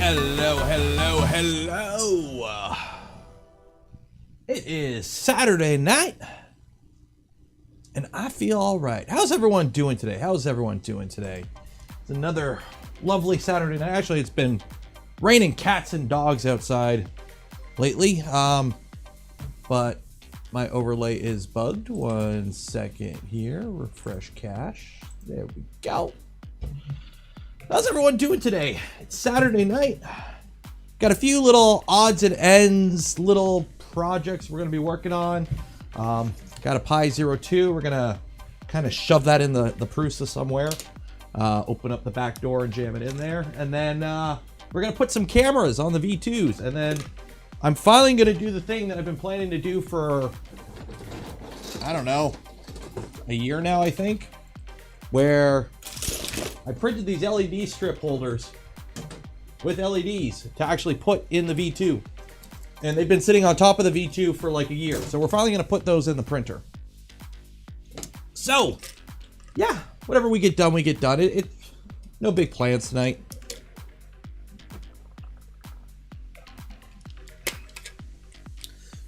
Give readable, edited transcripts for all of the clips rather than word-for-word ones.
Hello, hello, hello. It is Saturday night, and I feel all right. How's everyone doing today? It's another lovely Saturday night. Actually, it's been raining cats and dogs outside lately, but my overlay is bugged. 1 second here. Refresh cache. There we go. How's everyone doing today? It's Saturday night. Got a few little odds and ends, little projects we're going to be working on. Got a Pi 02. We're going to kind of shove that in the Prusa somewhere. Open up the back door and jam it in there. And then we're going to put some cameras on the V2s. And then I'm finally going to do the thing that I've been planning to do for, I don't know, a year now, I think, where I printed these LED strip holders with LEDs to actually put in the V2. And they've been sitting on top of the V2 for like a year. So we're finally going to put those in the printer. So, yeah, whatever we get done, we get done. No big plans tonight.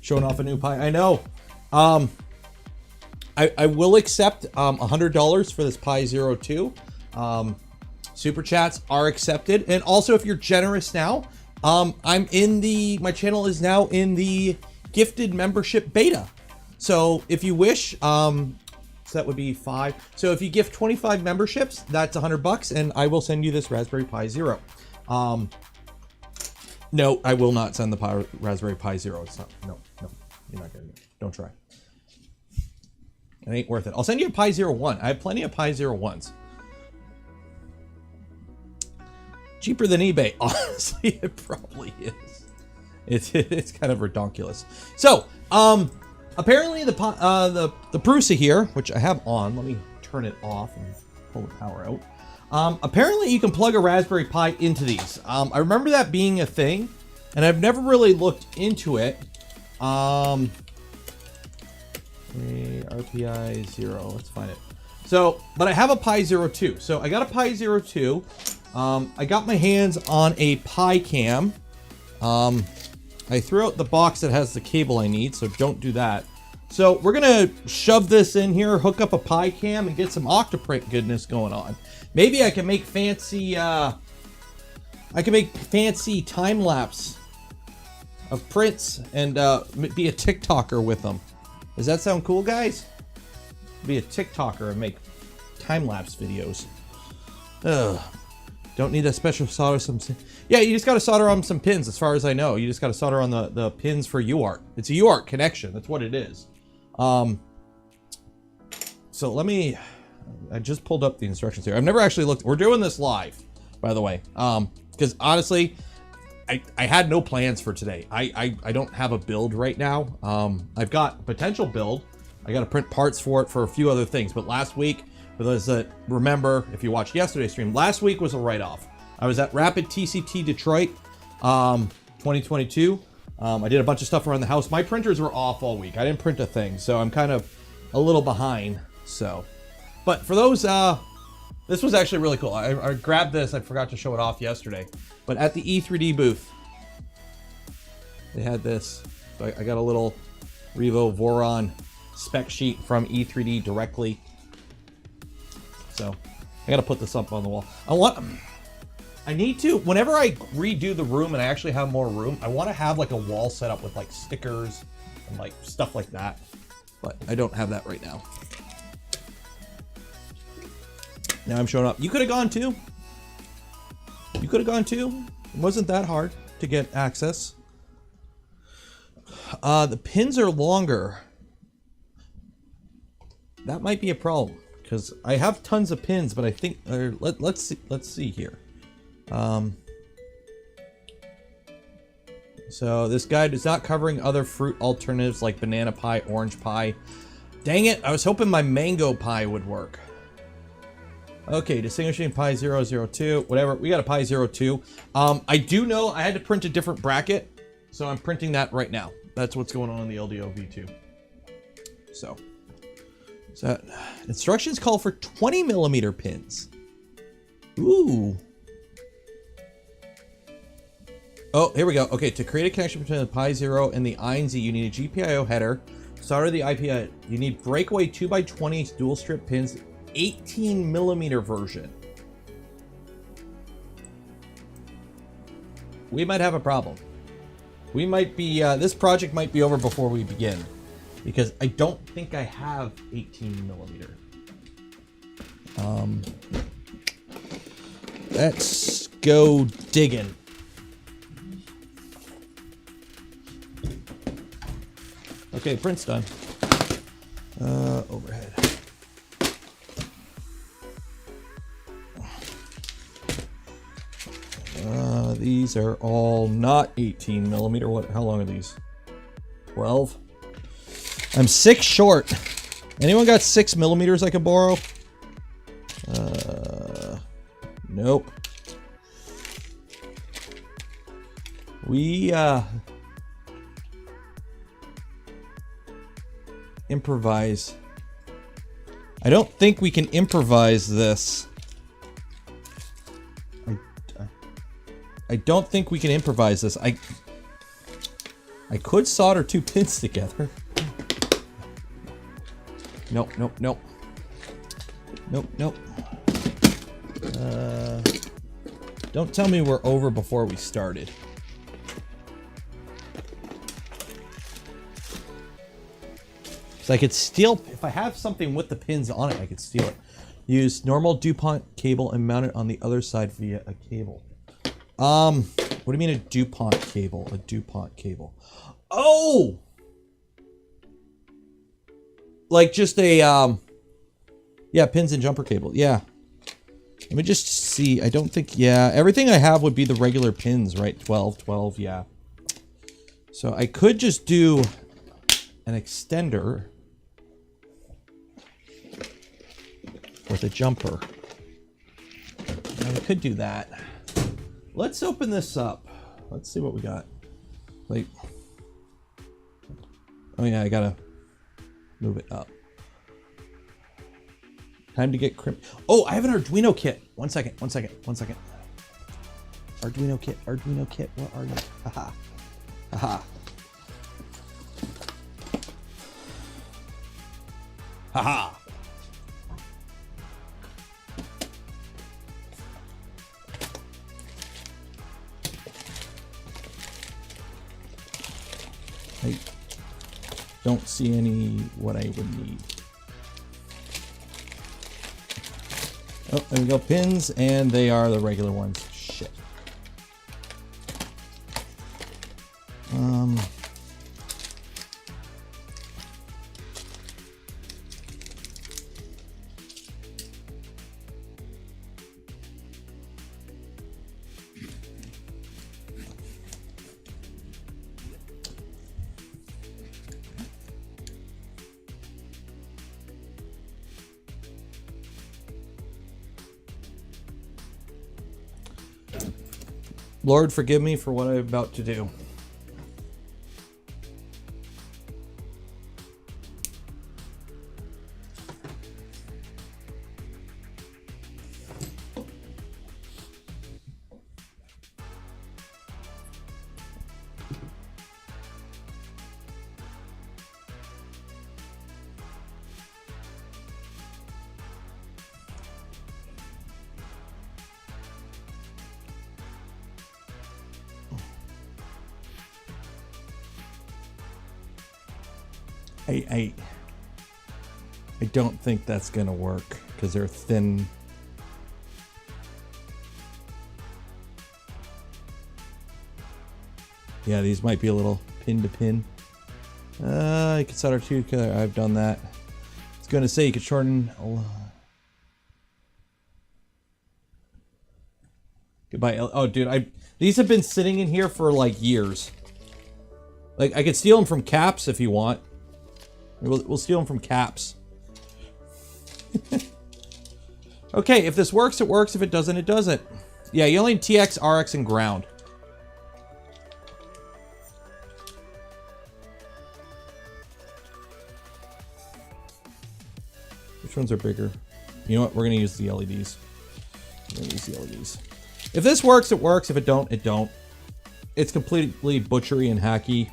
Showing off a new Pi. I know. I will accept $100 for this Pi 02. Super chats are accepted, and also if you're generous now, I'm in my channel is now in the gifted membership beta. So if you wish, so that would be 5. So if you gift 25 memberships, that's $100, and I will send you this Raspberry Pi Zero. No, I will not send the Raspberry Pi Zero. It's not. No, you're not gonna. Don't try. It ain't worth it. I'll send you a Pi 01. I have plenty of Pi 01s. Cheaper than eBay. Honestly, it probably is. It's kind of redonkulous. So, apparently the Prusa here, which I have on, let me turn it off and pull the power out. Apparently you can plug a Raspberry Pi into these. I remember that being a thing, and I've never really looked into it. RPI 0, let's find it. So, but I have a Pi 02. So I got a Pi 02. I got my hands on a Pi cam. I threw out the box that has the cable I need, so don't do that. So we're gonna shove this in here, hook up a Pi cam, and get some Octoprint goodness going on. Maybe I can make fancy time lapse of prints and be a TikToker with them. Does that sound cool, guys? Be a TikToker and make time lapse videos. Ugh. Don't need a special solder. Yeah, you just got to solder on some pins, as far as I know. You just got to solder on the pins for UART. It's a UART connection. That's what it is. So let me. I just pulled up the instructions here. I've never actually looked. We're doing this live, by the way. Because honestly, I had no plans for today. I don't have a build right now. I've got a potential build. I got to print parts for it for a few other things. But last week, for those that remember, if you watched yesterday's stream, last week was a write-off. I was at Rapid TCT Detroit 2022. I did a bunch of stuff around the house. My printers were off all week. I didn't print a thing, so I'm kind of a little behind. So, but for those, this was actually really cool. I grabbed this. I forgot to show it off yesterday. But at the E3D booth, they had this. So I got a little Revo Voron spec sheet from E3D directly. So I got to put this up on the wall. I need to, whenever I redo the room and I actually have more room, I want to have like a wall set up with like stickers and like stuff like that. But I don't have that right now. Now I'm showing up. You could have gone too. You could have gone too. It wasn't that hard to get access. The pins are longer. That might be a problem. Because I have tons of pins, but I think let's see here. So this guide is not covering other fruit alternatives like banana pie, orange pie. Dang it! I was hoping my mango pie would work. Okay, distinguishing Pi 002, whatever. We got a Pi 02. I do know I had to print a different bracket, so I'm printing that right now. That's what's going on in the LDO V2. So instructions call for 20mm pins. Ooh. Oh, here we go. Okay, to create a connection between the Pi 0 and the I and Z, you need a GPIO header. Solder the IPI. You need breakaway 2x20 dual strip pins, 18mm version. We might have a problem. We might be, this project might be over before we begin, because I don't think I have 18mm. Let's go digging. Okay, print's done. Overhead. These are all not 18mm. What? How long are these? 12. I'm 6 short. Anyone got 6mm I can borrow? Nope. We improvise. I don't think we can improvise this. I don't think we can improvise this. I could solder 2 pins together. Nope, nope, nope. Nope, nope. Don't tell me we're over before we started. So I could steal, if I have something with the pins on it, I could steal it. Use normal DuPont cable and mount it on the other side via a cable. What do you mean a DuPont cable? A DuPont cable. Oh! Like just a, yeah, pins and jumper cable. Yeah. Let me just see. I don't think, yeah, everything I have would be the regular pins, right? 12, 12, yeah. So I could just do an extender with a jumper. I could do that. Let's open this up. Let's see what we got. Wait. Oh yeah, I gotta move it up. Time to get crimp. Oh, I have an Arduino kit. One second, one second, one second. Arduino kit, Arduino kit. What are you? Haha. Haha. Haha. I don't see any what I would need. Oh, there we go, pins, and they are the regular ones. Shit. Lord, forgive me for what I'm about to do. I don't think that's gonna work because they're thin. Yeah, these might be a little pin to pin. You can solder 2 together. I've done that. It's gonna say you could shorten. Goodbye. Oh, dude, these have been sitting in here for like years. Like I could steal them from Caps if you want. We'll steal them from Caps. Okay, if this works, it works. If it doesn't, it doesn't. Yeah, you only need TX, RX, and ground. Which ones are bigger? You know what? We're gonna use the LEDs. We're gonna use the LEDs. If this works, it works. If it don't, it don't. It's completely butchery and hacky.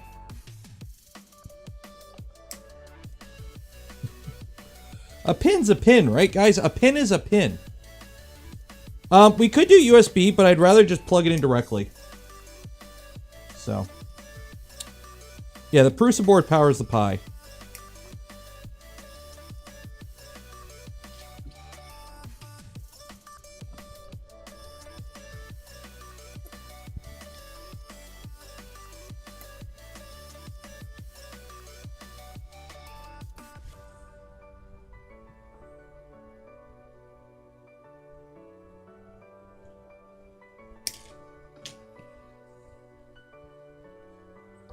A pin's a pin, right, guys? A pin is a pin. We could do USB, but I'd rather just plug it in directly. So, yeah, the Prusa board powers the Pi.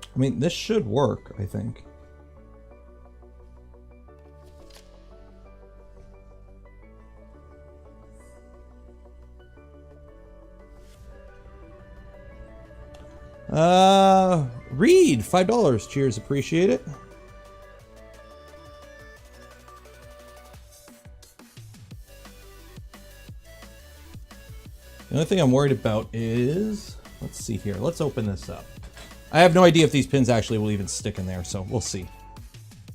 I mean, this should work, I think. Reed, $5. Cheers, appreciate it. The only thing I'm worried about is, let's see here. Let's open this up. I have no idea if these pins actually will even stick in there, so we'll see.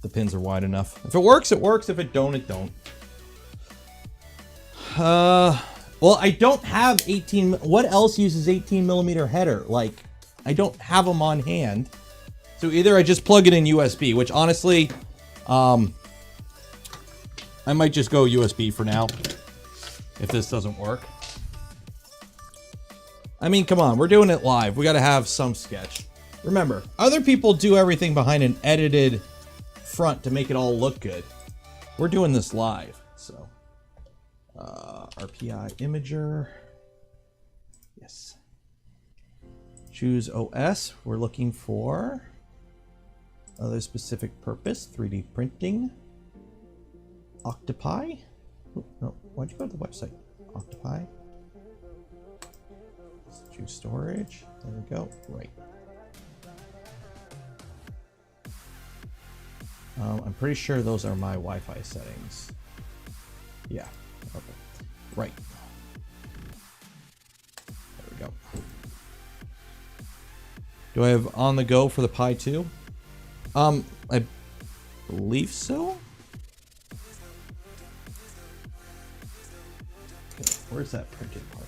The pins are wide enough. If it works, it works. If it don't, it don't. Well, I don't have 18. What else uses 18mm header? Like, I don't have them on hand. So either I just plug it in USB, which honestly, I might just go USB for now if this doesn't work. I mean, come on, we're doing it live. We got to have some sketch. Remember, other people do everything behind an edited front to make it all look good. We're doing this live, so. RPI imager. Yes. Choose OS. We're looking for other specific purpose, 3D printing. Octopi. Oh, no, why'd you go to the website? Octopi. Let's choose storage. There we go. Right. I'm pretty sure those are my Wi-Fi settings. Yeah. Okay. Right. There we go. Do I have on the go for the Pi 2? I believe so. Okay, where's that printed part?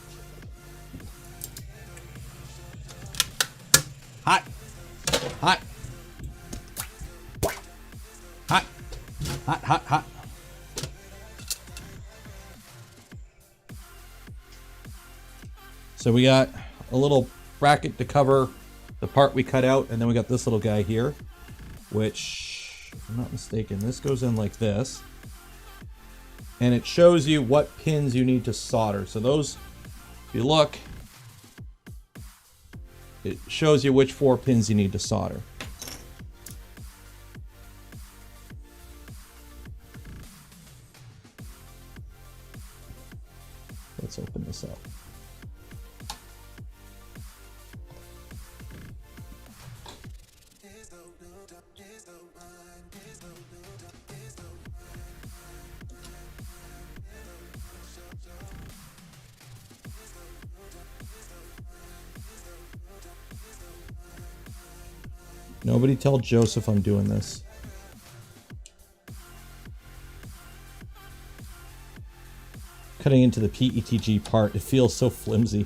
Hot. Hot. Hot. Hot, hot, hot. So we got a little bracket to cover the part we cut out, and then we got this little guy here, which, if I'm not mistaken, this goes in like this. And it shows you what pins you need to solder. So those, if you look, it shows you which 4 pins you need to solder. Let's open this up. Nobody tell Joseph I'm doing this. Cutting into the PETG part, it feels so flimsy.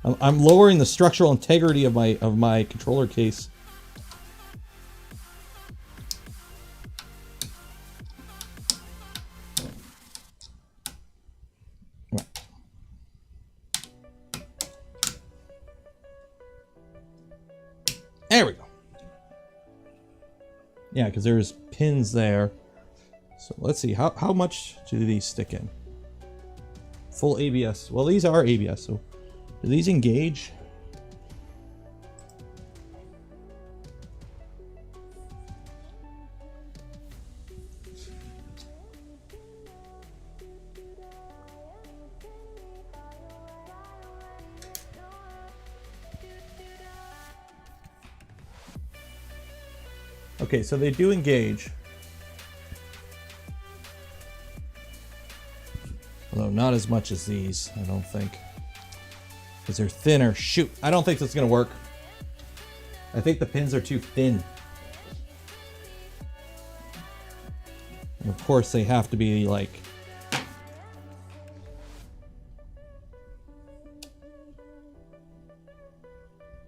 I'm lowering the structural integrity of my controller case. There we go. Yeah, because there's pins there. So let's see, how much do these stick in? Full ABS. Well, these are ABS, so do these engage? Okay, so they do engage. Although not as much as these, I don't think. Because they're thinner. Shoot, I don't think that's going to work. I think the pins are too thin. And of course they have to be like...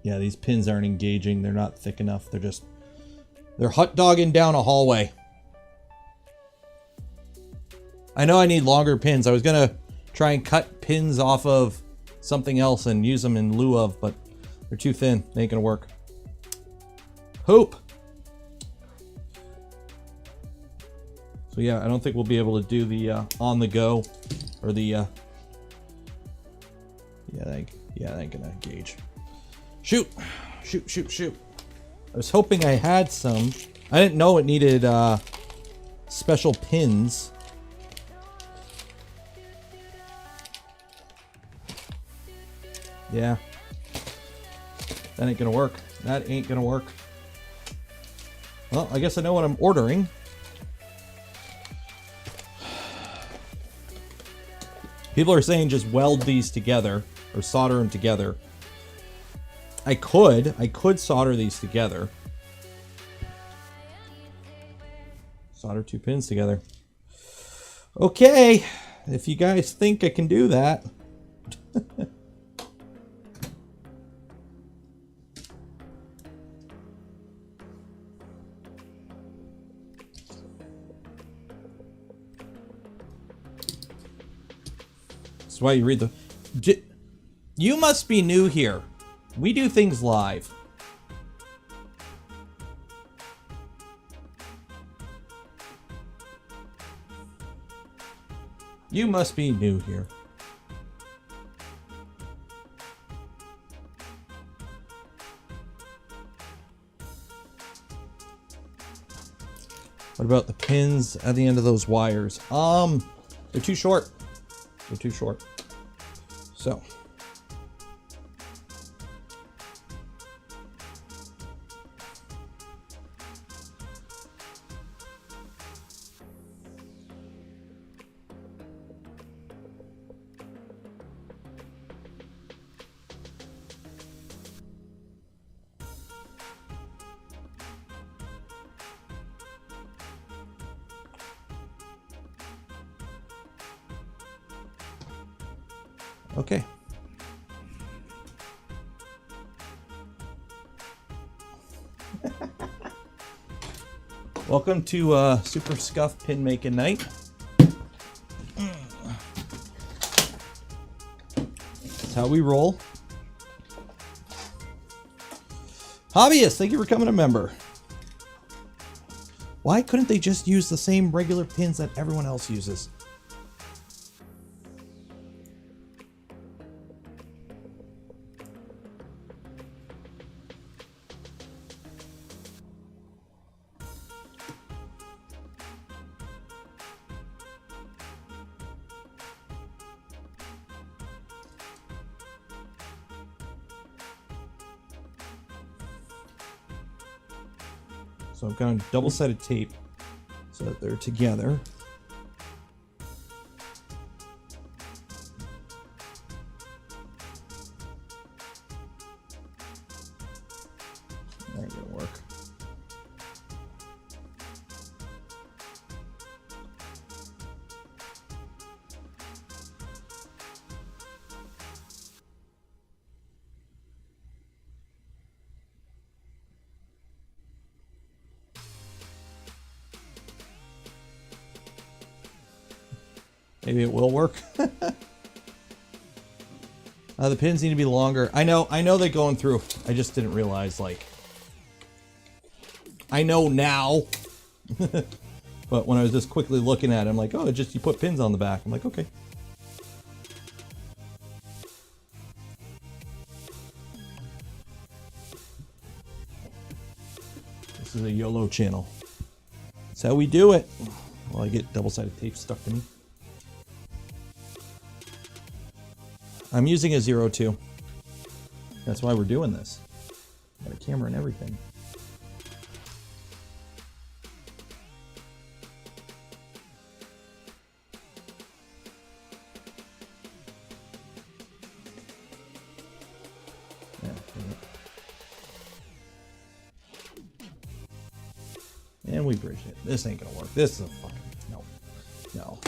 Yeah, these pins aren't engaging. They're not thick enough. They're hot dogging down a hallway. I know I need longer pins. I was gonna try and cut pins off of something else and use them in lieu of, but they're too thin. They ain't gonna work. Hope. So yeah, I don't think we'll be able to do the on the go or the yeah, that ain't gonna engage. Shoot. I was hoping I had some. I didn't know it needed special pins. Yeah. That ain't gonna work. That ain't gonna work. Well, I guess I know what I'm ordering. People are saying just weld these together or solder them together. I could solder these together. Solder two pins together. Okay, if you guys think I can do that. That's why you read the... You must be new here. We do things live. You must be new here. What about the pins at the end of those wires? They're too short. They're too short. So. Okay. Welcome to Super Scuffed Pin Making Night. That's how we roll. Hobbyist, thank you for becoming a member. Why couldn't they just use the same regular pins that everyone else uses? So I've got a double-sided tape so that they're together. That ain't gonna work. Maybe it will work. The pins need to be longer. I know they're going through. I just didn't realize, like... I know now. But when I was just quickly looking at it, I'm like, oh, just you put pins on the back. I'm like, okay. This is a YOLO channel. That's how we do it. Well, I get double-sided tape stuck to me. I'm using a 0.2. That's why we're doing this. Got a camera and everything. Yeah. And we bridged it. This ain't gonna work. This is a fucking, no. No.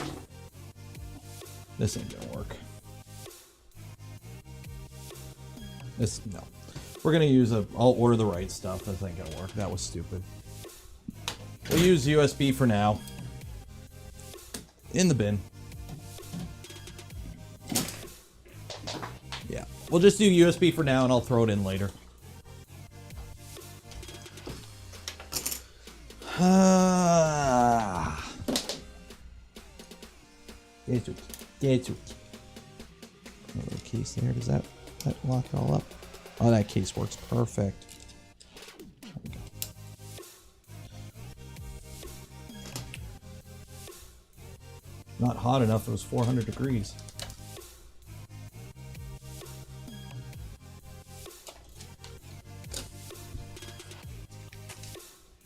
This ain't gonna work. This, no. We're gonna use I'll order the right stuff. This ain't gonna work. That was stupid. We'll use USB for now. In the bin. Yeah. We'll just do USB for now and I'll throw it in later. That's it. Little case there. Does that lock it all up? Oh, that case works perfect. There we go. Not hot enough. It was 400 degrees.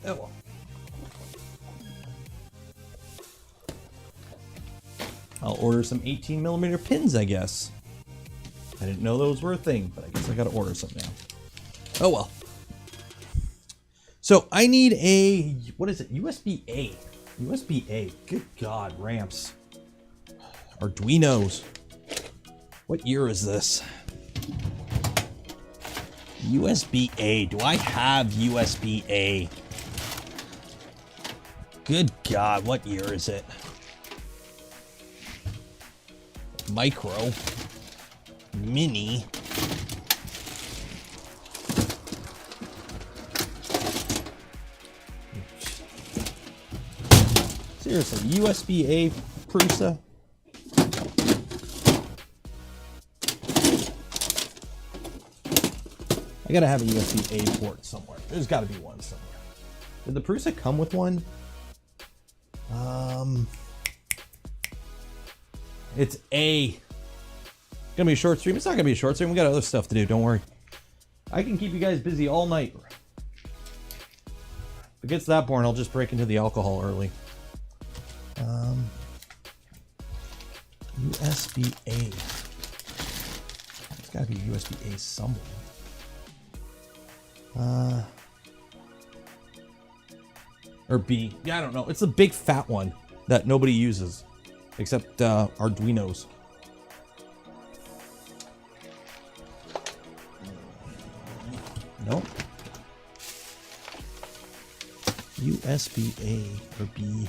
Oh well. I'll order some 18mm pins, I guess. I didn't know those were a thing, but I guess I gotta order some now. Oh well. So I need a, what is it? USB-A. USB-A. Good God, ramps. Arduinos. What year is this? USB-A. Do I have USB-A? Good God, what year is it? Micro. Mini. Seriously, USB-A Prusa? I gotta have a USB-A port somewhere. There's gotta be one somewhere. Did the Prusa come with one? It's gonna be a short stream. It's not gonna be a short stream. We got other stuff to do. Don't worry. I can keep you guys busy all night. If it gets that boring, I'll just break into the alcohol early. USB-A. It's gotta be USB-A somewhere. Or B. Yeah, I don't know. It's the big fat one that nobody uses except Arduinos. Nope. USB-A or B.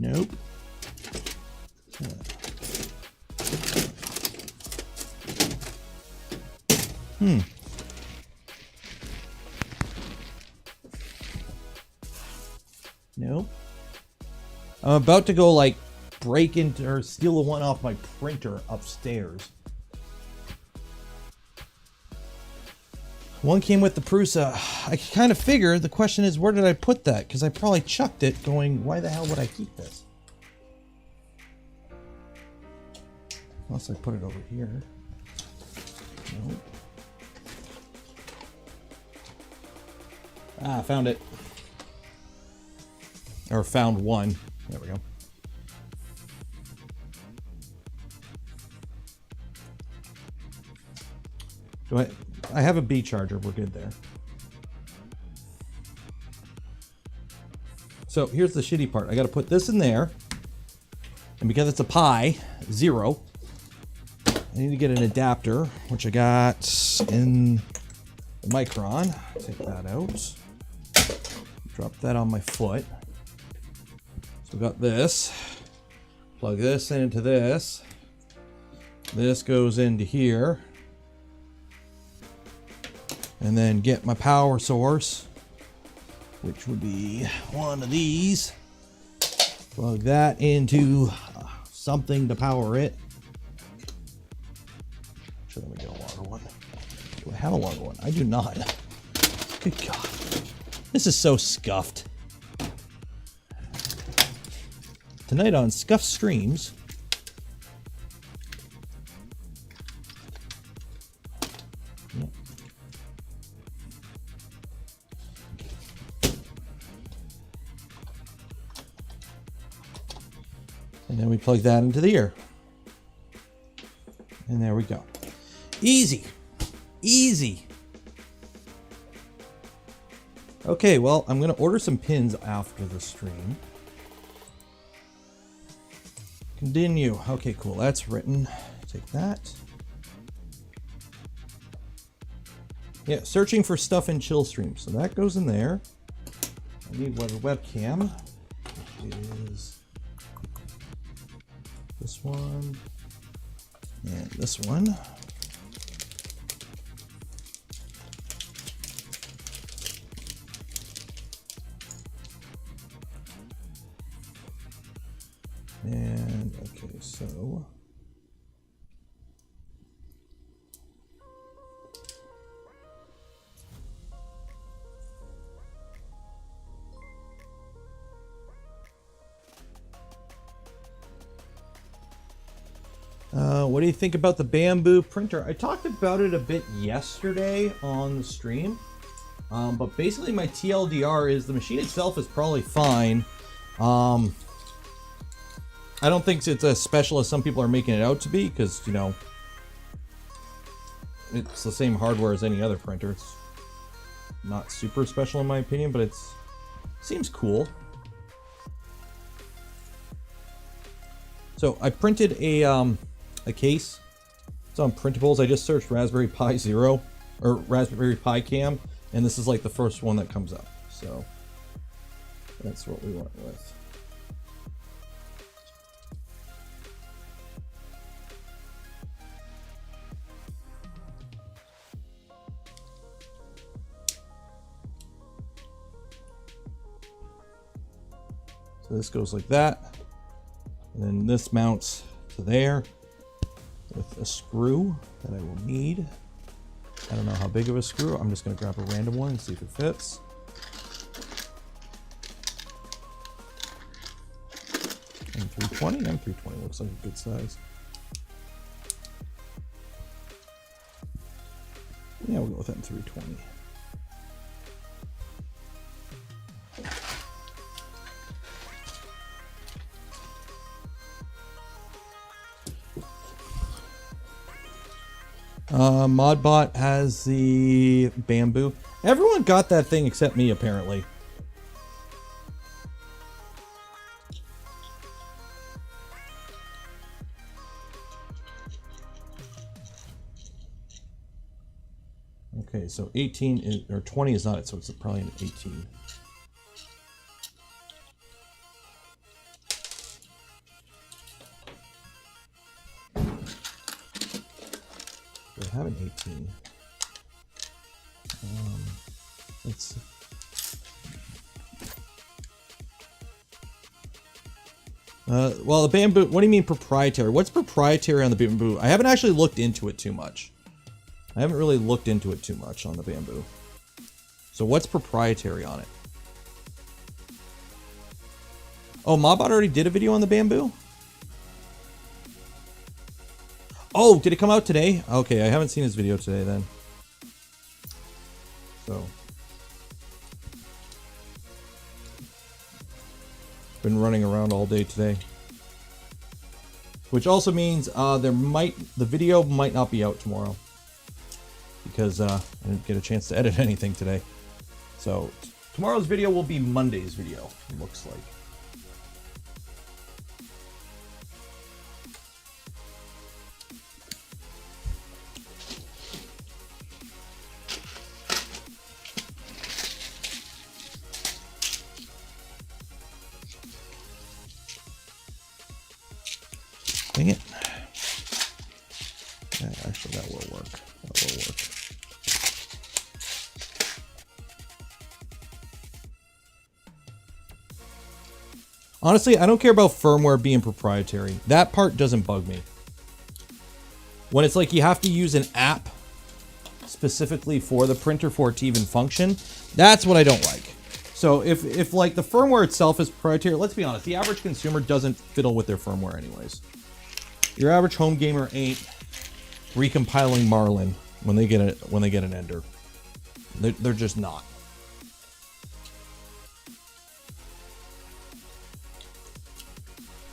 Nope. Nope. I'm about to go like break into or steal the one off my printer upstairs. One came with the Prusa. I kind of figured the question is, where did I put that? Because I probably chucked it going, why the hell would I keep this? Unless I put it over here. Nope. Ah, found it. Or found one. There we go. I have a B charger. We're good there. So here's the shitty part. I got to put this in there. And because it's a Pi 0, I need to get an adapter, which I got in the Micron. Take that out. Drop that on my foot. So we got this. Plug this into this. This goes into here. And then get my power source, which would be one of these. Plug that into something to power it. Sure, let me get a longer one. Do I have a longer one? I do not. Good God. This is so scuffed. Tonight on Scuffed Streams, And then we plug that into the ear. And there we go. Easy. Easy. Okay, well, I'm going to order some pins after the stream. Continue. Okay, cool. That's written. Take that. Yeah, searching for stuff in chill stream. So that goes in there. I need one webcam. Which is this one. And this one. And okay, so what do you think about the bamboo printer? I talked about it a bit yesterday on the stream, but basically my TLDR is the machine itself is probably fine. I don't think it's as special as some people are making it out to be, because, you know, it's the same hardware as any other printer. It's not super special in my opinion, but it's seems cool. So I printed a case. It's on printables. I just searched Raspberry Pi Zero or Raspberry Pi Cam, and this is like the first one that comes up. So that's what we went with. So this goes like that, and then this mounts to there with a screw that I will need. I don't know how big of a screw. I'm just going to grab a random one and see if it fits. M320. M320 looks like a good size. Yeah, we'll go with M320. Modbot has the bamboo. Everyone got that thing except me, apparently. Okay, so 18 is, or 20 is not it, so it's probably an 18. I have an 18. Let's see. Well, the bamboo, what do you mean proprietary? What's proprietary on the bamboo? I haven't actually looked into it too much. I haven't really looked into it too much on the bamboo. So what's proprietary on it? Oh, Mobot already did a video on the bamboo? Oh, did it come out today? Okay, I haven't seen his video today then. So. Been running around all day today. Which also means the video might not be out tomorrow. Because I didn't get a chance to edit anything today. So, tomorrow's video will be Monday's video, it looks like. Dang it. Yeah, actually, that will work. That will work. Honestly, I don't care about firmware being proprietary. That part doesn't bug me. When it's like you have to use an app specifically for the printer for it to even function, that's what I don't like. So if like the firmware itself is proprietary, let's be honest, the average consumer doesn't fiddle with their firmware anyways. Your average home gamer ain't recompiling Marlin when they get an Ender. They're just not.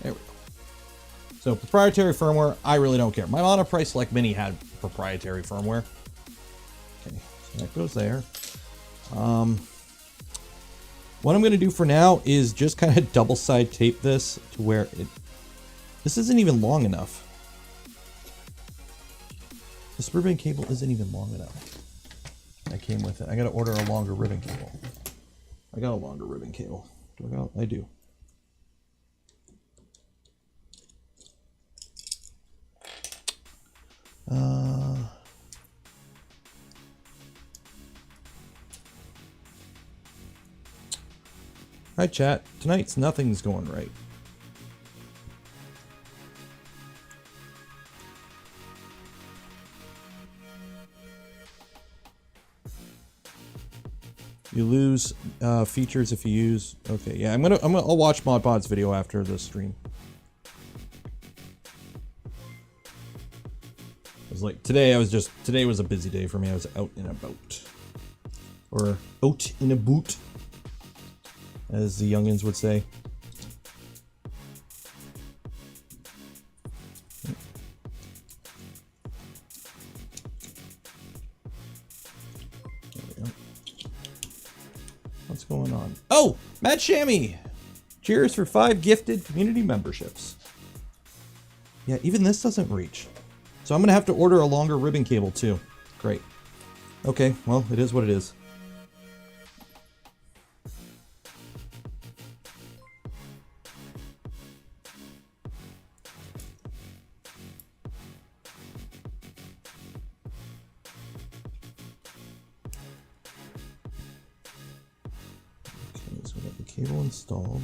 There we go. So proprietary firmware, I really don't care. My Monoprice Select Mini had proprietary firmware. Okay, so that goes there. What I'm going to do for now is just kind of double side tape this to where this isn't even long enough. This ribbon cable isn't even long enough. I came with it. I got to order a longer ribbon cable. I got a longer ribbon cable. Do I got? I do. Hi chat. Tonight's nothing's going right. You lose features if you use. Okay, yeah, I'll watch ModPod's video after the stream. It was like today was a busy day for me. I was out and about. Or out in a boot, as the youngins would say. What's going on? Oh, Matt Shammy! Cheers for 5 gifted community memberships. Yeah, even this doesn't reach. So I'm gonna have to order a longer ribbon cable too. Great. Okay, well, it is what it is. Cable installed.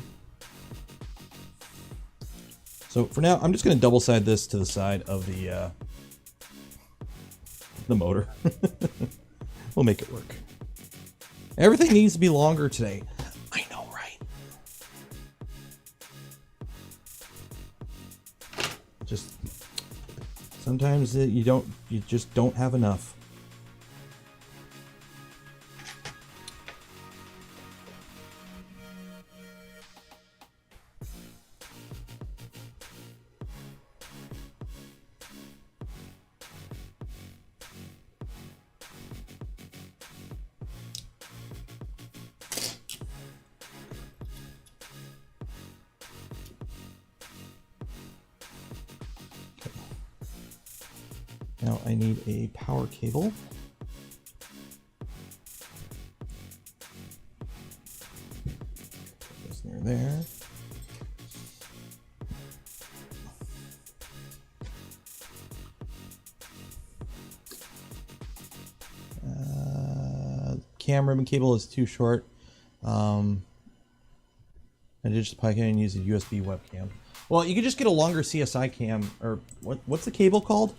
So for now, I'm just going to double side this to the side of the motor. We'll make it work. Everything needs to be longer today. I know, right? Just sometimes you just don't have enough. Now I need a power cable. Put this near there. Cam ribbon cable is too short. I just probably can't use a USB webcam. Well, you could just get a longer CSI cam, or what's the cable called?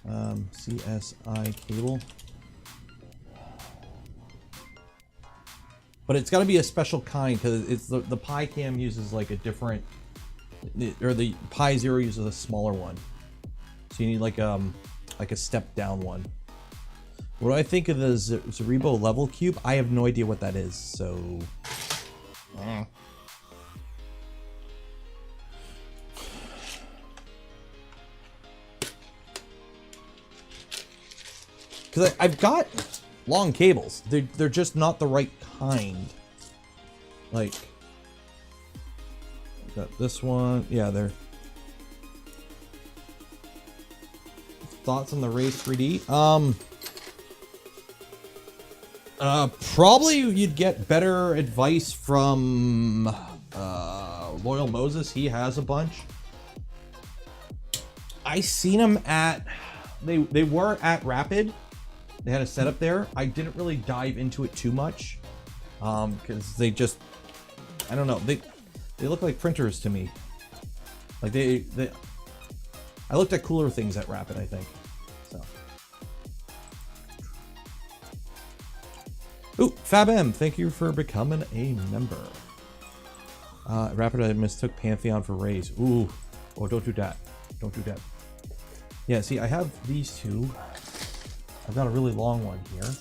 CSI cable. But it's got to be a special kind, because it's the Pi cam uses like a different, or the Pi Zero uses a smaller one. So you need like a step down one. What do I think of the Zeribo level cube? I have no idea what that is, so. Because I've got long cables. They're just not the right kind. Like, got this one. Yeah, they're. Thoughts on the Raise 3D? Probably you'd get better advice from Loyal Moses. He has a bunch. I seen them at. They were at Rapid. They had a setup there. I didn't really dive into it too much, because they just, I don't know. They look like printers to me. Like I looked at cooler things at Rapid, I think. So. Ooh, FabM, thank you for becoming a member. Rapid, I mistook Pantheon for Raise. Ooh, oh, don't do that. Don't do that. Yeah, see, I have these two. I've got a really long one here.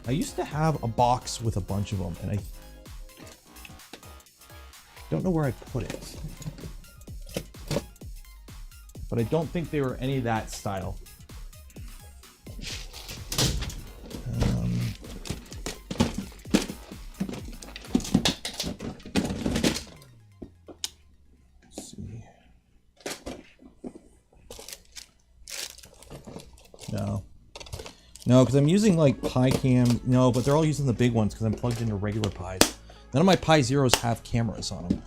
I used to have a box with a bunch of them, and I don't know where I put it. but I don't think they were any of that style. Let's see. No, because I'm using like Pi Cam. No, but they're all using the big ones because I'm plugged into regular Pis. None of my Pi Zeros have cameras on them.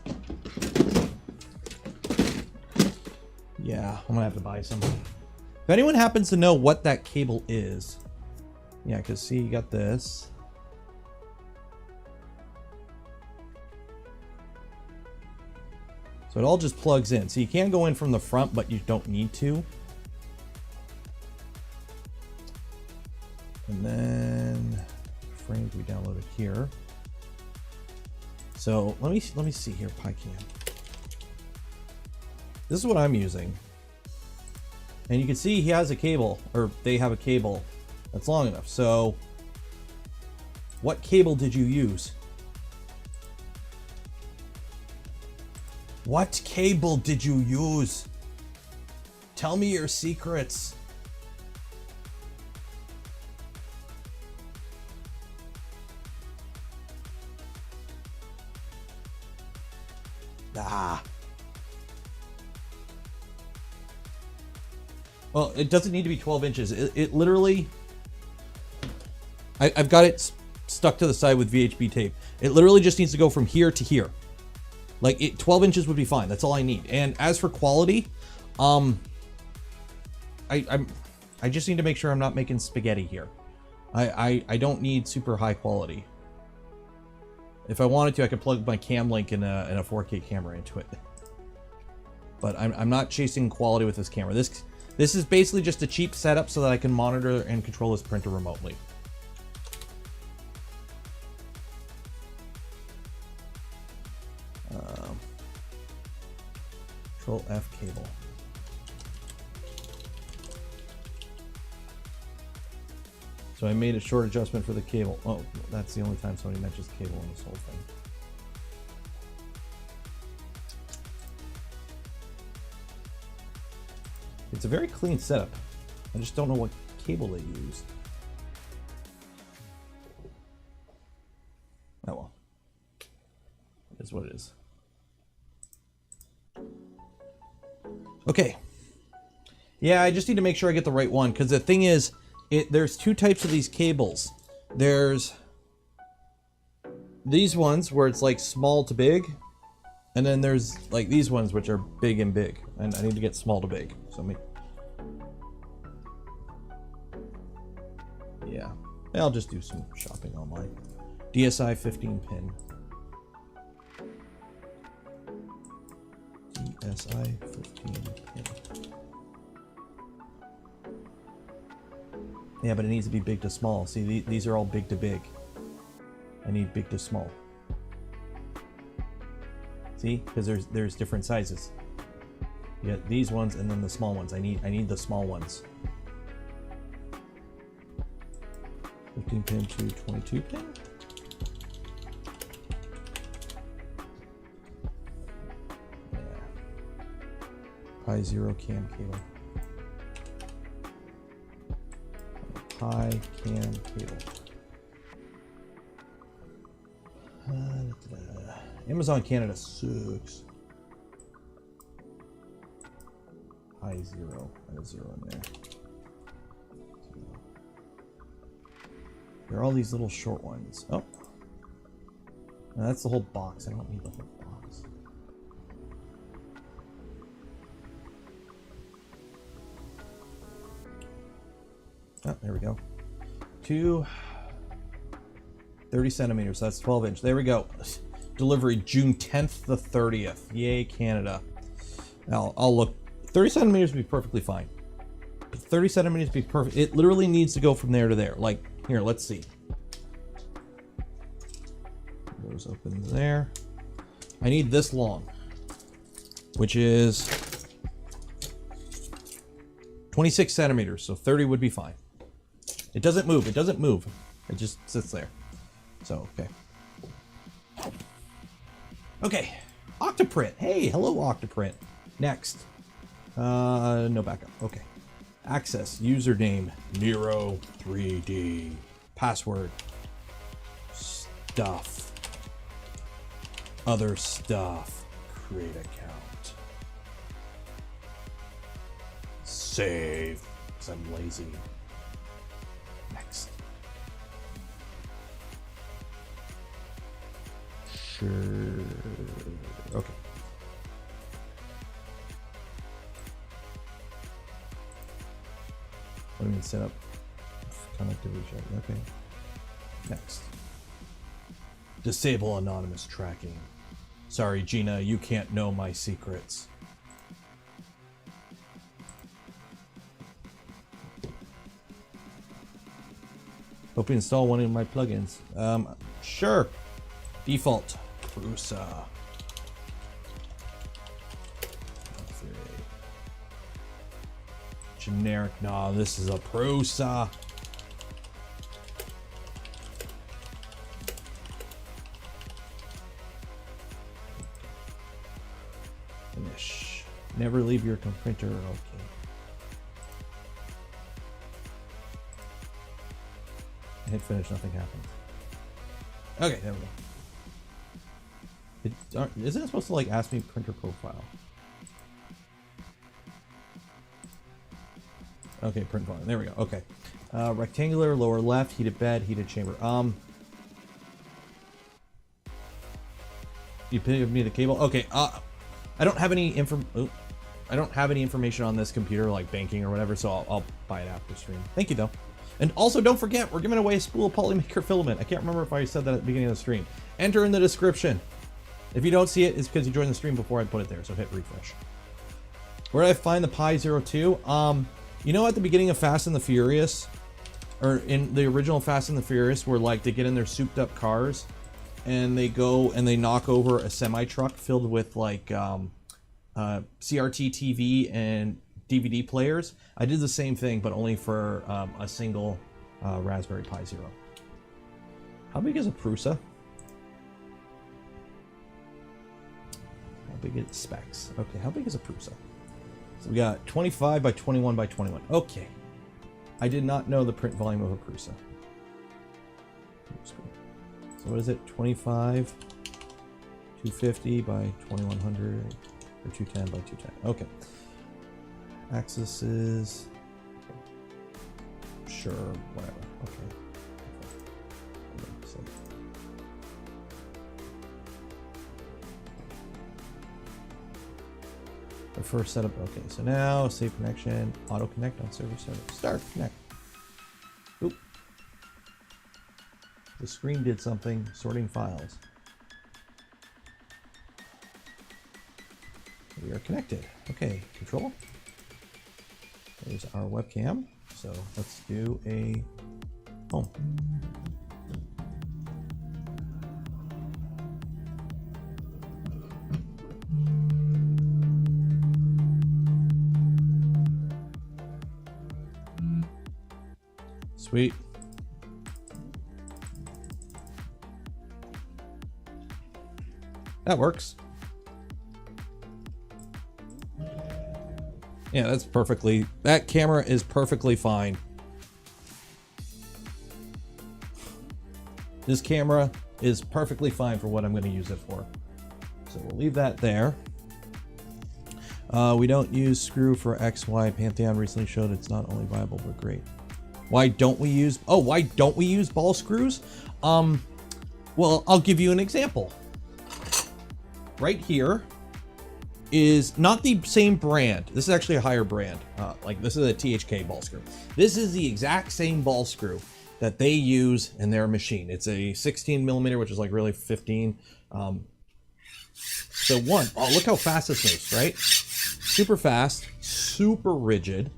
Yeah, I'm gonna have to buy some. If anyone happens to know what that cable is, yeah, because see, you got this. So it all just plugs in. So you can go in from the front, but you don't need to. And then frames we downloaded here. So let me see here, PiCam. This is what I'm using. And you can see he has a cable, or they have a cable that's long enough. So what cable did you use? What cable did you use? Tell me your secrets. Ah. Well, it doesn't need to be 12 inches. It literally... I've got it stuck to the side with VHB tape. It literally just needs to go from here to here. Like, 12 inches would be fine. That's all I need. And as for quality, I just need to make sure I'm not making spaghetti here. I don't need super high quality. If I wanted to, I could plug my cam link in a 4K camera into it. But I'm not chasing quality with this camera. This is basically just a cheap setup so that I can monitor and control this printer remotely. Control F cable. So I made a short adjustment for the cable. Oh, that's the only time somebody mentions cable in this whole thing. It's a very clean setup. I just don't know what cable they used. Oh well. It is what it is. Okay. Yeah, I just need to make sure I get the right one, because the thing is, there's two types of these cables. There's these ones where it's like small to big, and then there's like these ones which are big and big, and I need to get small to big. So yeah, I'll just do some shopping online. DSI 15 pin. DSI 15 pin. Yeah, but it needs to be big to small. See, these are all big to big. I need big to small. See, because there's different sizes. You got these ones and then the small ones. I need the small ones. 15 pin to 22 pin. Yeah. Pi Zero cam cable. Pi cam cable. Amazon Canada sucks. Pi Zero. I have a zero in there. There are all these little short ones. Oh. No, that's the whole box. I don't need the whole box. Oh, there we go. 30 centimeters. That's 12 inch. There we go. Delivery June 10th the 30th. Yay, Canada. Now, I'll look. 30 centimeters would be perfectly fine. 30 centimeters would be perfect. It literally needs to go from there to there. Like, here, let's see. Those open there. I need this long, which is 26 centimeters. So 30 would be fine. It doesn't move. It doesn't move. It just sits there. So, okay. Okay. Octoprint. Hey, hello, Octoprint. Next. No backup. Okay. Access username Nero 3D. Password stuff. Other stuff. Create account. Save. Because I'm lazy. Next. Sure. Okay. What do you mean set up connectivity check? Okay. Next. Disable anonymous tracking. Sorry, Gina, you can't know my secrets. Hope you install one of my plugins. Sure. Default. Prusa. Generic. Nah, this is a Prusa. Finish. Never leave your printer. Okay. I hit finish. Nothing happened. Okay, there we go. Isn't it supposed to like ask me printer profile? Okay, print volume. There we go. Okay. Rectangular, lower left, heated bed, heated chamber. You give me the cable. Okay. I don't have any I don't have any information on this computer, like banking or whatever, so I'll buy it after stream. Thank you, though. And also, don't forget, we're giving away a spool polymaker filament. I can't remember if I said that at the beginning of the stream. Enter in the description. If you don't see it, it's because you joined the stream before I put it there, so hit refresh. Where did I find the RPI zero2w? You know, at the beginning of Fast and the Furious, or in the original Fast and the Furious, where like they get in their souped up cars and they go and they knock over a semi truck filled with like CRT TV and DVD players. I did the same thing, but only for a single Raspberry Pi Zero. How big is a Prusa? How big is specs? Okay, how big is a Prusa? So we got 25 by 21 by 21. Okay. I did not know the print volume of a Prusa. So what is it? 25, 250 by 2100, or 210 by 210. Okay. Axis is... Sure, whatever. Okay. So the first setup. Okay, so now save connection, auto connect on server setup. Start connect. Oop. The screen did something. Sorting files. We are connected. Okay, control. There's our webcam. So let's do a home. Sweet. That works. Yeah, that's perfectly... That camera is perfectly fine. This camera is perfectly fine for what I'm going to use it for. So we'll leave that there. We don't use screw for XY. Pantheon recently showed it's not only viable, but great. Why don't we use... Oh, why don't we use ball screws? Well, I'll give you an example. Right here is not the same brand. This is actually a higher brand. Like this is a THK ball screw. This is the exact same ball screw that they use in their machine. It's a 16 millimeter, which is like really 15. So one, oh, look how fast this moves, right? Super fast, super rigid.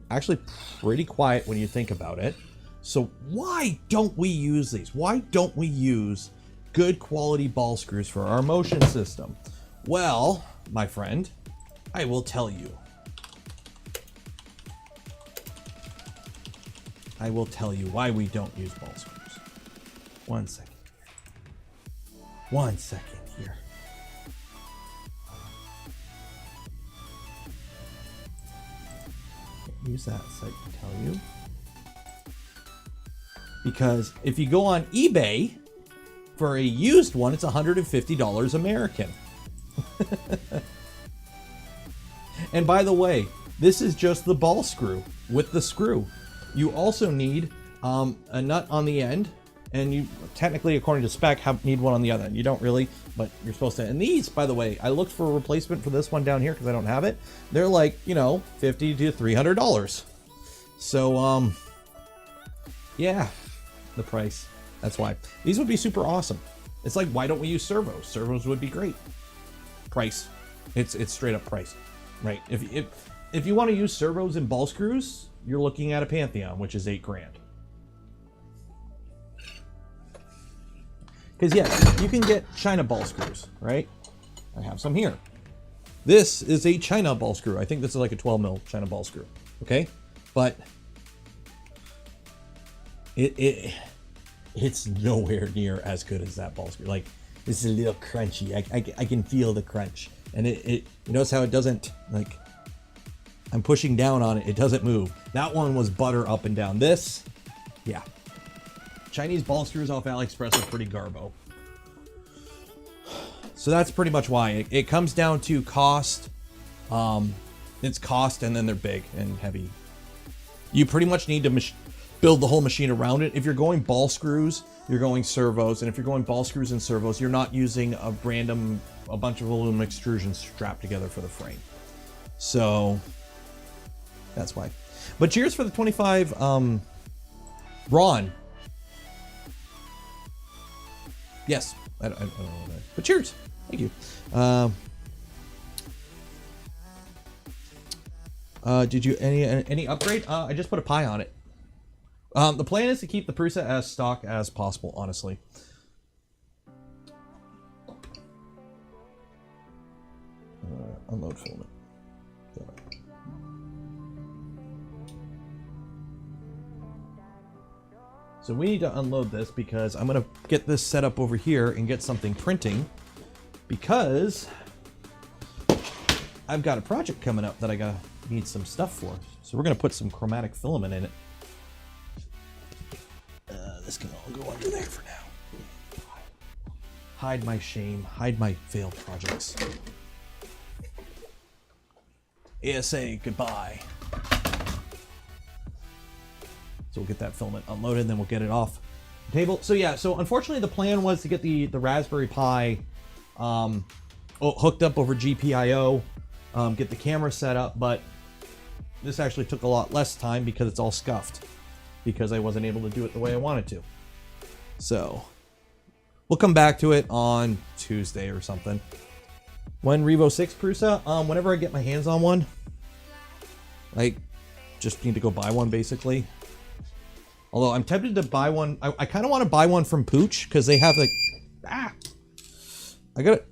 Actually pretty quiet when you think about it. So why don't we use these? Why don't we use good quality ball screws for our motion system? Well, my friend, I will tell you. I will tell you why we don't use ball screws. 1 second. 1 second here. use that site to tell you. Because if you go on eBay for a used one, it's $150 American. And by the way, this is just the ball screw with the screw. You also need a nut on the end, and you technically, according to spec, need one on the other end. You don't really, but you're supposed to. And these, by the way, I looked for a replacement for this one down here because I don't have it. They're like, you know, $50 to $300. So, yeah, the price. That's why. These would be super awesome. It's like, why don't we use servos? Servos would be great. Price. It's straight up price, right? If you want to use servos and ball screws, you're looking at a Pantheon, which is $8 grand. Because yes, you can get China ball screws, right? I have some here. This is a China ball screw. I think this is like a 12 mil China ball screw. Okay, but it's nowhere near as good as that ball screw. Like, this is a little crunchy. I can feel the crunch, and you notice how it doesn't, like, I'm pushing down on it, it doesn't move. That one was butter up and down. This, yeah. Chinese ball screws off AliExpress are pretty garbo. So that's pretty much why. It comes down to cost. It's cost, and then they're big and heavy. You pretty much need to build the whole machine around it. If you're going ball screws, you're going servos. And if you're going ball screws and servos, you're not using a bunch of aluminum extrusions strapped together for the frame. So that's why. But cheers for the 25 Ron. Yes, I don't know that. But cheers. Thank you. Did you any upgrade? I just put a pie on it. The plan is to keep the Prusa as stock as possible, honestly. Unload filament. So we need to unload this because I'm going to get this set up over here and get something printing, because I've got a project coming up that I need some stuff for. So we're going to put some chromatic filament in it. This can all go under there for now. Hide my shame, hide my failed projects. ASA, goodbye. So we'll get that filament unloaded, and then we'll get it off the table. So yeah, so unfortunately the plan was to get the Raspberry Pi hooked up over GPIO, get the camera set up, but this actually took a lot less time because it's all scuffed, because I wasn't able to do it the way I wanted to. So we'll come back to it on Tuesday or something. When Revo 6 Prusa, whenever I get my hands on one, I just need to go buy one basically. Although I'm tempted to buy one. I kind of want to buy one from Pooch because they have like,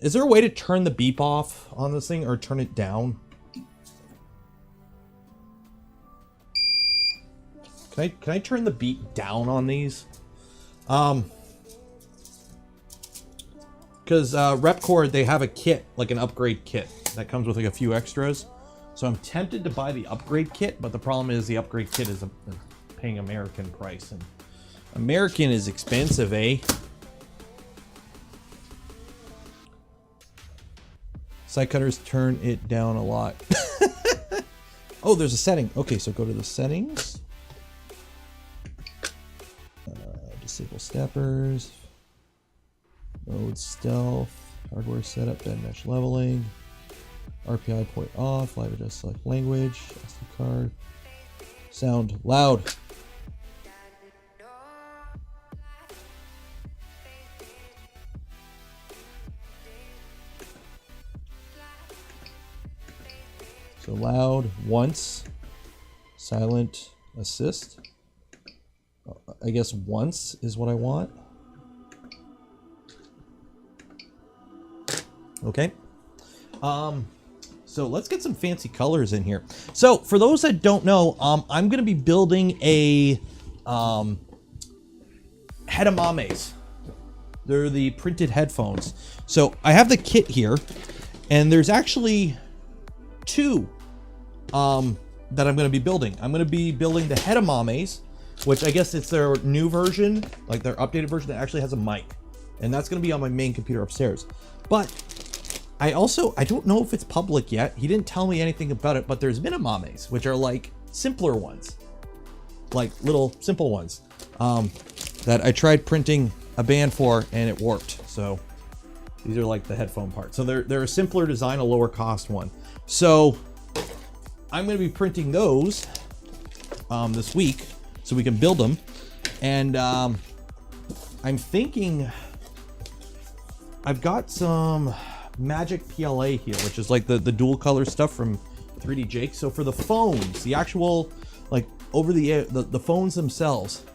is there a way to turn the beep off on this thing or turn it down? Can I turn the beep down on these? Because Repcord, they have a kit, like an upgrade kit that comes with like a few extras. So I'm tempted to buy the upgrade kit, but the problem is the upgrade kit is paying American price, and American is expensive, eh? Side cutters turn it down a lot. Oh, there's a setting. Okay, so go to the settings. Disable steppers. Mode stealth. Hardware setup. Bed mesh leveling. RPI point off. Live adjust select language. SD card. Sound loud. So loud once, silent assist. I guess once is what I want. Okay. So let's get some fancy colors in here. So for those that don't know, I'm going to be building a Hedamames. They're the printed headphones. So I have the kit here, and there's actually two that I'm going to be building. I'm going to be building the Hedamames, which I guess it's their new version, like their updated version that actually has a mic. And that's going to be on my main computer upstairs. But I don't know if it's public yet. He didn't tell me anything about it, but there's Minamames, which are like simpler ones, like little simple ones, that I tried printing a band for and it warped. So these are like the headphone parts. So they're a simpler design, a lower cost one. So I'm going to be printing those this week so we can build them. And I'm thinking I've got some Magic PLA here, which is like the dual color stuff from 3D Jake. So for the phones, the actual like over the air, the phones themselves,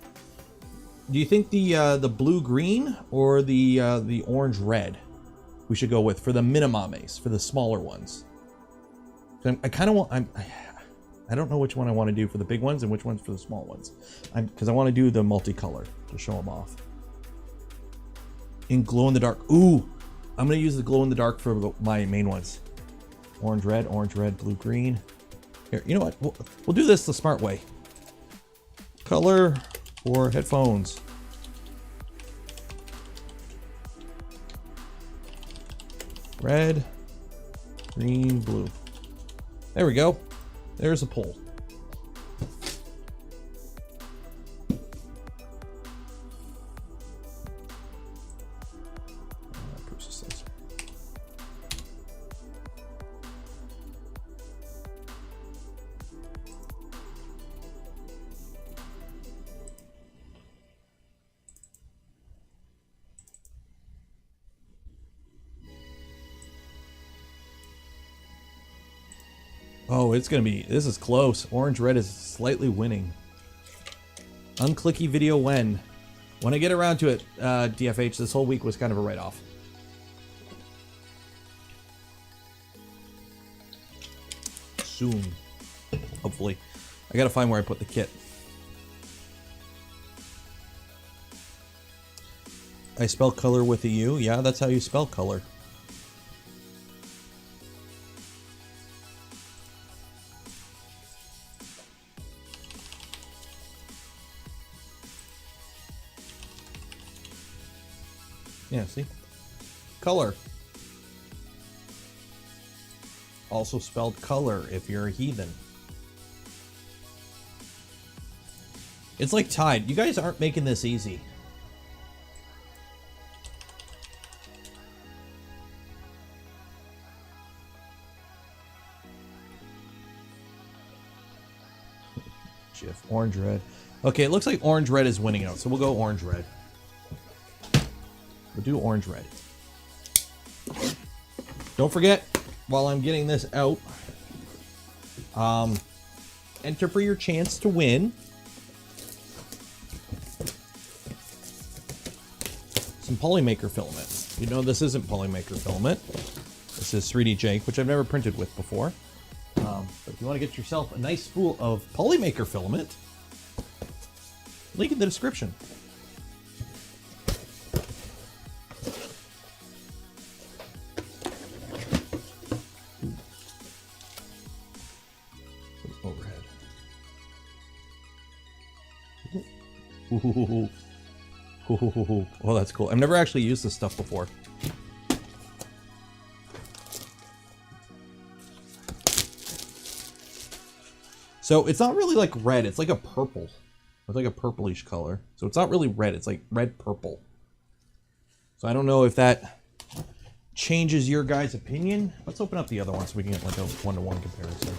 do you think the blue green or the orange red we should go with for the Minamames, for the smaller ones? I kind of want, I don't know which one I want to do for the big ones and which ones for the small ones, because I want to do the multicolor to show them off. In glow in the dark. Ooh, I'm gonna use the glow in the dark for my main ones. Orange, red, blue, green. Here, you know what? We'll do this the smart way. Color for headphones. Red, green, blue. There we go. There's a pole. Prusa slicer. Oh, it's gonna be, this is close. Orange red is slightly winning. Unclicky video when I get around to it, DFH, this whole week was kind of a write-off. Soon, hopefully. I gotta find where I put the kit. I spell color with a U. Yeah, that's how you spell color. Yeah, see? Color. Also spelled color if you're a heathen. It's like Tide. You guys aren't making this easy. Jiff. Orange red. Okay, it looks like orange red is winning out, so we'll go orange red. We'll do orange red. Don't forget, while I'm getting this out, enter for your chance to win some Polymaker filament. You know this isn't Polymaker filament. This is 3D Jake, which I've never printed with before. But if you want to get yourself a nice spool of Polymaker filament, link in the description. Overhead. Ooh. Oh, that's cool. I've never actually used this stuff before. So it's not really like red, it's like a purple. It's like a purplish color. So it's not really red, it's like red purple. So I don't know if that changes your guys' opinion. Let's open up the other one so we can get like a one-to-one comparison.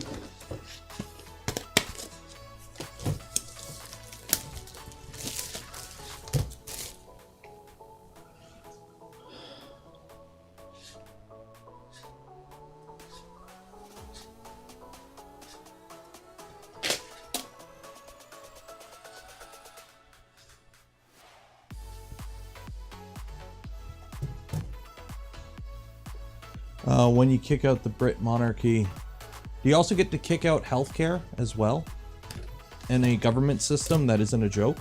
When you kick out the Brit monarchy, do you also get to kick out healthcare as well? And a government system that isn't a joke?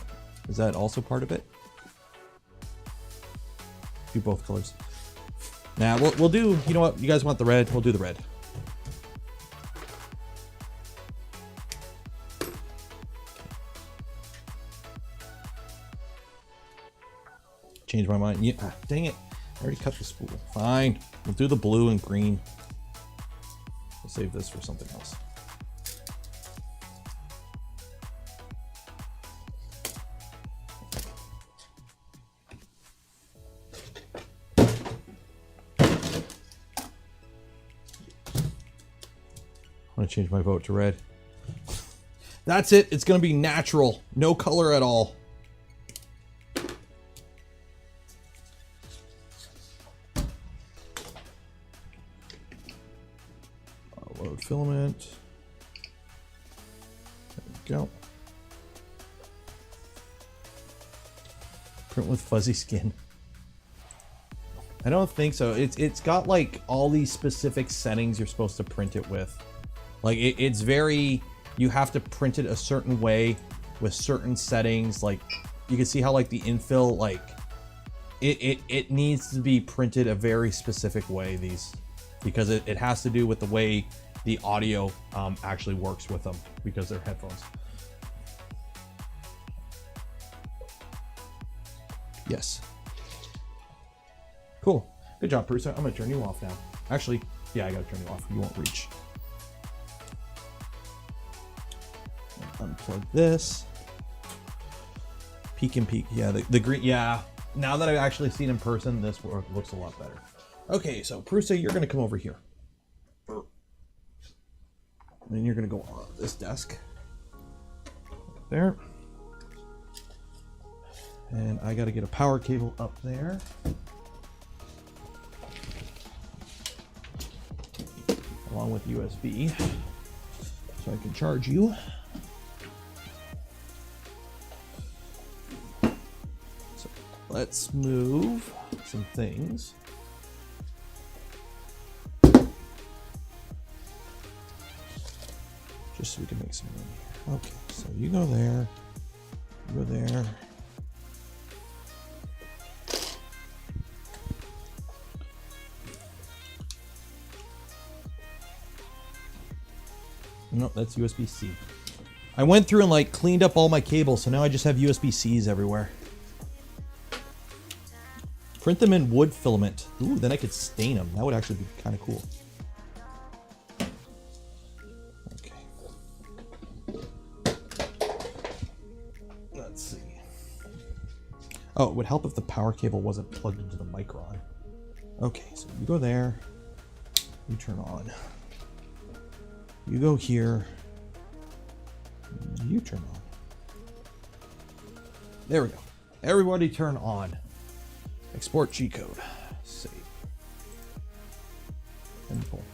Is that also part of it? Do both colors. Nah, we'll do, you know what? You guys want the red? We'll do the red. changed my mind. Yeah, dang it. I already cut the spool. Fine. We'll do the blue and green. We'll save this for something else. I'm gonna change my vote to red. That's it. It's gonna be natural. No color at all. Load filament. There we go. Print with fuzzy skin. I don't think so. It's got like all these specific settings you're supposed to print it with. Like it's very, you have to print it a certain way with certain settings. Like you can see how like the infill, like it needs to be printed a very specific way, these, because it has to do with the way the audio actually works with them, because they're headphones. Yes. Cool. Good job, Prusa. I'm gonna turn you off now. Actually, yeah, I gotta turn you off. You won't reach. Unplug this. Peek and peek. Yeah, the green. Yeah. Now that I've actually seen in person, this looks a lot better. Okay, so Prusa, you're gonna come over here. And then you're gonna go on this desk. There. And I gotta get a power cable up there. Along with USB. So I can charge you. So let's move some things. Just so we can make some room here. Okay, so you go there. You go there. No, that's USB-C. I went through and like cleaned up all my cables, so now I just have USB-Cs everywhere. Print them in wood filament. Ooh, then I could stain them. That would actually be kind of cool. Okay. Let's see. Oh, it would help if the power cable wasn't plugged into the micron. Okay, so you go there. You turn on. You go here. You turn on. There we go. Everybody turn on. Export G code. Save. And pull.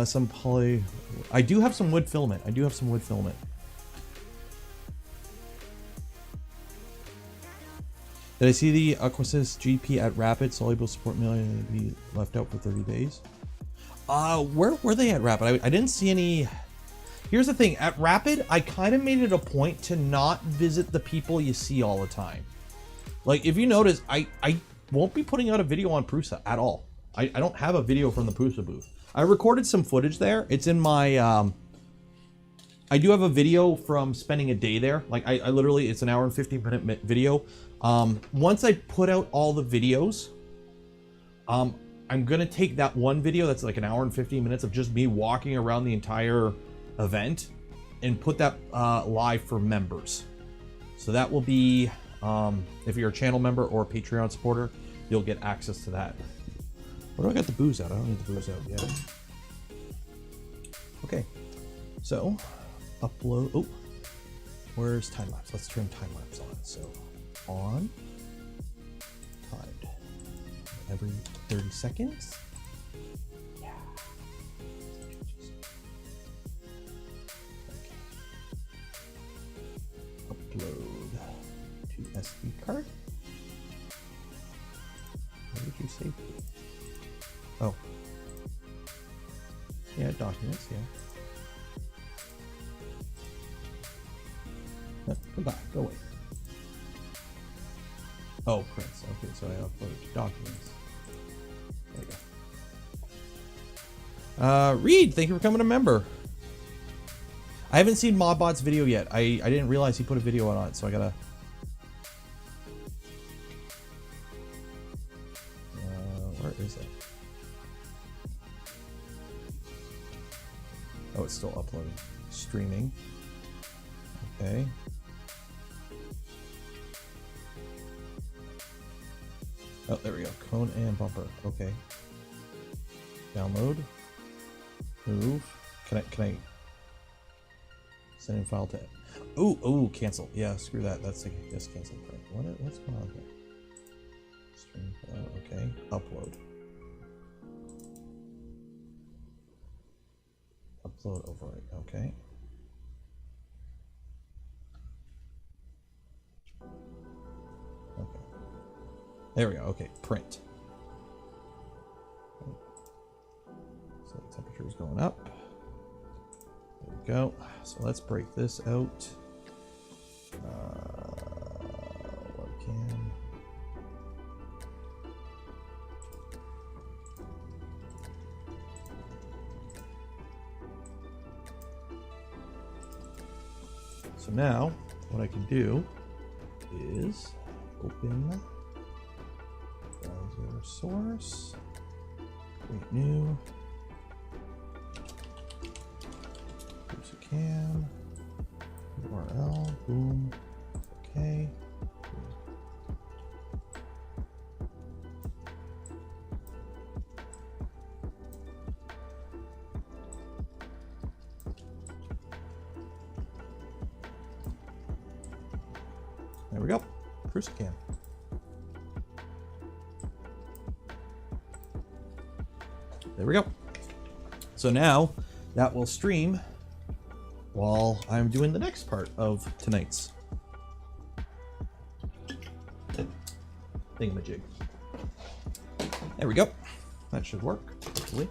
Some poly. I do have some wood filament. I do have some wood filament. Did I see the Aquasys GP at Rapid soluble support mill be left out for 30 days? Where were they at Rapid? I didn't see any. Here's the thing, at Rapid, I kind of made it a point to not visit the people you see all the time. Like, if you notice, I won't be putting out a video on Prusa at all. I don't have a video from the Prusa booth. I recorded some footage there. It's in my, I do have a video from spending a day there. Like, I literally, it's an hour and 15-minute video. Once I put out all the videos, I'm gonna take that one video that's like an hour and 15 minutes of just me walking around the entire event and put that live for members. So that will be, if you're a channel member or a Patreon supporter, you'll get access to that. What do I got the booze out? I don't need the booze out yet. Okay, so upload. Oh, where's time lapse? Let's turn time lapse on. So on, timed every 30 seconds. Yeah. Okay. Upload to SD card. Where did you save it? Oh. Yeah, documents, yeah. No, come back, go away. Oh, prints. Okay, so I uploaded to documents. There we go. Reed, thank you for becoming a member. I haven't seen Modbot's video yet. I didn't realize he put a video on it, so I gotta... where is it? Oh, it's still uploading. Streaming. Okay. Oh, there we go. Cone and bumper. Okay. Download. Move. Can I send in file to... Ooh, cancel. Yeah, screw that. That's like, just cancel. What's going on here? Stream. Okay. Upload. Upload overwrite. Okay. Okay. There we go. Okay. Print. So the temperature is going up. There we go. So let's break this out. Webcam. So now, what I can do is open browser source, create new, Prusa cam, URL, boom, okay. There we go. Prusa cam. There we go. So now that will stream while I'm doing the next part of tonight's thingamajig. There we go. That should work, hopefully.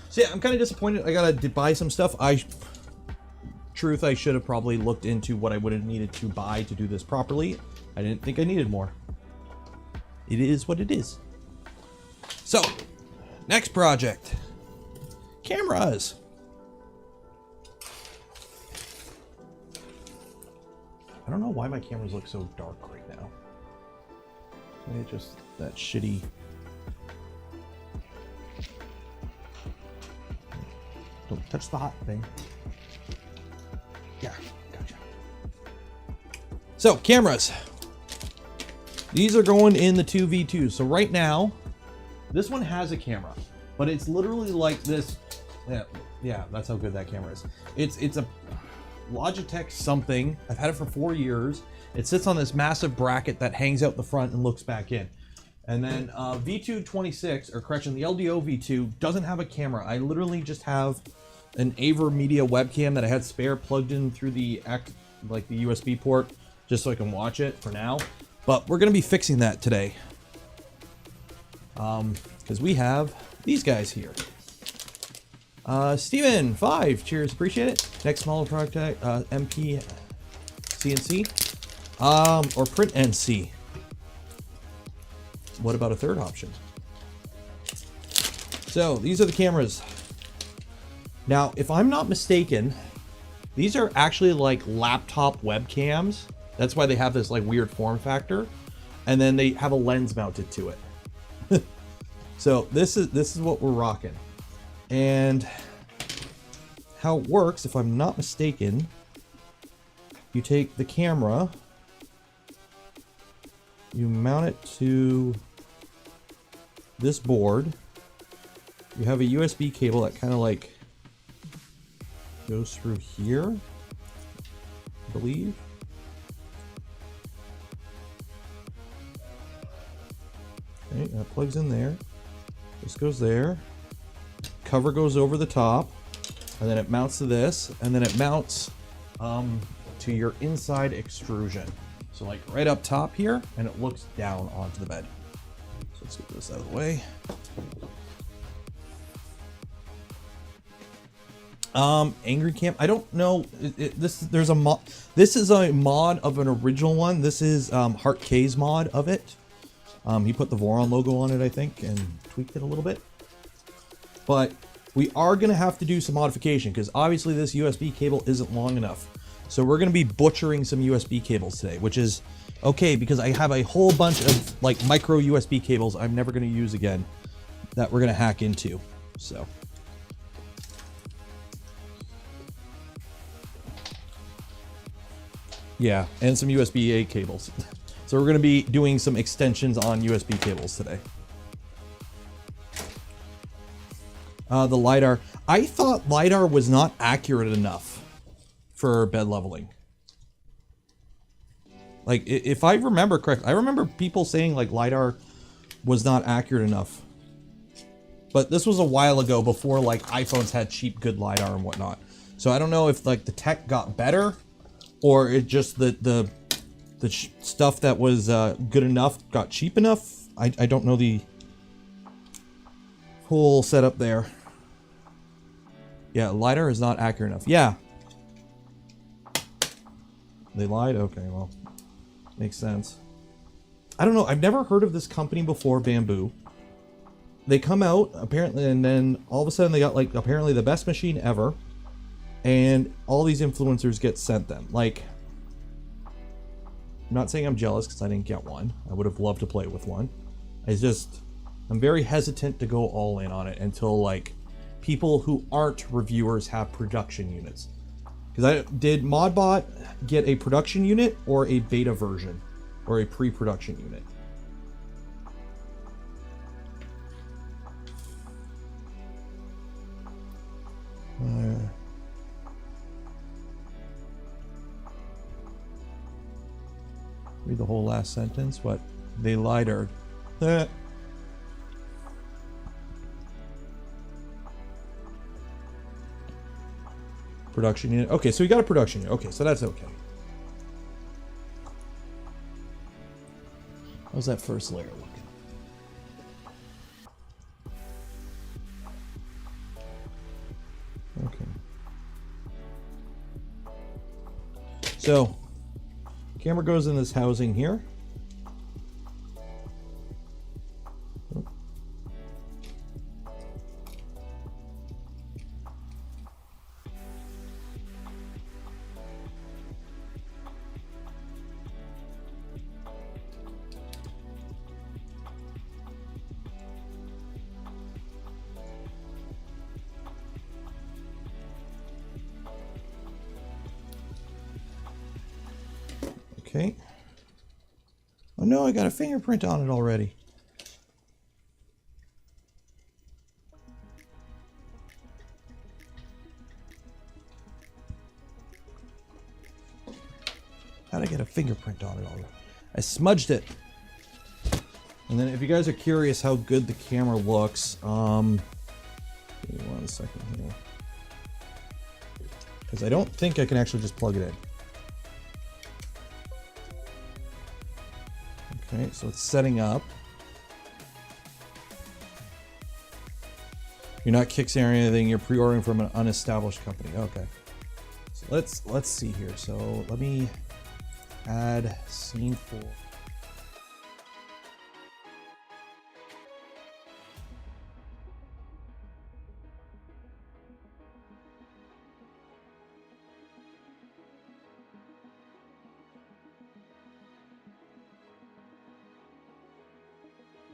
So yeah, I'm kind of disappointed. I gotta buy some stuff. I should have probably looked into what I would have needed to buy to do this properly. I didn't think I needed more. It is what it is. So, next project. Cameras. I don't know why my cameras look so dark right now. Maybe just that shitty... Don't touch the hot thing. Yeah, gotcha. So, cameras. These are going in the 2v2. So right now, this one has a camera, but it's literally like this. Yeah, that's how good that camera is. It's a Logitech something. I've had it for 4 years. It sits on this massive bracket that hangs out the front and looks back in. And then V226, or correction, the LDO V2 doesn't have a camera. I literally just have an AverMedia webcam that I had spare plugged in through the the USB port just so I can watch it for now. But we're gonna be fixing that today. Because we have these guys here. Steven, 5, cheers, appreciate it. Next smaller project, MP CNC, or print NC. What about a third option? So these are the cameras. Now, if I'm not mistaken, these are actually like laptop webcams. That's why they have this like weird form factor. And then they have a lens mounted to it. So this is what we're rocking. And how it works, if I'm not mistaken, you take the camera, you mount it to this board. You have a USB cable that kind of like goes through here, I believe. Okay, that plugs in there. This goes there. Cover goes over the top, and then it mounts to this, and then it mounts to your inside extrusion. So like right up top here, and it looks down onto the bed. So let's get this out of the way. Angry Camp. I don't know. There's a mod. This is a mod of an original one. This is Heart K's mod of it. He put the Voron logo on it, I think, and tweaked it a little bit. But we are going to have to do some modification because obviously this USB cable isn't long enough. So we're going to be butchering some USB cables today, which is okay because I have a whole bunch of like micro USB cables I'm never going to use again that we're going to hack into. So yeah, and some USB-A cables. So we're going to be doing some extensions on USB cables today. The LiDAR. I thought LiDAR was not accurate enough for bed leveling. Like, if I remember correctly, I remember people saying like LiDAR was not accurate enough. But this was a while ago before like iPhones had cheap good LiDAR and whatnot. So I don't know if like the tech got better or it just the stuff that was good enough got cheap enough. I don't know the whole setup there. Yeah, LiDAR is not accurate enough. Yeah. They lied? Okay, well, makes sense. I don't know. I've never heard of this company before, Bamboo. They come out, apparently, and then all of a sudden they got, like, apparently the best machine ever. And all these influencers get sent them. Like, I'm not saying I'm jealous because I didn't get one. I would have loved to play with one. I'm very hesitant to go all in on it until, like, people who aren't reviewers have production units. Because did Modbot get a production unit or a beta version or a pre-production unit? Read the whole last sentence. What? They lied. Production unit. Okay, so we got a production unit. Okay, so that's okay. How's that first layer looking? Okay. So, camera goes in this housing here. Okay. Oh no, I got a fingerprint on it already. How'd I get a fingerprint on it already? I smudged it. And then if you guys are curious how good the camera looks, give me 1 second here. Because I don't think I can actually just plug it in. Okay, so it's setting up. You're not kickstarting anything, you're pre-ordering from an unestablished company. Okay. So let's see here. So let me add scene 4.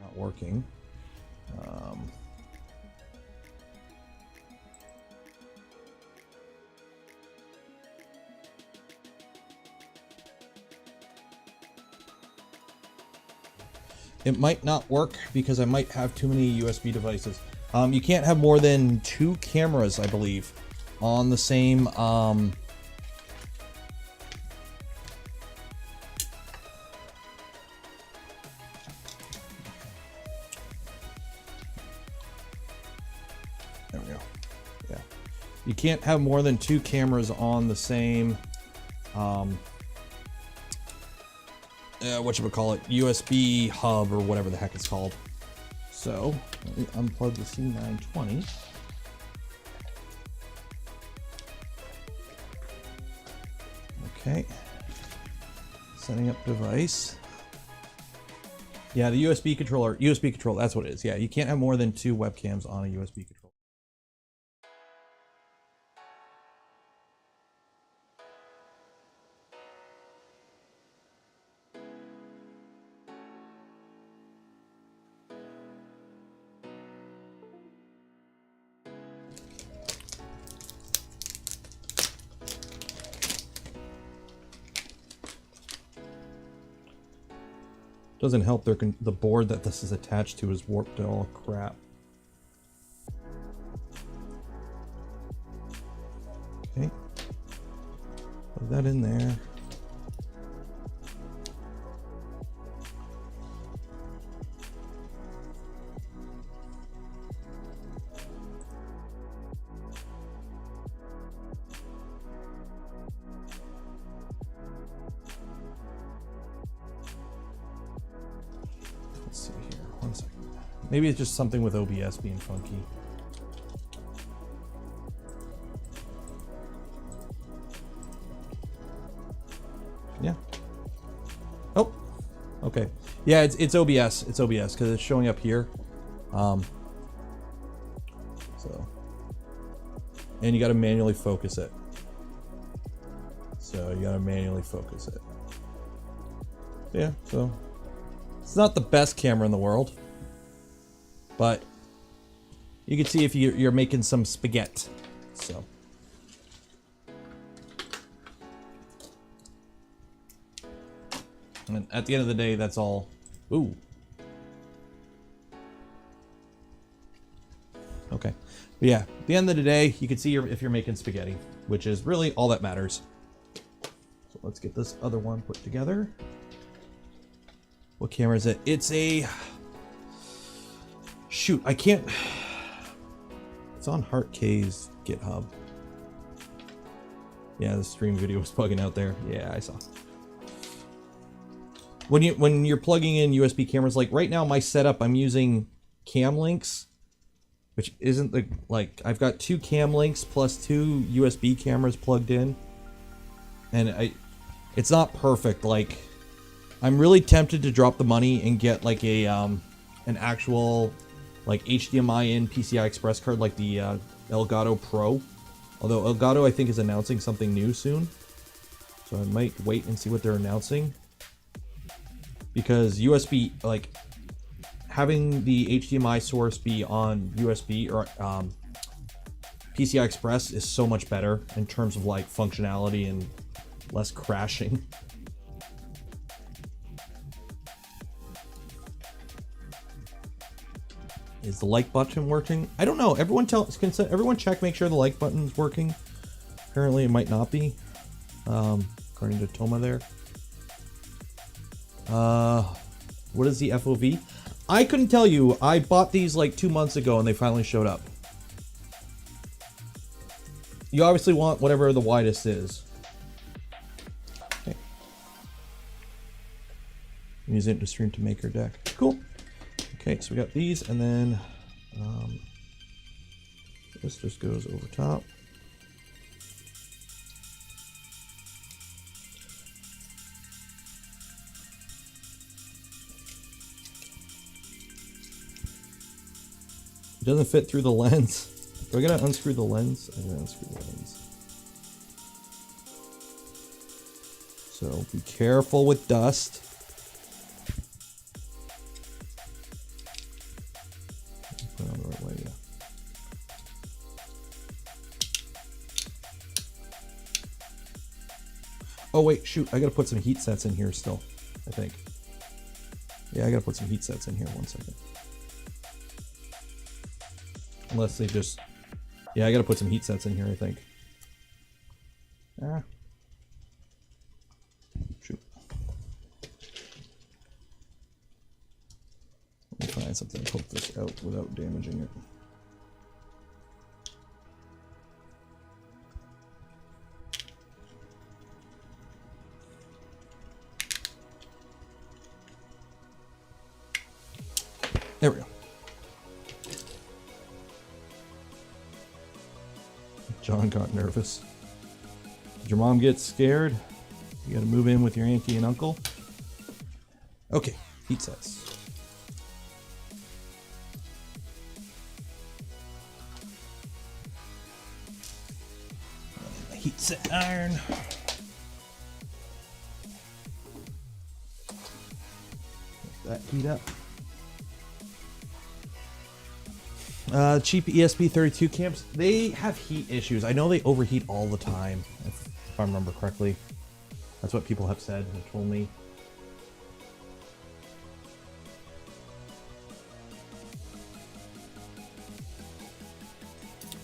Not working. It might not work because I might have too many USB devices. You can't have more than 2 cameras, I believe, on the same there we go. Yeah. You can't have more than 2 cameras on the same whatchamacallit, USB hub or whatever the heck it's called. So let me unplug the C920. Okay, setting up device. Yeah, the USB controller, that's what it is. Yeah, you can't have more than 2 webcams on a USB controller. Doesn't help the board that this is attached to is warped to all crap. Okay. Put that in there. Let's see here. 1 second. Maybe it's just something with OBS being funky. Yeah. Oh. Okay. Yeah, it's OBS. It's OBS because it's showing up here. So. And you got to manually focus it. So you got to manually focus it. Yeah. So. It's not the best camera in the world, but you can see if you're making some spaghetti. So. And at the end of the day, that's all. Ooh. Okay. But yeah, at the end of the day, you can see if you're making spaghetti, which is really all that matters. So let's get this other one put together. What camera is it? It's a... Shoot, I can't... It's on HeartK's GitHub. Yeah, the stream video was bugging out there. Yeah, I saw. When you're plugging in USB cameras, like right now my setup, I'm using cam links, which isn't the, like, I've got 2 cam links plus 2 USB cameras plugged in. And it's not perfect. Like, I'm really tempted to drop the money and get like a an actual like HDMI in PCI Express card, like the Elgato Pro. Although Elgato I think is announcing something new soon, so I might wait and see what they're announcing. Because USB, like having the HDMI source be on USB or PCI Express is so much better in terms of like functionality and less crashing. Is the like button working? I don't know. Everyone everyone check, make sure the like button's working. Apparently it might not be, according to Toma there. What is the FOV? I couldn't tell you. I bought these like 2 months ago and they finally showed up. You obviously want whatever the widest is. Okay. Use it to stream to maker deck. Cool. Okay, so we got these, and then this just goes over top. It doesn't fit through the lens. Do I gotta unscrew the lens? I gotta unscrew the lens. So be careful with dust. Put it on the right way, yeah. Oh wait, shoot, I gotta put some heat sets in here still, I think. Yeah, I gotta put some heat sets in here, 1 second. Unless they just... Yeah, I gotta put some heat sets in here, I think. Ah. Shoot. Let me find something to poke this out without damaging it. There we go. John got nervous. Did your mom get scared? You gotta move in with your auntie and uncle. Okay, heat sets. Heat set iron. Let that heat up. Cheap ESP32 cams, they have heat issues. I know they overheat all the time, if I remember correctly. That's what people have said and told me.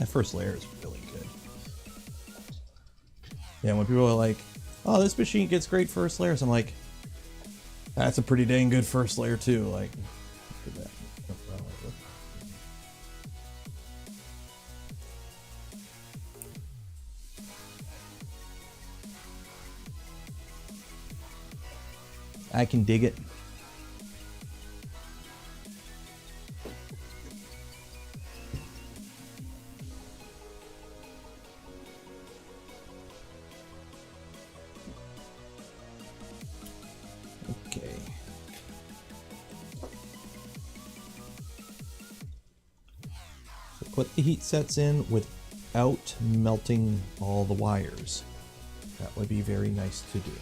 That first layer is really good. Yeah, when people are like, oh, this machine gets great first layers, I'm like, that's a pretty dang good first layer too. Like, look at that. I can dig it. Okay. So put the heat sets in without melting all the wires. That would be very nice to do.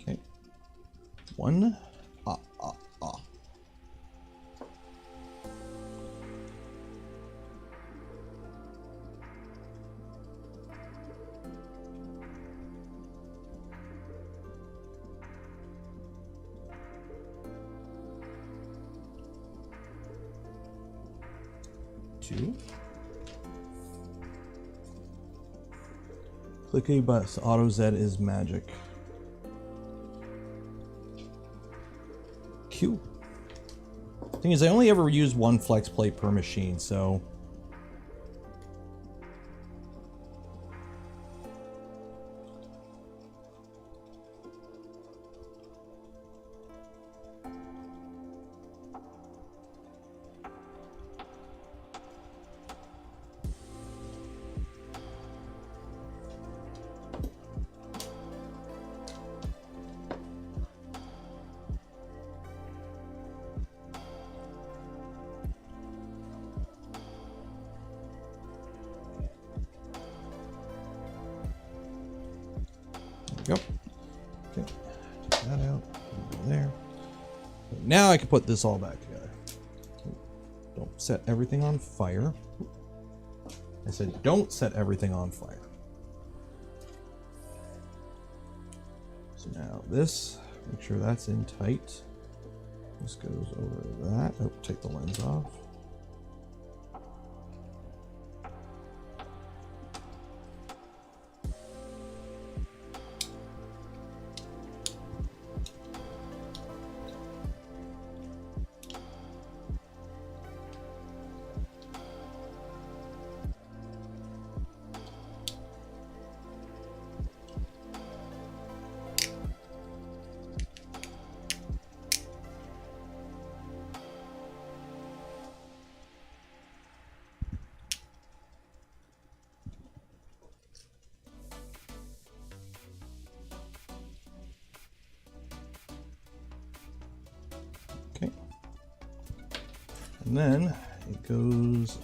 Okay. One. Two. Clicky bus auto Z is magic. Q. Thing is, I only ever use one flex plate per machine, so. Yep. Okay. Take that out. Put it there. Now I can put this all back together. Don't set everything on fire. I said don't set everything on fire. So now this, make sure that's in tight. This goes over that. Oh, take the lens off. Okay. And then it goes.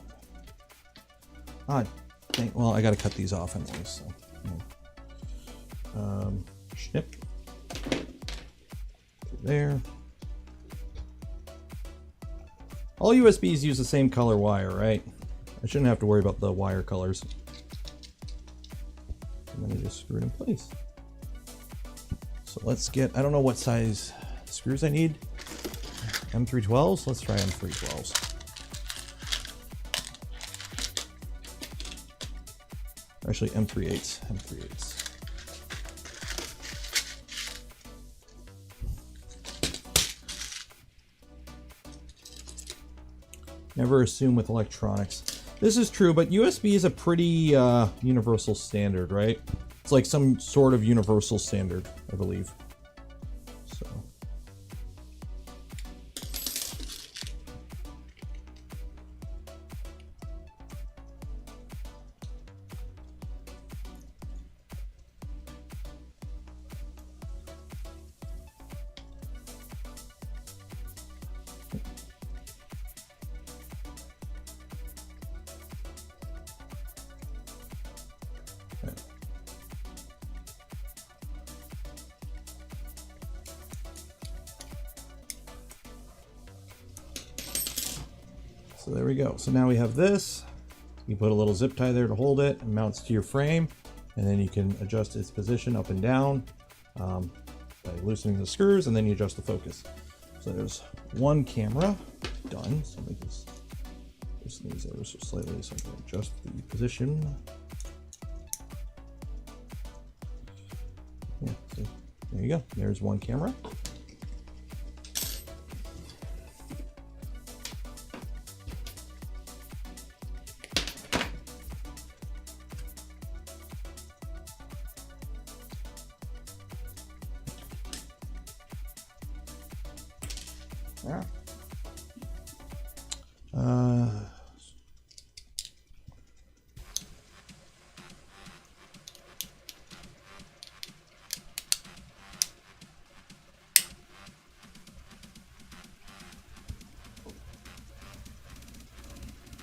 Dang, well, I got to cut these off anyway, so. Snip. There. All USBs use the same color wire, right? I shouldn't have to worry about the wire colors. And then I just screw it in place. So let's get, I don't know what size screws I need. M312s? Let's try M312s. Actually, M38s. M38s. Never assume with electronics. This is true, but USB is a pretty universal standard, right? It's like some sort of universal standard, I believe. So. So there we go. So now we have this. You put a little zip tie there to hold it. It mounts to your frame, and then you can adjust its position up and down by loosening the screws, and then you adjust the focus. So there's one camera done. So let me just loosen these ever so slightly so I can adjust the position. Yeah, so there you go. There's one camera. Yeah.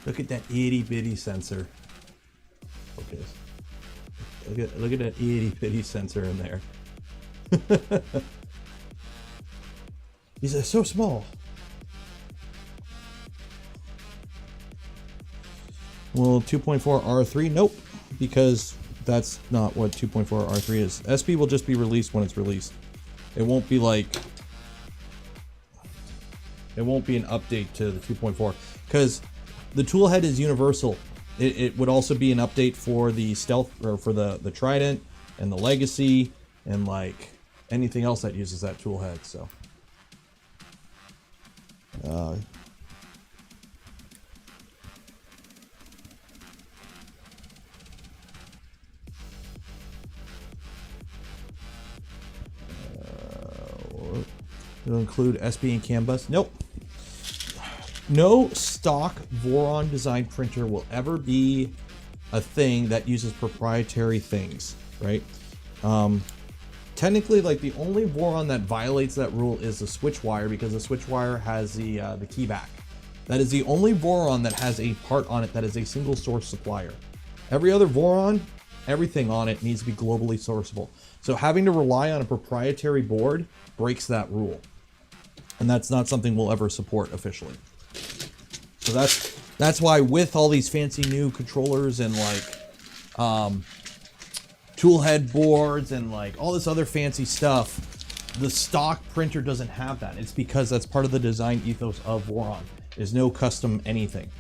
Look at that itty bitty sensor. Focus. Look at that itty bitty sensor in there. These are so small. Well, 2.4 R3, nope, because that's not what 2.4 R3 is. SP will just be released when it's released. It won't be like, it won't be an update to the 2.4 because the tool head is universal. It would also be an update for the stealth or for the Trident and the Legacy and like anything else that uses that tool head. So. It'll include SP and CAN bus. Nope. No stock Voron design printer will ever be a thing that uses proprietary things, right? Technically, like the only Voron that violates that rule is the switch wire because the switch wire has the key back. That is the only Voron that has a part on it that is a single source supplier. Every other Voron, everything on it needs to be globally sourceable. So having to rely on a proprietary board breaks that rule. And that's not something we'll ever support officially. So that's why with all these fancy new controllers and like tool head boards and like all this other fancy stuff, the stock printer doesn't have that. It's because that's part of the design ethos of Voron. There's no custom anything.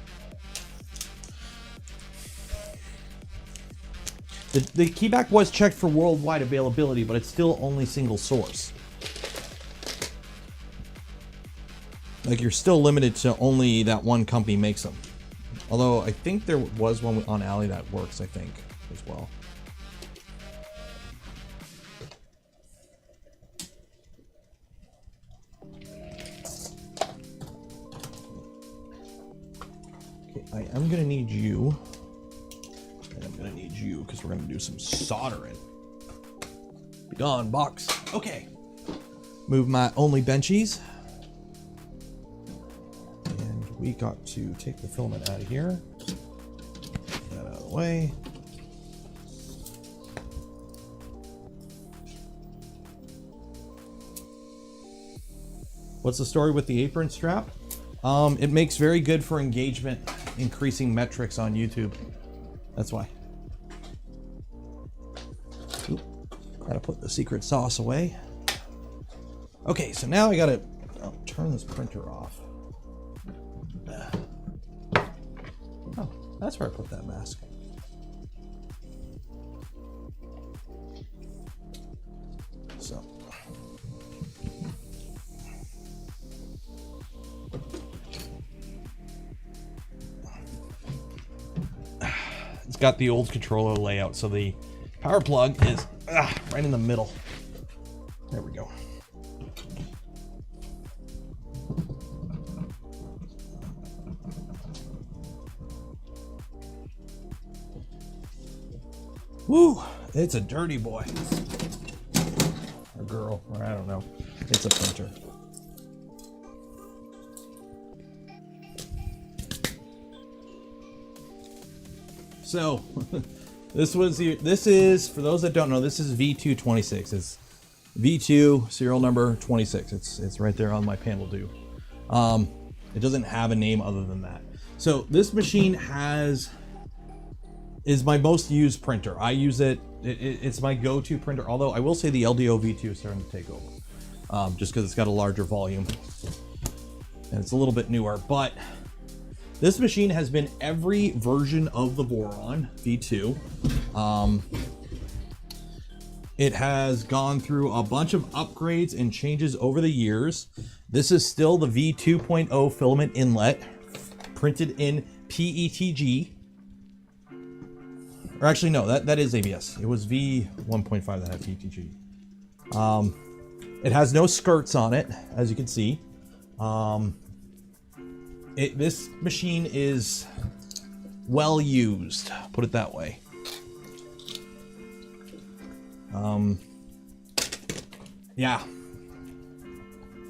The keyback was checked for worldwide availability, but it's still only single source. Like you're still limited to only that one company makes them. Although I think there was one on Ali that works, I think, as well. Okay, I am gonna need you. And I'm gonna need you because we're gonna do some soldering. Be gone, box. Okay. Move my only benchies. We got to take the filament out of here. Get that out of the way. What's the story with the apron strap? It makes very good for engagement, increasing metrics on YouTube. That's why. Oop, gotta put the secret sauce away. Okay, so now I gotta turn this printer off. Oh, that's where I put that mask. So. It's got the old controller layout, so the power plug is right in the middle. There we go. Woo, it's a dirty boy. Or girl, or I don't know. It's a printer. So, this is, for those that don't know, this is V226. It's V2 serial number 26. It's right there on my panel, dude. It doesn't have a name other than that. So this machine is my most used printer. I use it. It's my go-to printer. Although I will say the LDO V2 is starting to take over, just because it's got a larger volume and it's a little bit newer. But this machine has been every version of the Boron V2. It has gone through a bunch of upgrades and changes over the years. This is still the V2.0 filament inlet, printed in PETG. Or actually, no, that is ABS. It was V1.5 that had PETG. It has no skirts on it, as you can see. This machine is well used, put it that way. Yeah.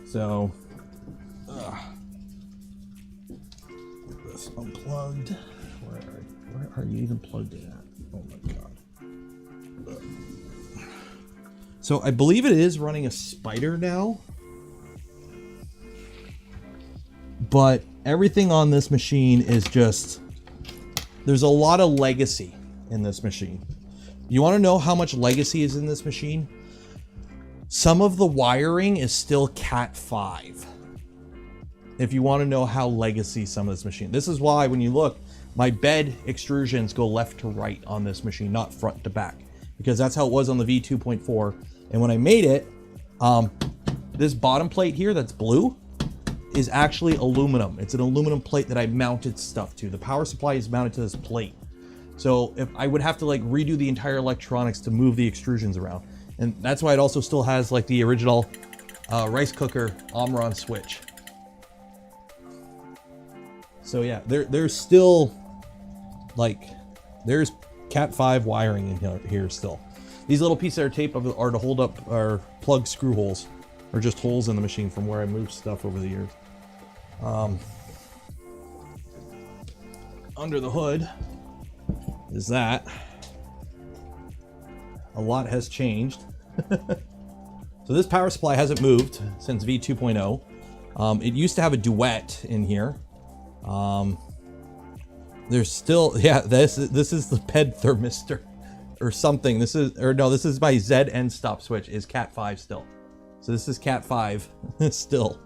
So, this unplugged. Where are you even plugged in at? Oh my god. So I believe it is running a spider now, but everything on this machine is just, there's a lot of legacy in this machine. You want to know how much legacy is in this machine? Some of the wiring is still Cat 5. If you want to know how legacy some of this machine. This is why when you look, my bed extrusions go left to right on this machine, not front to back, because that's how it was on the V2.4. And when I made it, this bottom plate here that's blue is actually aluminum. It's an aluminum plate that I mounted stuff to. The power supply is mounted to this plate. So if I would have to like redo the entire electronics to move the extrusions around. And that's why it also still has like the original rice cooker Omron switch. So yeah, there's still like, there's Cat 5 wiring in here still. These little pieces of tape are to hold up our plug screw holes, or just holes in the machine from where I moved stuff over the years. Under the hood is that. A lot has changed. So this power supply hasn't moved since V2.0. It used to have a duet in here. There's still, yeah, this is the PED thermistor or something. This is my Z end stop switch is Cat 5 still. So this is Cat 5 still.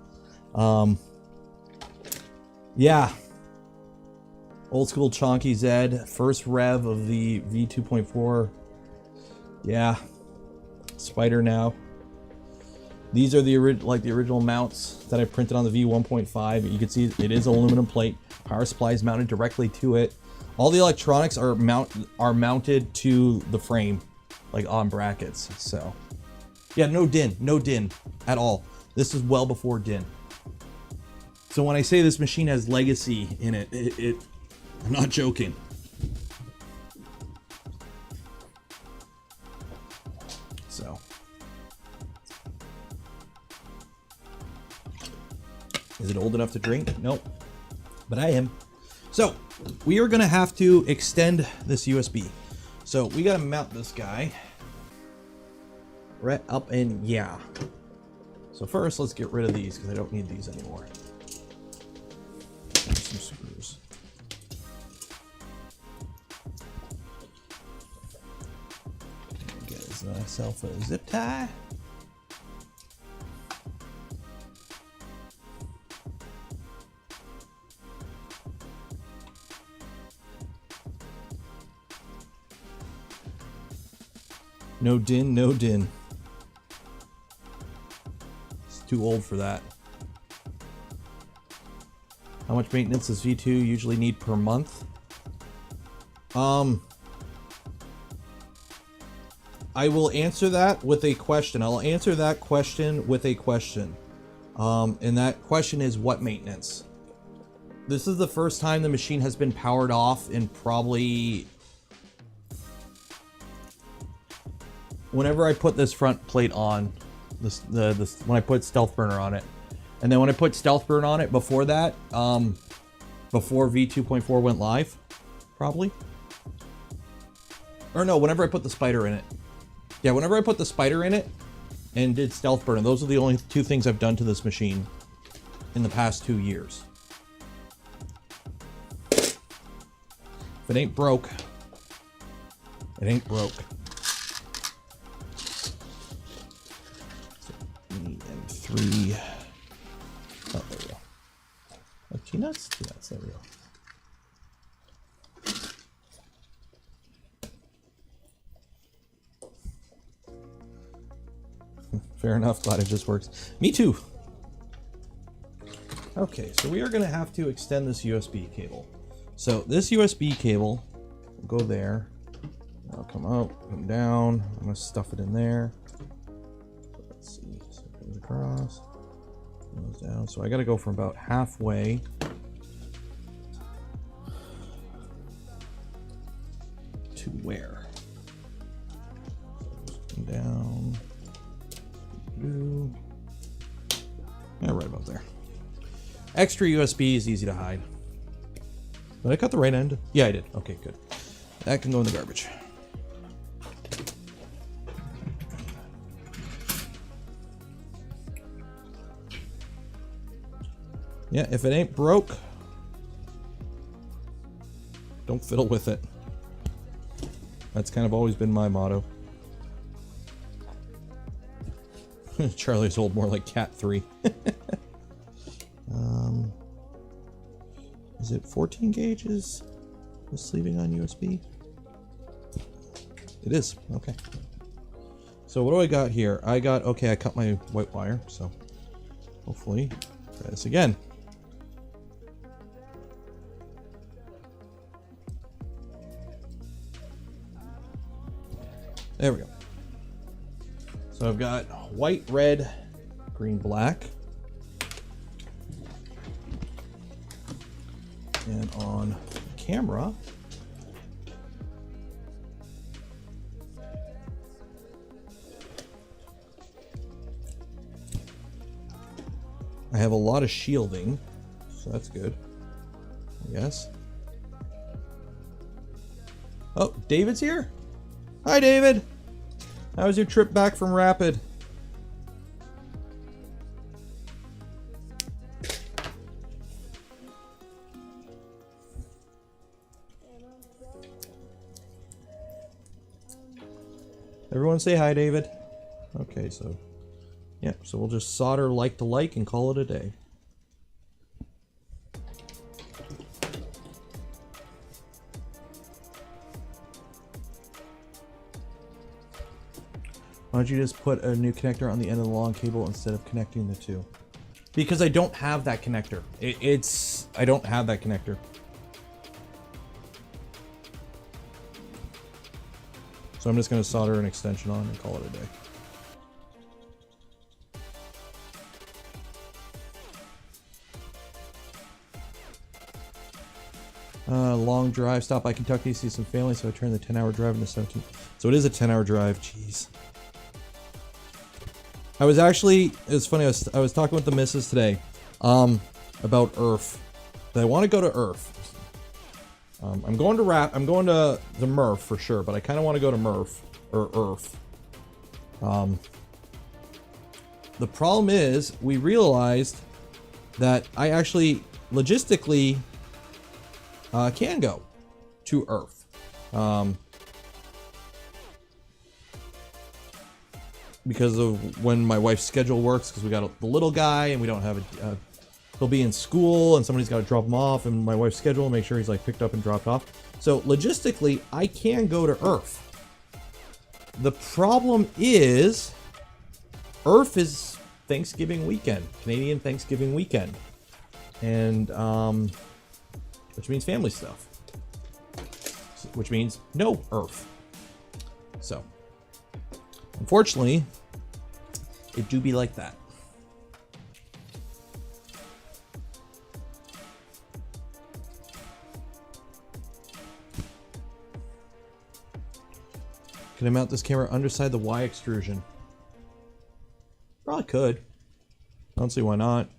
Yeah. Old school chonky Z, first rev of the V2.4. Yeah. Spider now. These are the original mounts that I printed on the V1.5. You can see it is aluminum plate. Power supply is mounted directly to it. All the electronics are mounted to the frame, like on brackets. So, yeah, no din at all. This is well before din. So when I say this machine has legacy in it, I'm not joking. So. Is it old enough to drink? Nope. But I am. So, we are going to have to extend this USB. So, we got to mount this guy right up in, yeah. So first, let's get rid of these because I don't need these anymore. Some screws. Get myself a zip tie. No din, no din. It's too old for that. How much maintenance does V2 usually need per month? I will answer that with a question. I'll answer that question with a question. And that question is what maintenance? This is the first time the machine has been powered off in probably... Whenever I put this front plate on, when I put Stealth Burner on it, and then when I put Stealth Burn on it before that, before V2.4 went live, probably. Or no, whenever I put the spider in it. Yeah, whenever I put the spider in it and did Stealth Burn, those are the only two things I've done to this machine in the past 2 years. If it ain't broke, it ain't broke. And 3. Oh, there we go. Oh, 2 nuts? 2 nuts, there we go. Fair enough, glad it just works. Me too. Okay, so we are going to have to extend this USB cable. So this USB cable will go there. I'll come up, come down. I'm going to stuff it in there. Let's see. So it goes across, goes down. So I got to go from about halfway to where? So just come down. Yeah, right about there. Extra USB is easy to hide. Did I cut the right end? Yeah, I did. Okay, good. That can go in the garbage. Yeah, if it ain't broke, don't fiddle with it. That's kind of always been my motto. Charlie's old, more like Cat 3. Is it 14 gauges? The sleeving on USB? It is. Okay. So what do I got here? I cut my white wire, so hopefully try this again. There we go. So I've got white, red, green, black. And on the camera, I have a lot of shielding, so that's good, I guess. Oh, David's here? Hi, David. How was your trip back from Rapid? Everyone say hi, David. Okay, so yeah, so we'll just solder like to like and call it a day. Why don't you just put a new connector on the end of the long cable instead of connecting the two? Because I don't have that connector. I don't have that connector. So I'm just going to solder an extension on and call it a day. Long drive, stop by Kentucky, see some family, so I turned the 10-hour drive into 17. So it is a 10-hour drive, jeez. I was actually, it's funny, I was talking with the missus today about Earth. I want to go to Earth. I'm going to the Murph for sure, but I kind of want to go to Murph or Earth. The problem is we realized that I actually logistically can go to Earth. Because of when my wife's schedule works, because we got the little guy and we don't have a he'll be in school and somebody's got to drop him off, and my wife's schedule, make sure he's like picked up and dropped off. So logistically, I can go to Earth. The problem is Earth is Thanksgiving weekend, Canadian Thanksgiving weekend, and which means family stuff, which means no Earth. So unfortunately, it do be like that. Can I mount this camera underside the Y extrusion? Probably could. I don't see why not.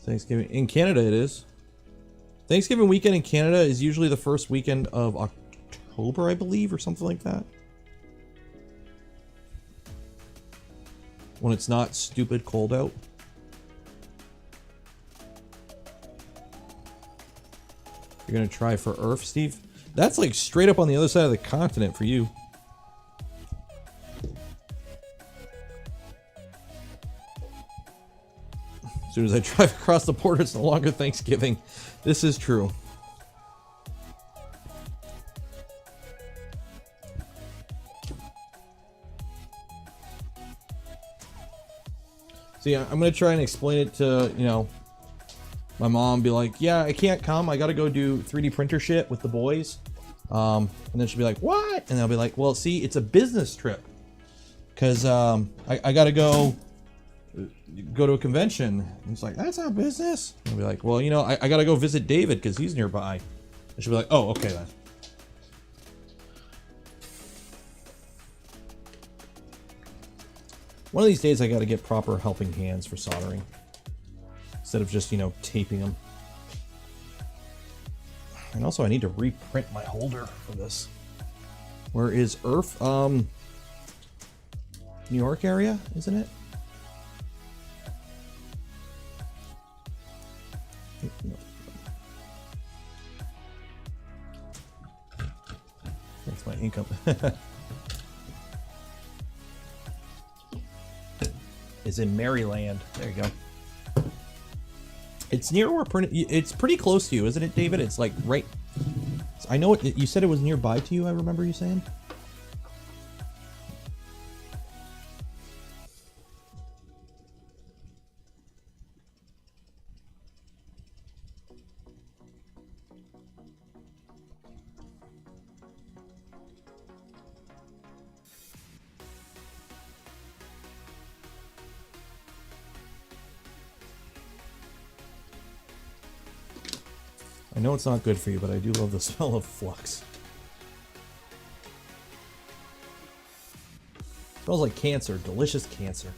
Thanksgiving in Canada it is. Thanksgiving weekend in Canada is usually the first weekend of October, I believe, or something like that. When it's not stupid cold out. You're gonna try for Earth, Steve? That's like straight up on the other side of the continent for you. As soon as I drive across the border, it's no longer Thanksgiving. This is true. So yeah, I'm gonna try and explain it to, you know, my mom. Be like, yeah, I can't come. I gotta go do 3D printer shit with the boys. And then she'll be like, what? And I'll be like, well, see, it's a business trip. Cause I gotta go to a convention. And it's like, that's not business. And I'll be like, well, you know, I gotta go visit David because he's nearby. And she'll be like, oh, okay then. One of these days I gotta get proper helping hands for soldering. Instead of just, you know, taping them. And also I need to reprint my holder for this. Where is Earth? New York area, isn't it? No. That's my income. Is in Maryland. There you go. It's near where it's pretty close to you, isn't it, David? It's like right. I know it. You said it was nearby to you. I remember you saying. I know it's not good for you, but I do love the smell of flux. It smells like cancer, delicious cancer.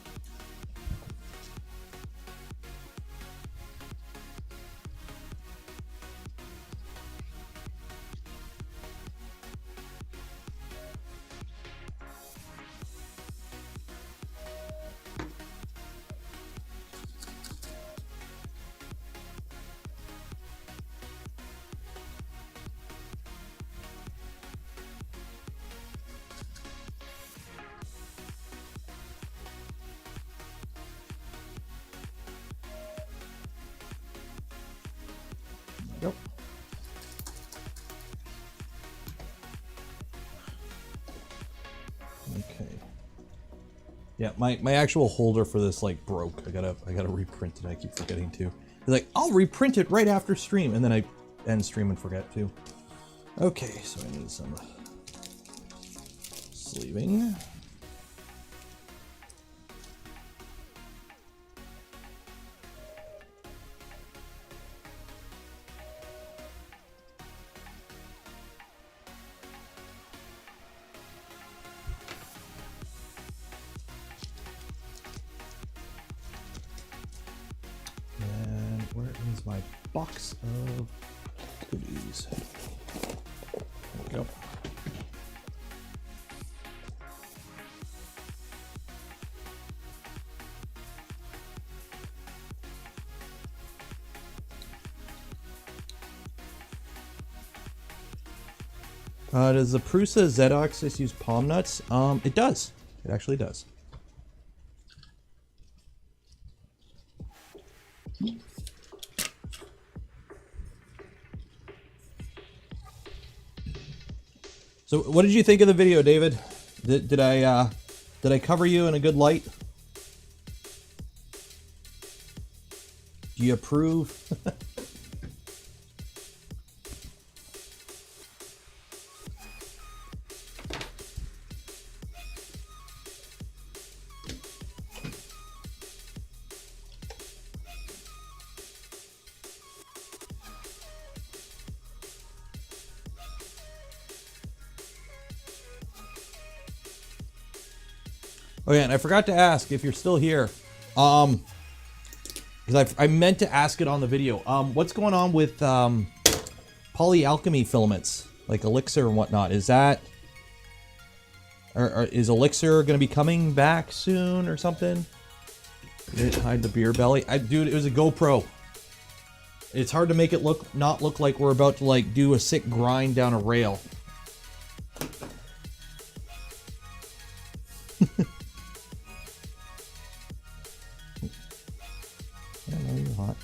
Yep. Okay. Yeah, my actual holder for this like broke. I gotta reprint it. I keep forgetting to. It's like I'll reprint it right after stream, and then I end stream and forget to. Okay, so I need some sleeving. Where is my box of goodies? There we go. Does the Prusa Z-Axis use palm nuts? It does. It actually does. So, what did you think of the video, David? Did I cover you in a good light? Do you approve? Oh yeah, and I forgot to ask if you're still here, because I meant to ask it on the video. What's going on with polyalchemy filaments, like Elixir and whatnot? Is that, or is Elixir going to be coming back soon or something? Did it hide the beer belly? Dude, it was a GoPro. It's hard to make it not look like we're about to like do a sick grind down a rail. Yeah, no, you're hot.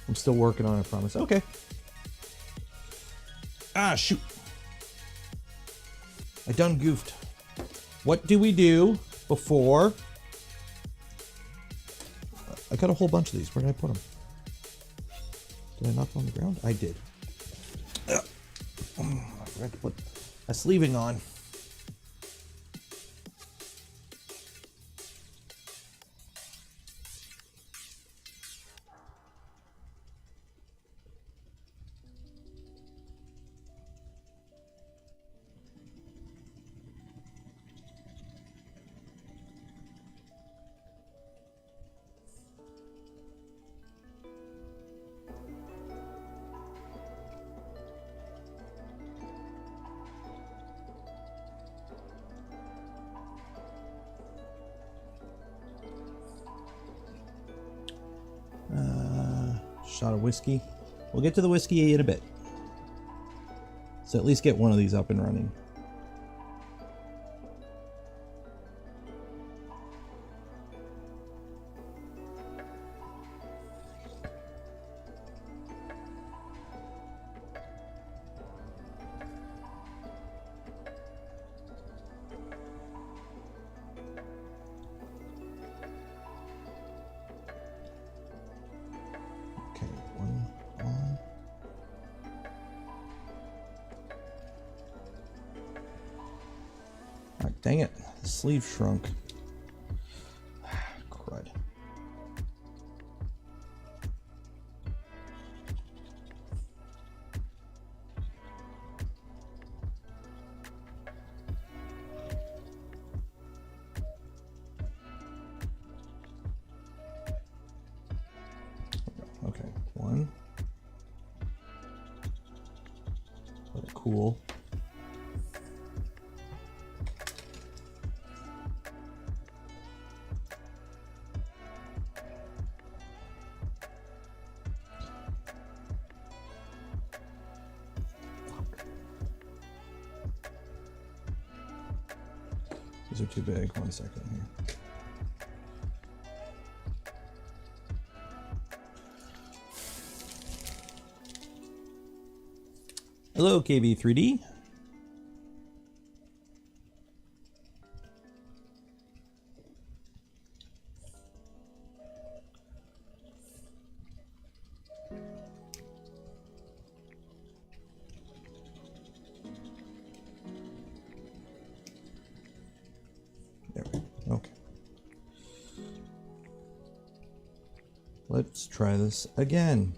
I'm still working on it, I promise. Okay. Ah, shoot. I done goofed. What do we do before? I got a whole bunch of these. Where did I put them? Did I knock them on the ground? I did. I forgot to put a sleeving on. Shot of whiskey. We'll get to the whiskey in a bit. So at least get one of these up and running. Dang it, the sleeve shrunk. Crud. Okay, one. Let it cool. These are too big. 1 second here. Hello, KB3D. Okay. Let's try this again.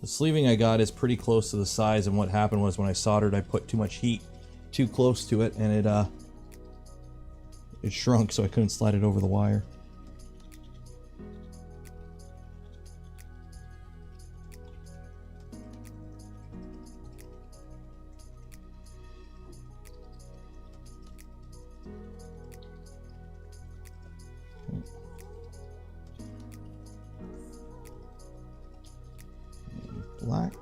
The sleeving I got is pretty close to the size, and what happened was when I soldered I put too much heat too close to it, and it shrunk, so I couldn't slide it over the wire. Black.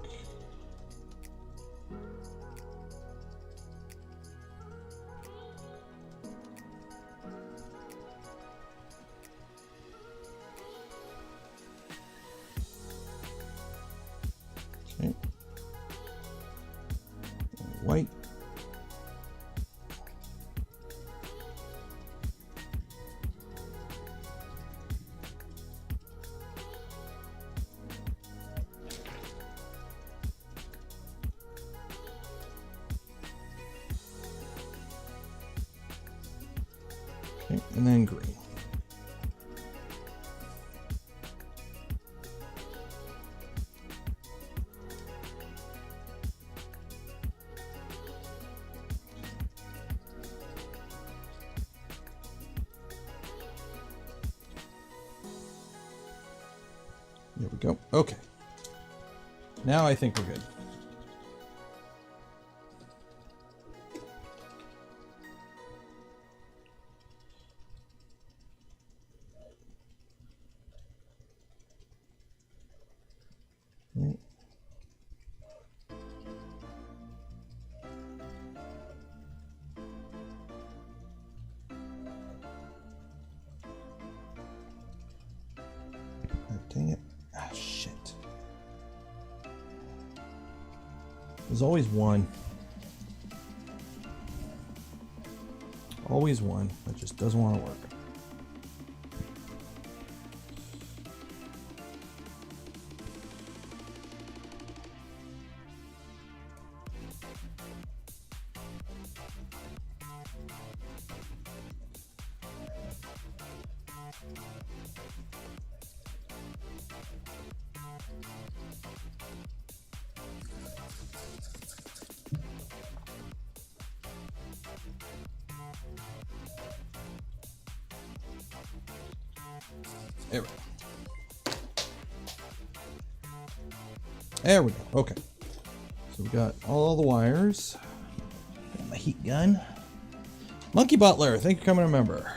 Okay. White. And then green. There we go. Okay. Now I think we're good. Right. Oh, dang it. Ah, shit. There's always one. Always one that just doesn't want to work. There we go. There we go. Okay. So we got all the wires. Got my heat gun. Monkey Butler, thank you for becoming a member.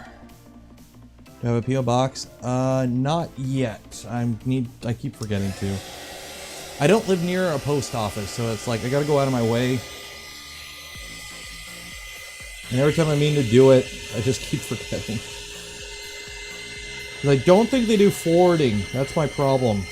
Do you have a P.O. box? Not yet. I keep forgetting to. I don't live near a post office, so it's like I gotta go out of my way. And every time I mean to do it, I just keep forgetting. I don't think they do forwarding. That's my problem.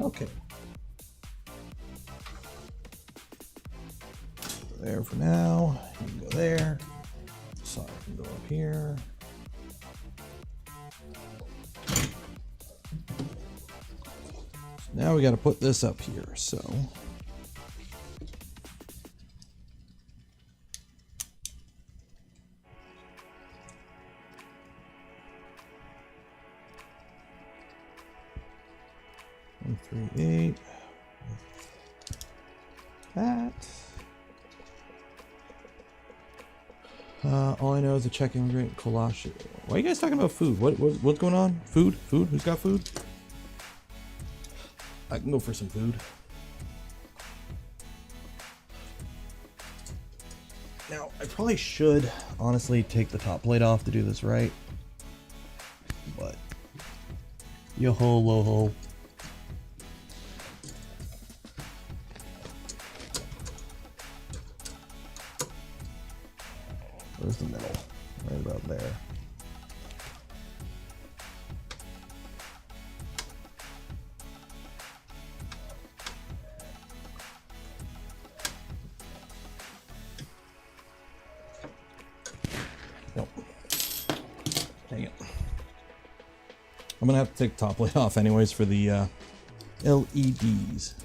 Okay. There for now. You can go there. Sorry, I can go up here. So now we got to put this up here. So. One, 3, 8. That. All I know is a Czech immigrant Kolash. Why are you guys talking about food? What's going on? Food? Food? Who's got food? I can go for some food. Now, I probably should honestly take the top plate off to do this right. But yo-ho, lo-ho. Where's the middle? Right about there. Nope. Dang it. I'm gonna have to take the top plate off anyways for the LEDs.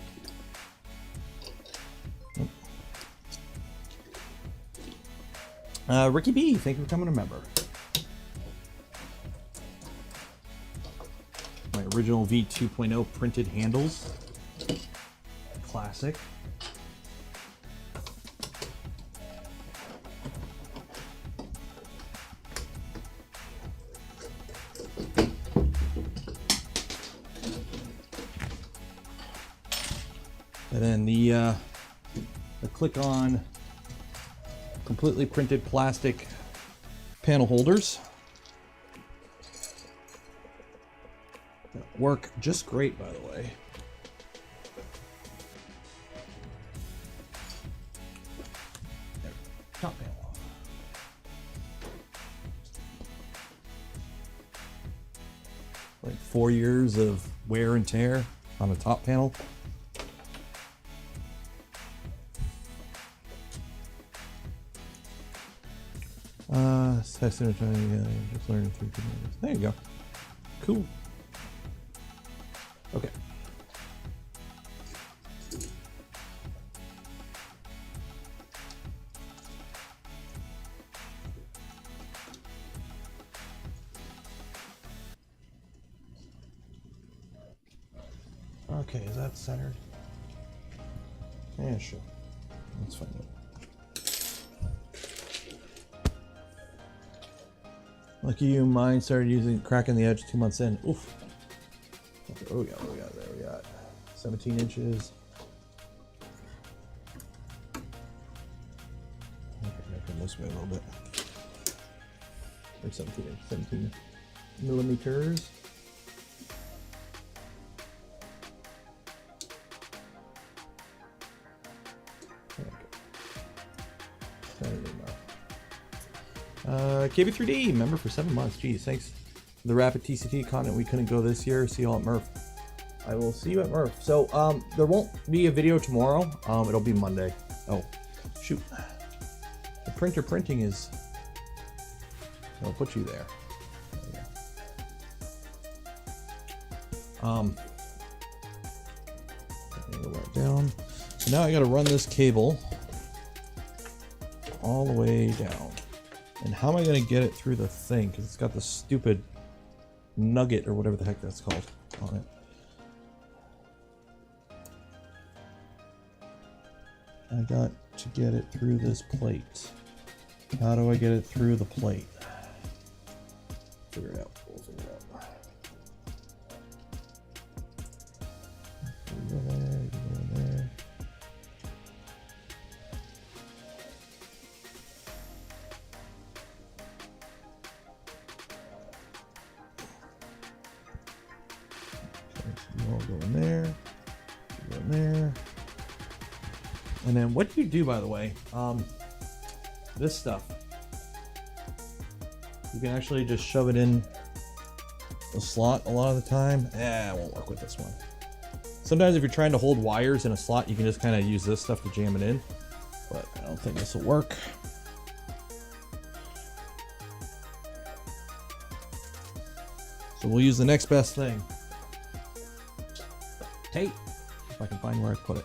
Ricky B, thank you for becoming a member. My original V2.0 printed handles. Classic. And then the click-on completely printed plastic panel holders that work just great, by the way. There, top panel off. like 4 years of wear and tear on the top panel. Just learning 3 minutes. There you go. Cool. Okay. Okay, is that centered? Yeah, sure. That's fine. Lucky you, mine started using cracking the edge 2 months in. Oof. Oh yeah, oh yeah, there we got 17 inches. Okay, I can this way a little bit. Or 17 millimeters. KB3D, member for 7 months. Geez, thanks for the rapid TCT content. We couldn't go this year. See you all at Murph. I will see you at Murph. So there won't be a video tomorrow. It'll be Monday. Oh, shoot. The printer printing is... I'll put you there. Angle that down. So now I got to run this cable all the way down. And how am I going to get it through the thing? Because it's got this stupid nugget or whatever the heck that's called on it. I got to get it through this plate. How do I get it through the plate? Figure it out. We'll figure it out. You go there, you go there. Go in there, go in there, and then what do you do, by the way? This stuff, you can actually just shove it in the slot a lot of the time. It won't work with this one. Sometimes if you're trying to hold wires in a slot, you can just kind of use this stuff to jam it in, but I don't think this will work. So we'll use the next best thing. Tape, if I can find where I put it.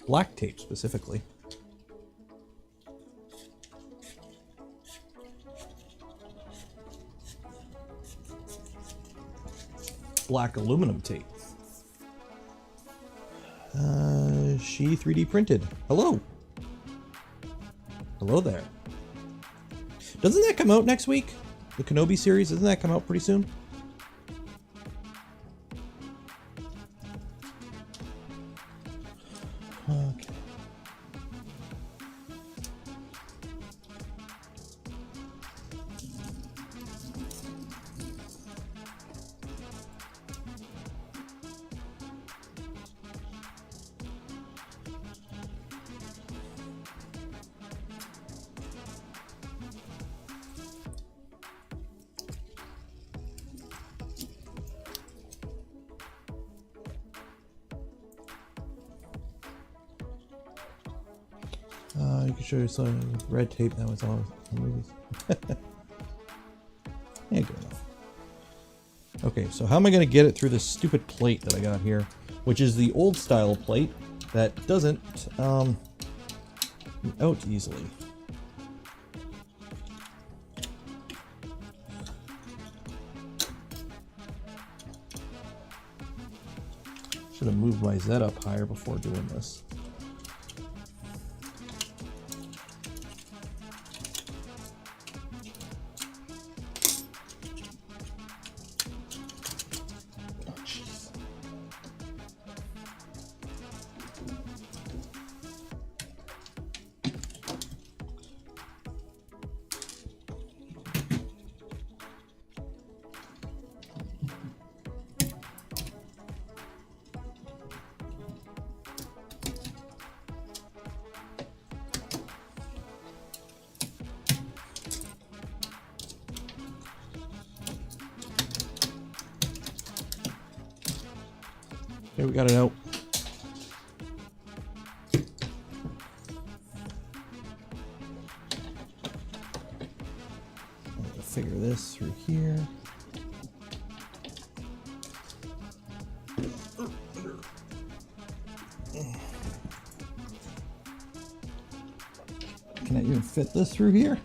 Black tape specifically. Black aluminum tape. She 3D printed. Hello. Hello there. Doesn't that come out next week? The Kenobi series, doesn't that come out pretty soon? Okay. You can show you some red tape that was on movies. Yeah, good enough. Okay, so how am I going to get it through this stupid plate that I got here, which is the old style plate that doesn't out easily. Should have moved my Z up higher before doing this. Okay, we got it out. Figure this through here. Can I even fit this through here?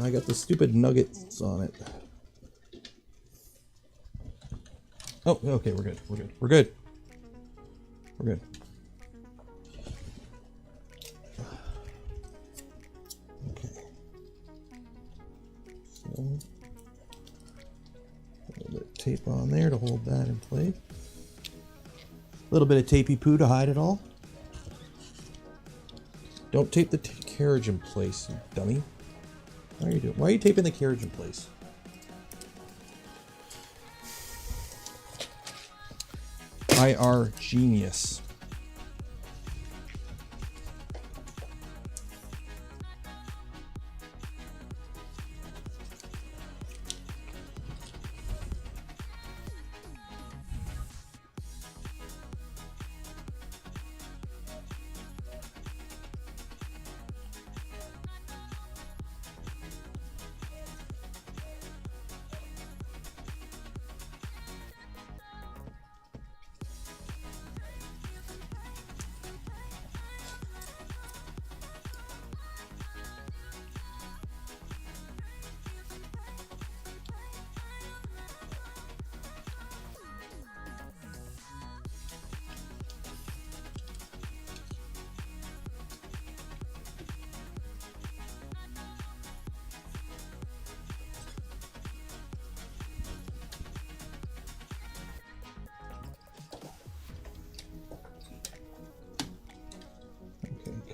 I got the stupid nuggets on it. Oh, okay, we're good. We're good. We're good. We're good. Okay. So, a little bit of tape on there to hold that in place. A little bit of tapey poo to hide it all. Don't tape the carriage in place, you dummy. What are you doing? Why are you taping the carriage in place? IR genius.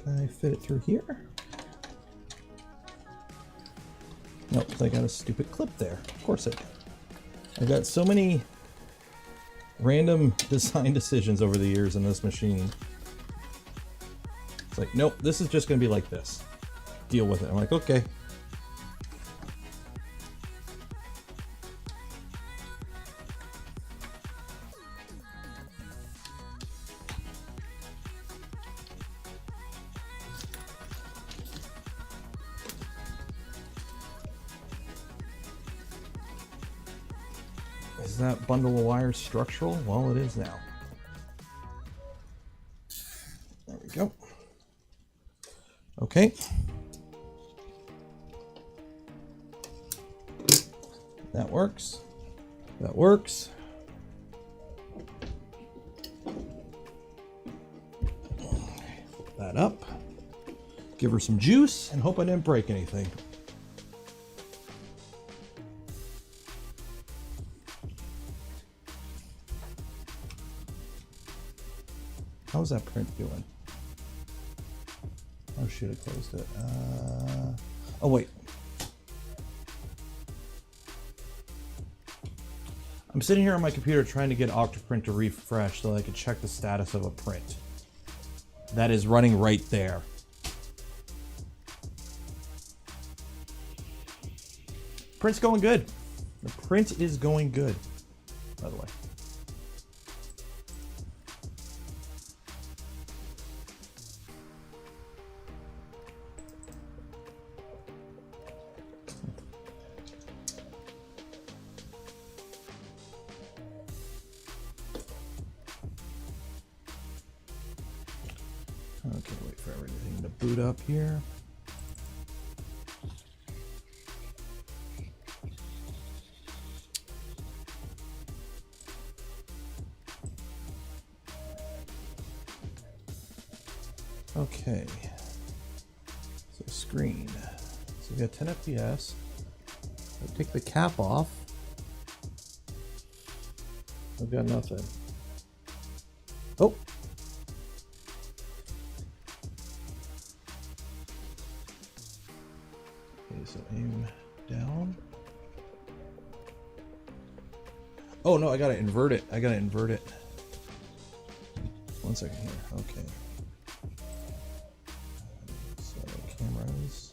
Can I fit it through here? Nope, I got a stupid clip there. Of course I do. I've got so many random design decisions over the years in this machine. It's like, nope, this is just going to be like this. Deal with it. I'm like, okay. Is that bundle of wires structural? Well, it is now. There we go. Okay. That works. That works. Put that up. Give her some juice and hope I didn't break anything. How's that print doing? Oh shoot, I closed it. Oh wait. I'm sitting here on my computer trying to get Octoprint to refresh so I can check the status of a print. That is running right there. Print's going good. The print is going good, by the way. Okay, wait for everything to boot up here. Okay, so screen. So we got 10 FPS. I take the cap off. I've got nothing. Oh. Okay, so aim down. Oh no, I gotta invert it. I gotta invert it. 1 second here. Okay. So cameras.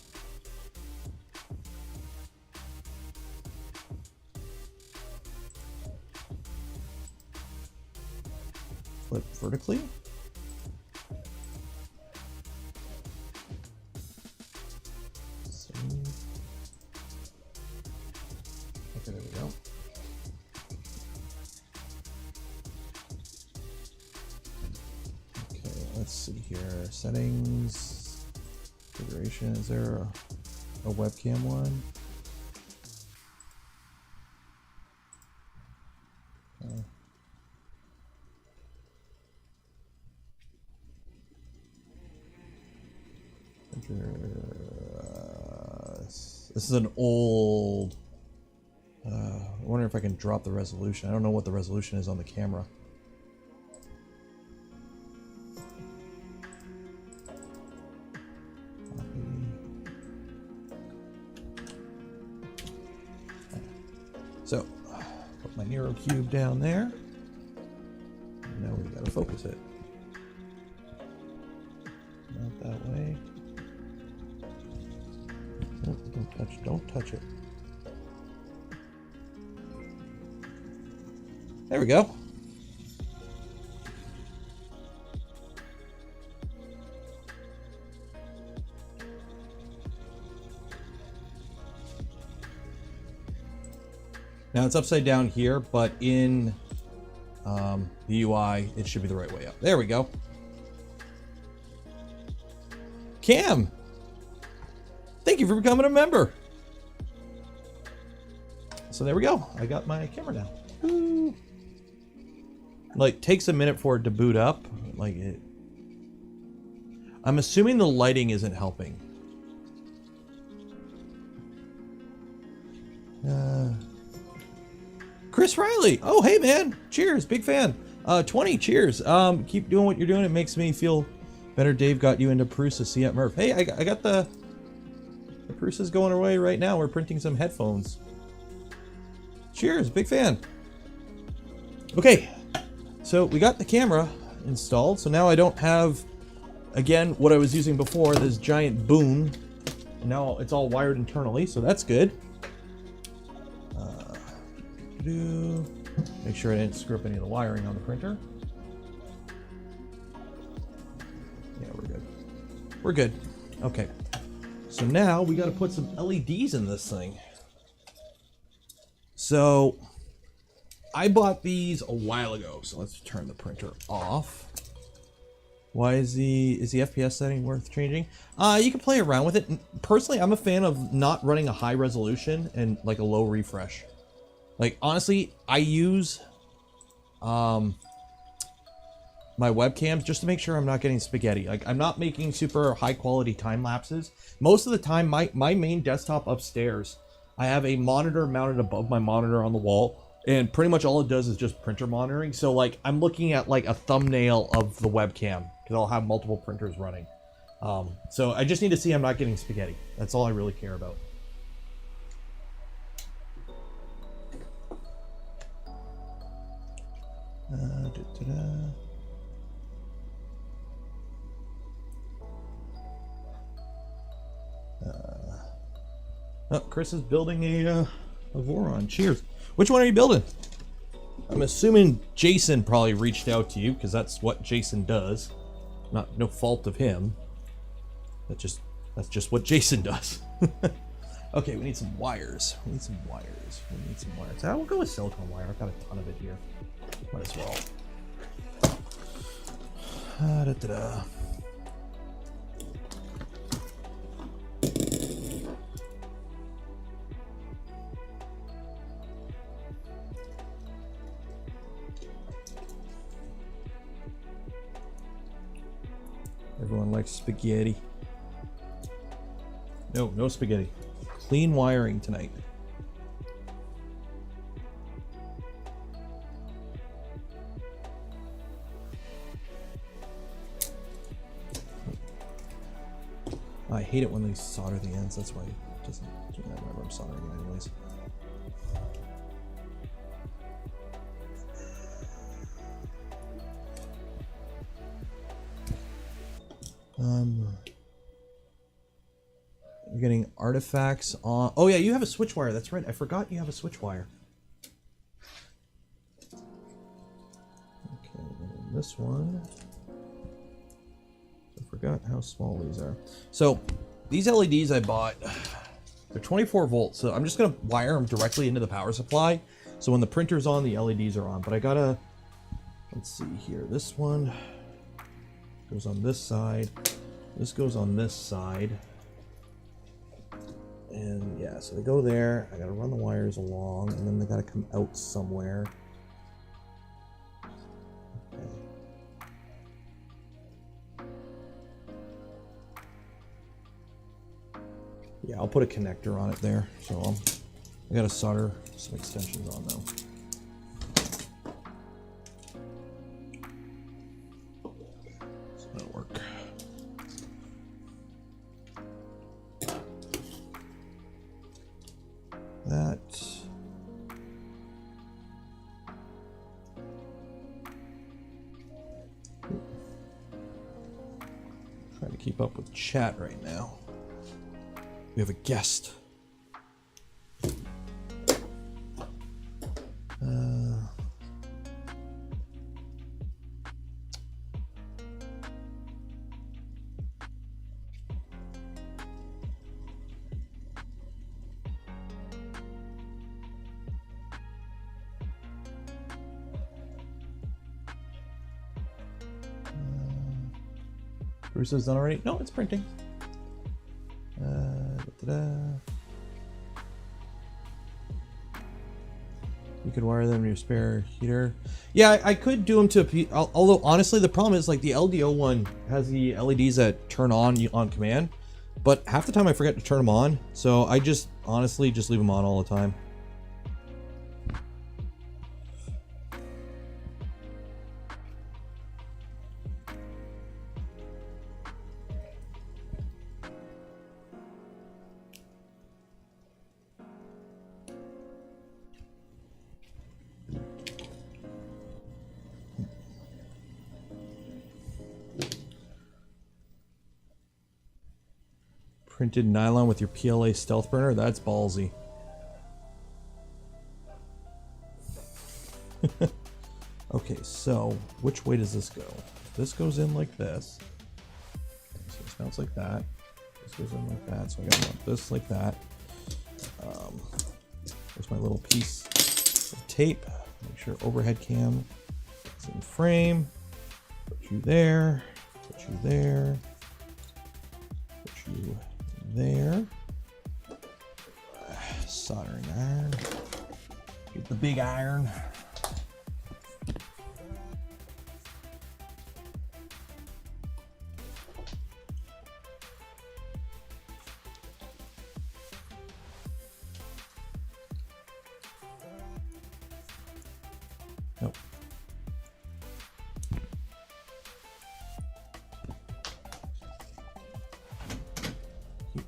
flip vertically. Okay, there we go. Okay, let's see here. Settings, configuration. Is there a webcam one? This is an old. I wonder if I can drop the resolution. I don't know what the resolution is on the camera. So, put my Nero cube down there. And now we gotta focus it. Not that way. Nope, don't touch it. There we go. Now it's upside down here, but in the UI, it should be the right way up. There we go. Cam, thank you for becoming a member. So there we go. I got my camera now. Woo. Like, takes a minute for it to boot up. Like it. I'm assuming the lighting isn't helping. Chris Riley. Oh, hey man. Cheers. Big fan. 20. Cheers. Keep doing what you're doing. It makes me feel better. Dave got you into Prusa. See at Murph. Hey, I got the Prusa's going away right now. We're printing some headphones. Cheers. Big fan. Okay. So we got the camera installed. So now I don't have, again, what I was using before, this giant boom. Now it's all wired internally. So that's good. Make sure I didn't screw up any of the wiring on the printer. Yeah, we're good. We're good. Okay. So now we got to put some LEDs in this thing. So I bought these a while ago. So let's turn the printer off. Why is the FPS setting worth changing? You can play around with it. Personally, I'm a fan of not running a high resolution and like a low refresh. Like, honestly, I use my webcams just to make sure I'm not getting spaghetti. Like, I'm not making super high quality time lapses. Most of the time, my main desktop upstairs, I have a monitor mounted above my monitor on the wall, and pretty much all it does is just printer monitoring. So, like, I'm looking at, like, a thumbnail of the webcam, because I'll have multiple printers running. So I just need to see I'm not getting spaghetti. That's all I really care about. Oh, Chris is building a Voron. Cheers. Which one are you building? I'm assuming Jason probably reached out to you because that's what Jason does. No fault of him. That's just what Jason does. Okay, we need some wires. We need some wires. I will go with silicone wire. I've got a ton of it here. Might as well. Everyone likes spaghetti. No spaghetti. Clean wiring tonight. I hate it when they solder the ends. That's why it doesn't matter where I'm soldering it anyways. You're getting artifacts on. Oh yeah, you have a switch wire. That's right. I forgot you have a switch wire. Okay, this one, I forgot how small these are. So these LEDs I bought, they're 24 volts. So I'm just gonna wire them directly into the power supply. So when the printer's on, the LEDs are on. But I gotta, let's see here. This one goes on this side. This goes on this side. And yeah, so they go there. I gotta run the wires along, and then they gotta come out somewhere. Okay. Yeah, I'll put a connector on it there. So I gotta solder some extensions on though. So that'll work. That. Trying to keep up with chat right now. We have a guest. Prusa's done already? No, it's printing. You could wire them to your spare heater. Yeah, I could do them to although honestly the problem is like the LDO one has the LEDs that turn on command, but half the time I forget to turn them on, so I just honestly just leave them on all the time. Printed nylon with your PLA stealth printer? That's ballsy. Okay, so which way does this go? This goes in like this. So it smells like that. This goes in like that. So I gotta want this like that. There's my little piece of tape. Make sure overhead cam is in frame. Put you there. Put you there. Put you there. Soldering iron. Get the big iron.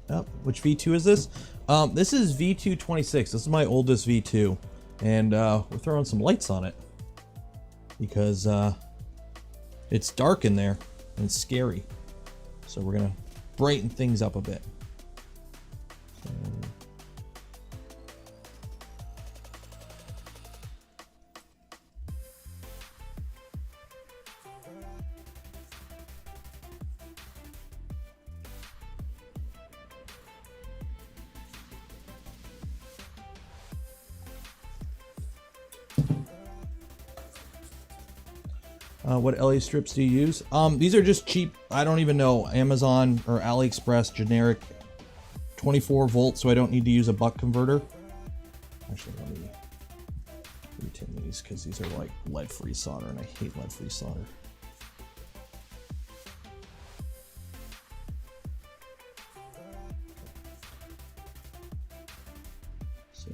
Nope. Which V2 is this? This is V226. This is my oldest V2, and we're throwing some lights on it because it's dark in there and it's scary. So we're gonna brighten things up a bit. So, what LED strips do you use? These are just cheap, I don't even know, Amazon or AliExpress generic 24 volts, so I don't need to use a buck converter. Actually, let me retin these because these are like lead-free solder, and I hate lead-free solder. So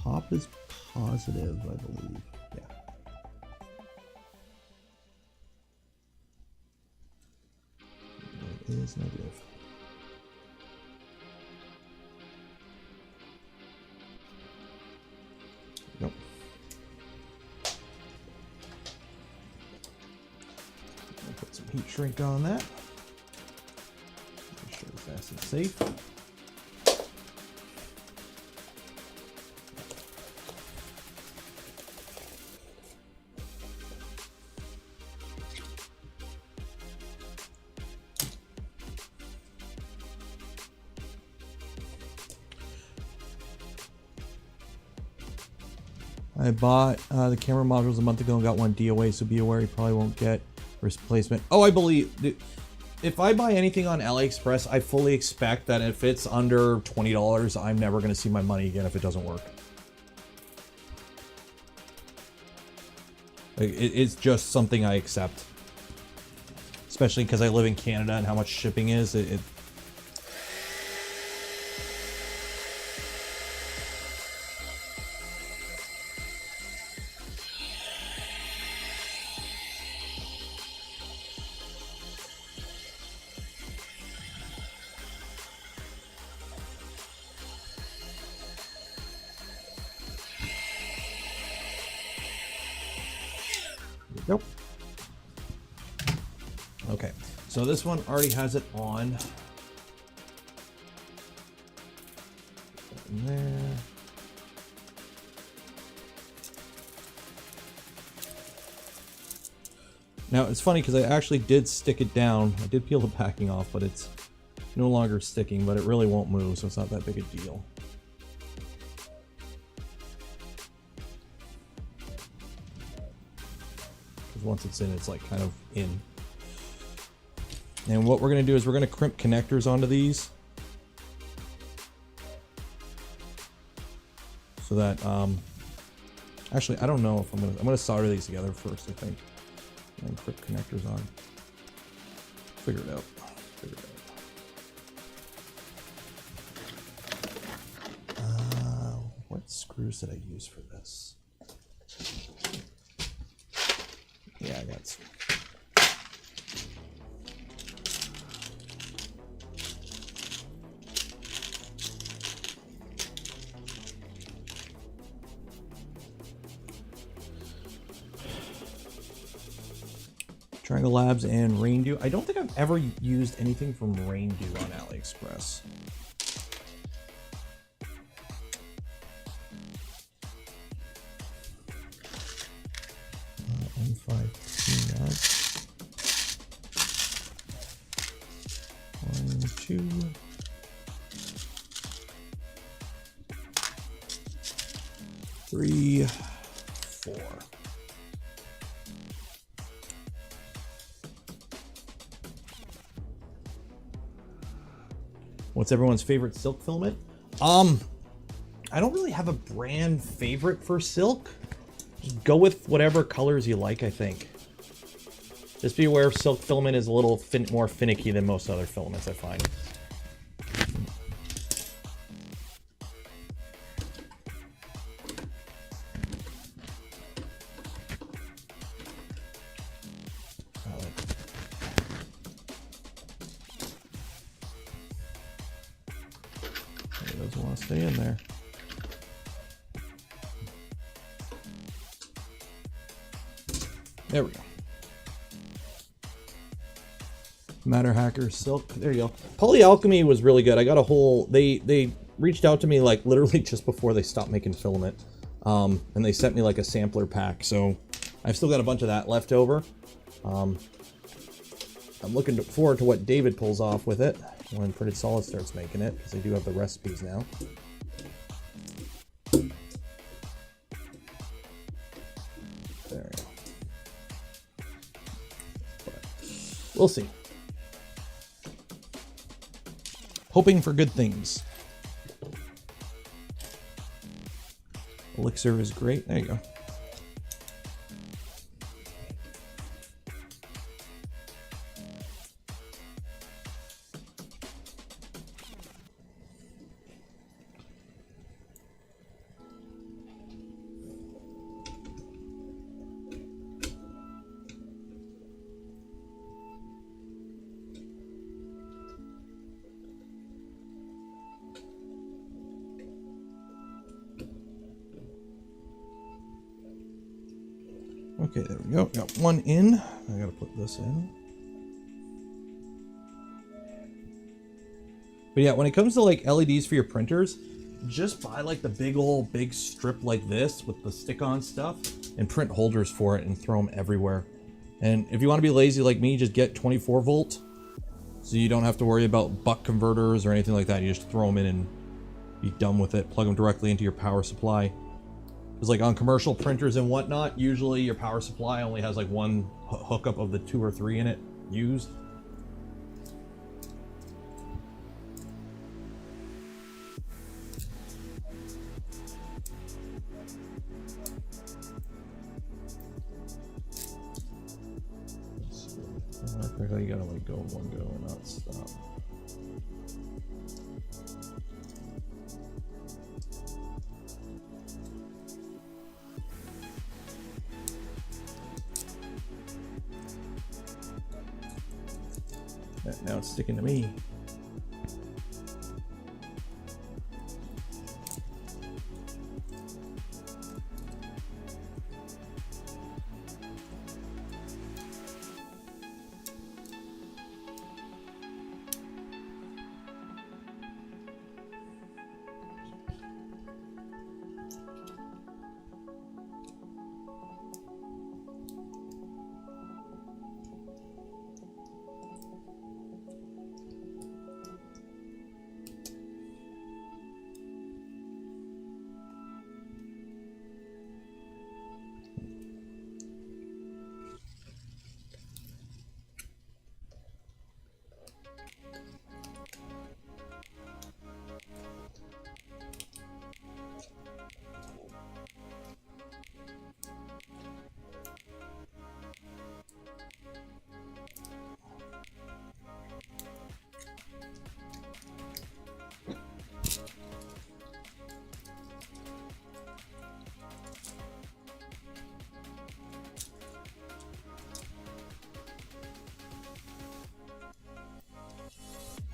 top is positive, I believe. Yeah. Is negative. Nope. I'll put some heat shrink on that. Make sure it's nice and safe. I bought the camera modules a month ago and got one DOA, so be aware you probably won't get replacement. Oh, I believe... If I buy anything on AliExpress, I fully expect that if it's under $20, I'm never going to see my money again if it doesn't work. Like, it's just something I accept. Especially because I live in Canada and how much shipping is. Nope. Okay, so this one already has it on. In there. Now it's funny because I actually did stick it down. I did peel the packing off, but it's no longer sticking, but it really won't move, so it's not that big a deal. Once it's in, it's like kind of in. And what we're going to do is we're going to crimp connectors onto these so that actually I don't know if I'm going to solder these together first, I think, and crimp connectors on. Figure it out. What screws did I use for this? Yeah, I got some. Triangle Labs and Rain Dew. I don't think I've ever used anything from Rain Dew on AliExpress. M5 nuts. 1, 2. 3, 4. What's everyone's favorite silk filament? I don't really have a brand favorite for silk. Just go with whatever colors you like, I think. Just be aware silk filament is a little more finicky than most other filaments, I find. It doesn't want to stay in there. There we go. Matter Hacker Silk. There you go. Polyalchemy was really good. I got a whole... They reached out to me like literally just before they stopped making filament. And they sent me like a sampler pack. So I've still got a bunch of that left over. I'm looking forward to what David pulls off with it when Printed Solid starts making it, because they do have the recipes now. There we go. We'll see. Hoping for good things. Elixir is great. There you go. Okay, there we go. Got one in. I gotta put this in. But yeah, when it comes to like LEDs for your printers, just buy like the big strip like this with the stick-on stuff and print holders for it and throw them everywhere. And if you want to be lazy like me, just get 24 volt so you don't have to worry about buck converters or anything like that. You just throw them in and be done with it. Plug them directly into your power supply. Because like on commercial printers and whatnot, usually your power supply only has like one hookup of the 2 or 3 in it used. I think you gotta like go in one go and not stop. Now it's sticking to me.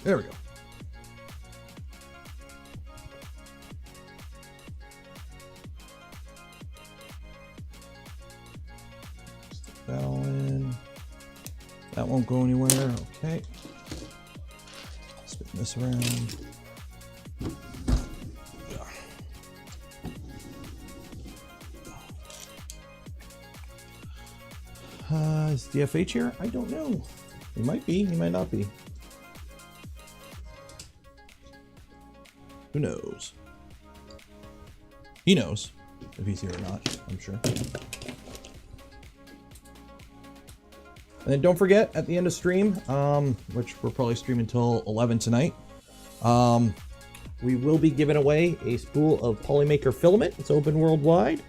There we go. Stick that all in. That won't go anywhere. Okay. Spin this around. Is DFH here? I don't know. He might be. He might not be. Who knows? He knows if he's here or not, I'm sure. And then don't forget, at the end of stream, which we're probably streaming until 11 tonight, we will be giving away a spool of Polymaker filament. It's open worldwide.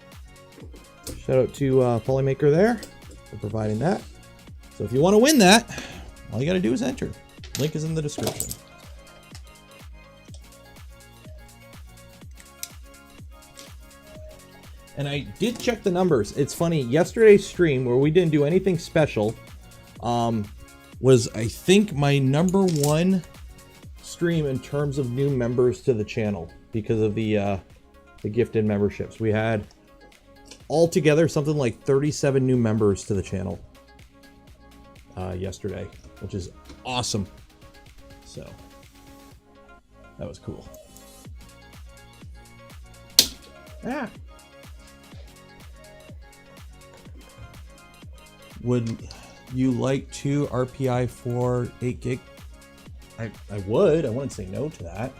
Shout out to Polymaker there for providing that. So if you want to win that, all you got to do is enter. Link is in the description. And I did check the numbers. It's funny, yesterday's stream where we didn't do anything special was, I think, my #1 stream in terms of new members to the channel because of the gifted memberships. We had altogether something like 37 new members to the channel yesterday, which is awesome. So that was cool. Ah. Would you like to RPI for 8 gig? I would. I wouldn't say no to that.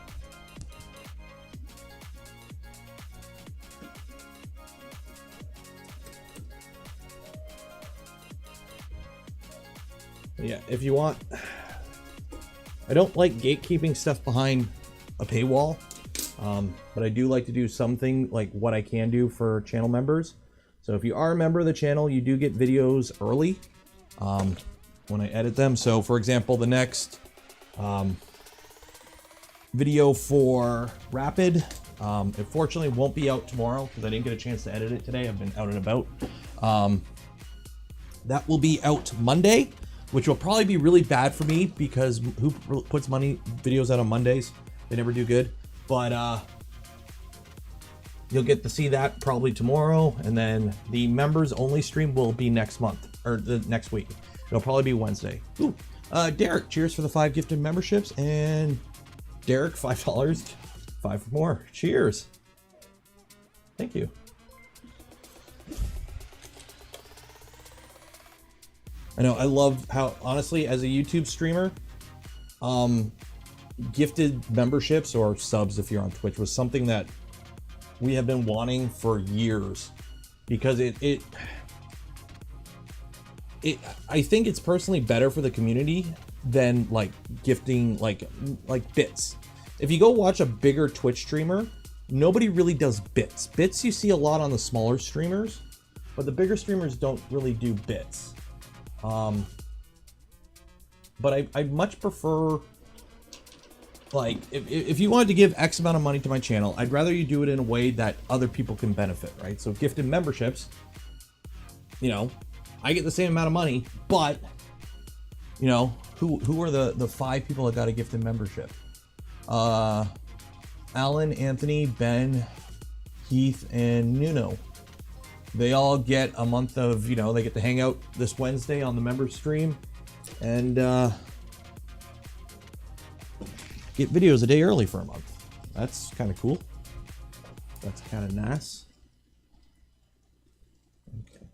But yeah, if you want. I don't like gatekeeping stuff behind a paywall, but I do like to do something like what I can do for channel members. So if you are a member of the channel, you do get videos early when I edit them. So for example, the next video for Rapid, it fortunately won't be out tomorrow because I didn't get a chance to edit it today. I've been out and about. That will be out Monday, which will probably be really bad for me because who puts videos out on Mondays? They never do good. But you'll get to see that probably tomorrow, and then the members only stream will be next month or the next week. It'll probably be Wednesday. Ooh, Derek, cheers for the 5 gifted memberships, and Derek, $5, 5 more. Cheers. Thank you. I know, I love how, honestly, as a YouTube streamer, gifted memberships or subs if you're on Twitch was something that we have been wanting for years, because I think it's personally better for the community than like gifting like bits. If you go watch a bigger Twitch streamer, nobody really does bits. Bits you see a lot on the smaller streamers, but the bigger streamers don't really do bits. But I much prefer, like, if you wanted to give X amount of money to my channel, I'd rather you do it in a way that other people can benefit, right? So gifted memberships, you know, I get the same amount of money, but, you know, who are the 5 people that got a gifted membership? Alan, Anthony, Ben, Heath, and Nuno. They all get a month of, you know, they get to hang out this Wednesday on the member stream and get videos a day early for a month. That's kind of cool. That's kind of nice. Okay.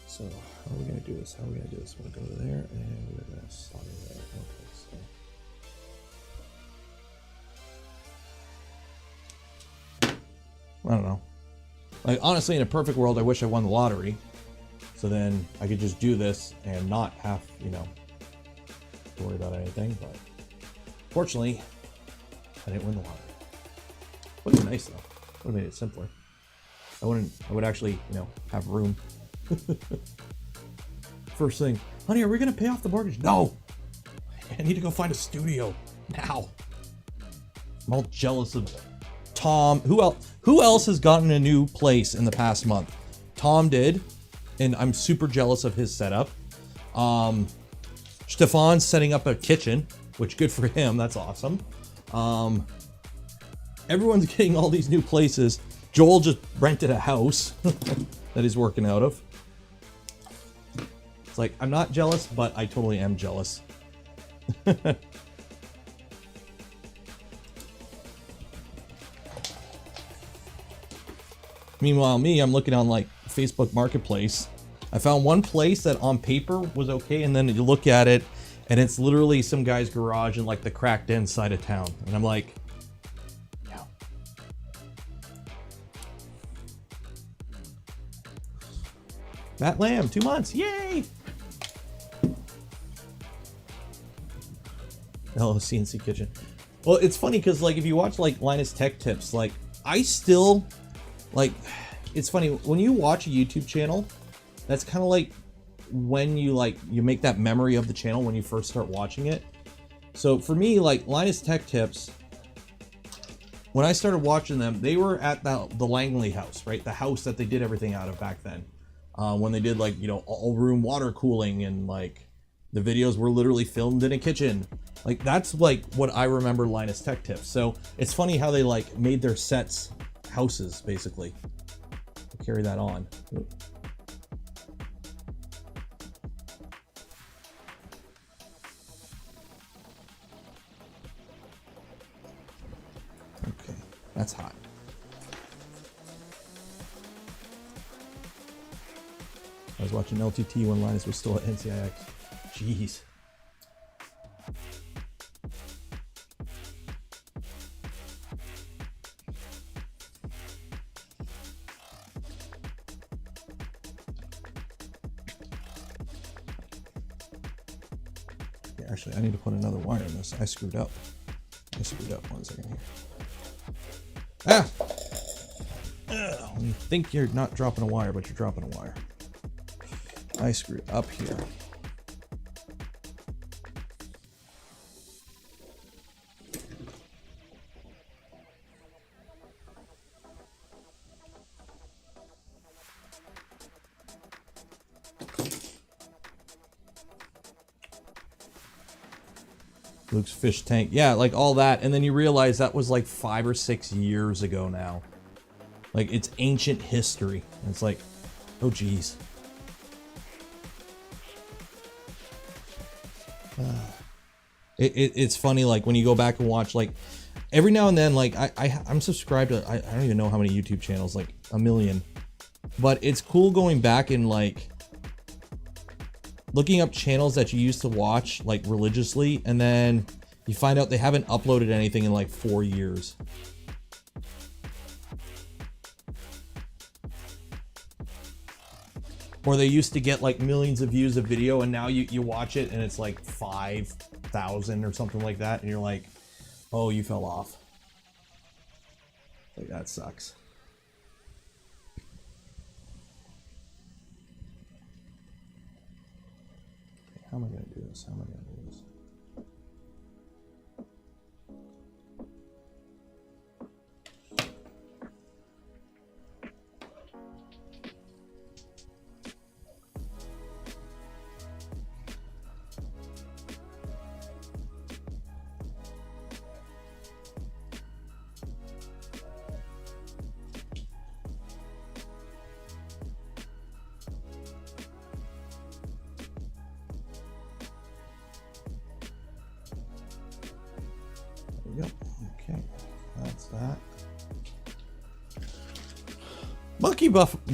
So how are we gonna do this? How are we gonna do this? We're gonna go to there and we're gonna slot it there. Okay, so I don't know. Like, honestly, in a perfect world, I wish I won the lottery. So then I could just do this and not have, you know, to worry about anything. But fortunately, I didn't win the lottery. Would have been nice though. Would have made it simpler. I would actually, you know, have room. First thing, honey, are we gonna pay off the mortgage? No! I need to go find a studio now. I'm all jealous of Tom. Who else has gotten a new place in the past month? Tom did, and I'm super jealous of his setup. Stefan's setting up a kitchen, which good for him. That's awesome. Everyone's getting all these new places. Joel just rented a house that he's working out of. It's like, I'm not jealous, but I totally am jealous. Meanwhile, me, I'm looking on like Facebook Marketplace. I found one place that on paper was okay, and then you look at it, and it's literally some guy's garage in like the cracked in side of town. And I'm like, yeah. Matt Lamb, 2 months, yay! Oh, CNC Kitchen. Well, it's funny because like if you watch like Linus Tech Tips, like I still like, it's funny when you watch a YouTube channel, that's kind of like when you make that memory of the channel when you first start watching it. So for me, like Linus Tech Tips, when I started watching them, they were at the Langley house, right? The house that they did everything out of back then. When they did like, you know, all room water cooling, and like the videos were literally filmed in a kitchen. Like that's like what I remember Linus Tech Tips. So it's funny how they like made their sets houses basically. Carry that on. Okay, that's hot. I was watching LTT when Linus was still at NCIX. Jeez. Actually, I need to put another wire in this. I screwed up. 1 second here. Ah! When you think you're not dropping a wire, but you're dropping a wire. I screwed up here. Luke's fish tank. Yeah, like all that. And then you realize that was like 5 or 6 years ago now. Like it's ancient history. And it's like, oh geez. It's funny, like when you go back and watch, like every now and then, like I'm subscribed to, I don't even know how many YouTube channels, like a million. But it's cool going back and like looking up channels that you used to watch like religiously, and then You find out they haven't uploaded anything in like 4 years. Or they used to get like millions of views of video, and now you watch it and it's like 5,000 or something like that, and you're like, oh, you fell off. Like, that sucks. How am I gonna do this? How am I gonna do this? There we go. Okay, that's that.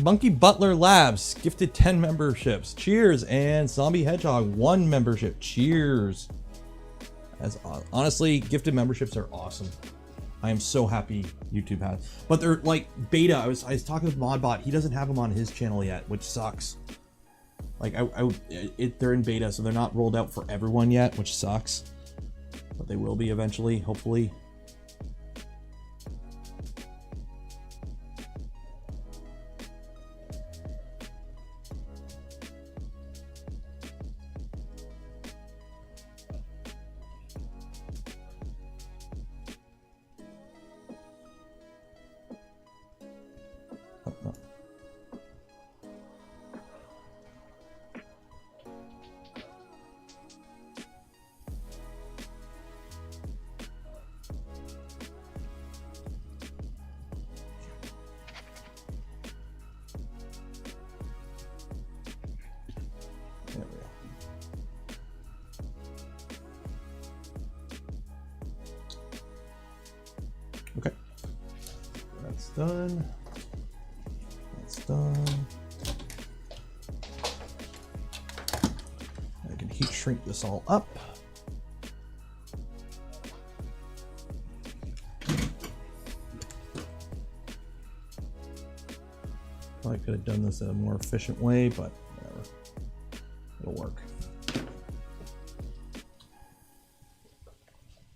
Monkey Butler Labs gifted 10 memberships. Cheers. And Zombie Hedgehog 1 membership. Cheers. As honestly, gifted memberships are awesome. I am so happy YouTube has, but they're like beta. I was talking with Modbot. He doesn't have them on his channel yet, which sucks. Like they're in beta, so they're not rolled out for everyone yet, which sucks. But they will be eventually, hopefully. There we go. Okay. That's done. That's done. I can heat shrink this all up. Probably could have done this in a more efficient way, but whatever. It'll work.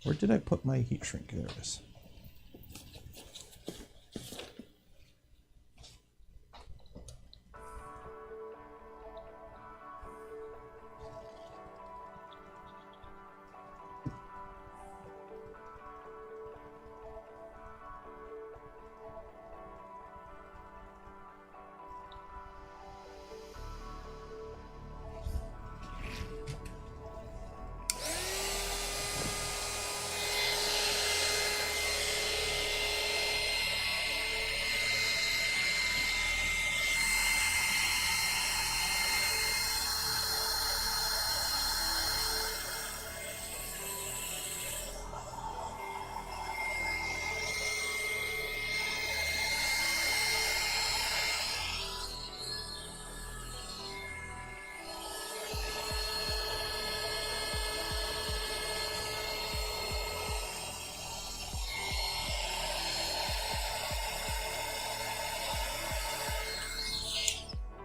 Where did I put my heat shrink? There it is.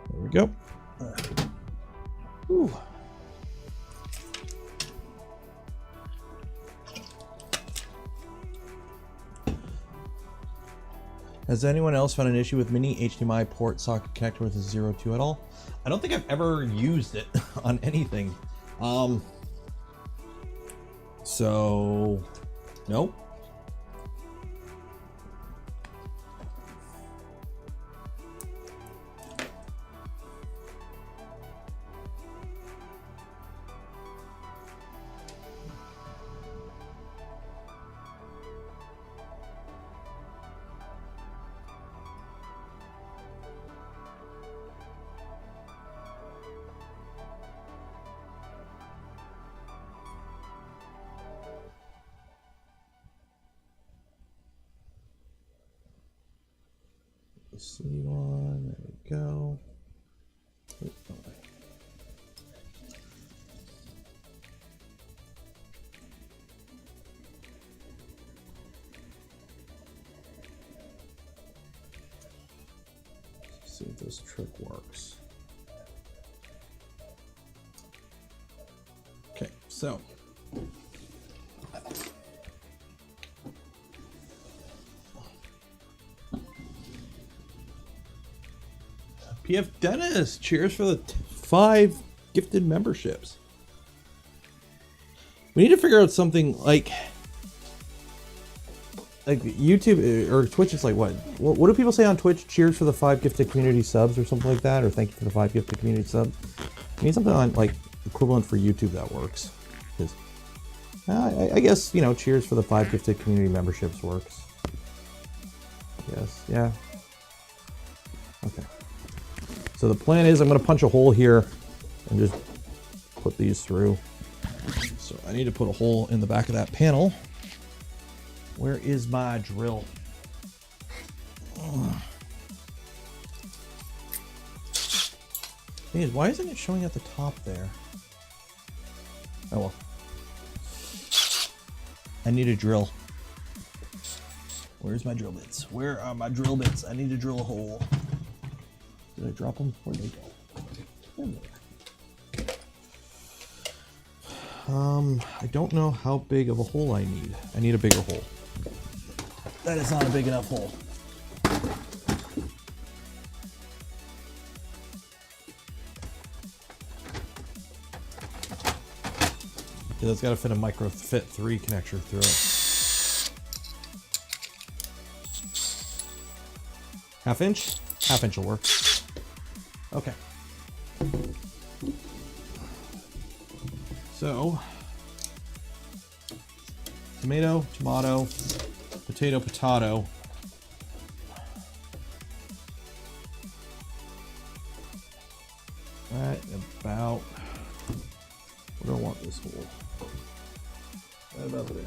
There we go. Ooh. Has anyone else found an issue with mini HDMI port socket connector with a 0.2 at all? I don't think I've ever used it on anything. So, nope. Sleeve on, there we go. see if this trick works. Okay, so PF Dennis, cheers for the 5 gifted memberships. We need to figure out something like YouTube or Twitch. It's like what do people say on Twitch? Cheers for the 5 gifted community subs or something like that, or thank you for the 5 gifted community subs. We need something on like equivalent for YouTube that works. Because I guess, you know, cheers for the 5 gifted community memberships works. Yes, yeah. Okay. So the plan is I'm going to punch a hole here and just put these through. So I need to put a hole in the back of that panel. Where is my drill? Thing is, why isn't it showing at the top there? Oh well. I need a drill. Where's my drill bits? Where are my drill bits? I need to drill a hole. Did I drop them? Where'd they go? I don't know how big of a hole I need. I need a bigger hole. That is not a big enough hole. Yeah, it's got to fit a micro fit 3 connector through it. 1/2 inch? 1/2 inch will work. Okay. So, tomato, tomato, potato, potato. Right about, where do I want this hole? Right about there.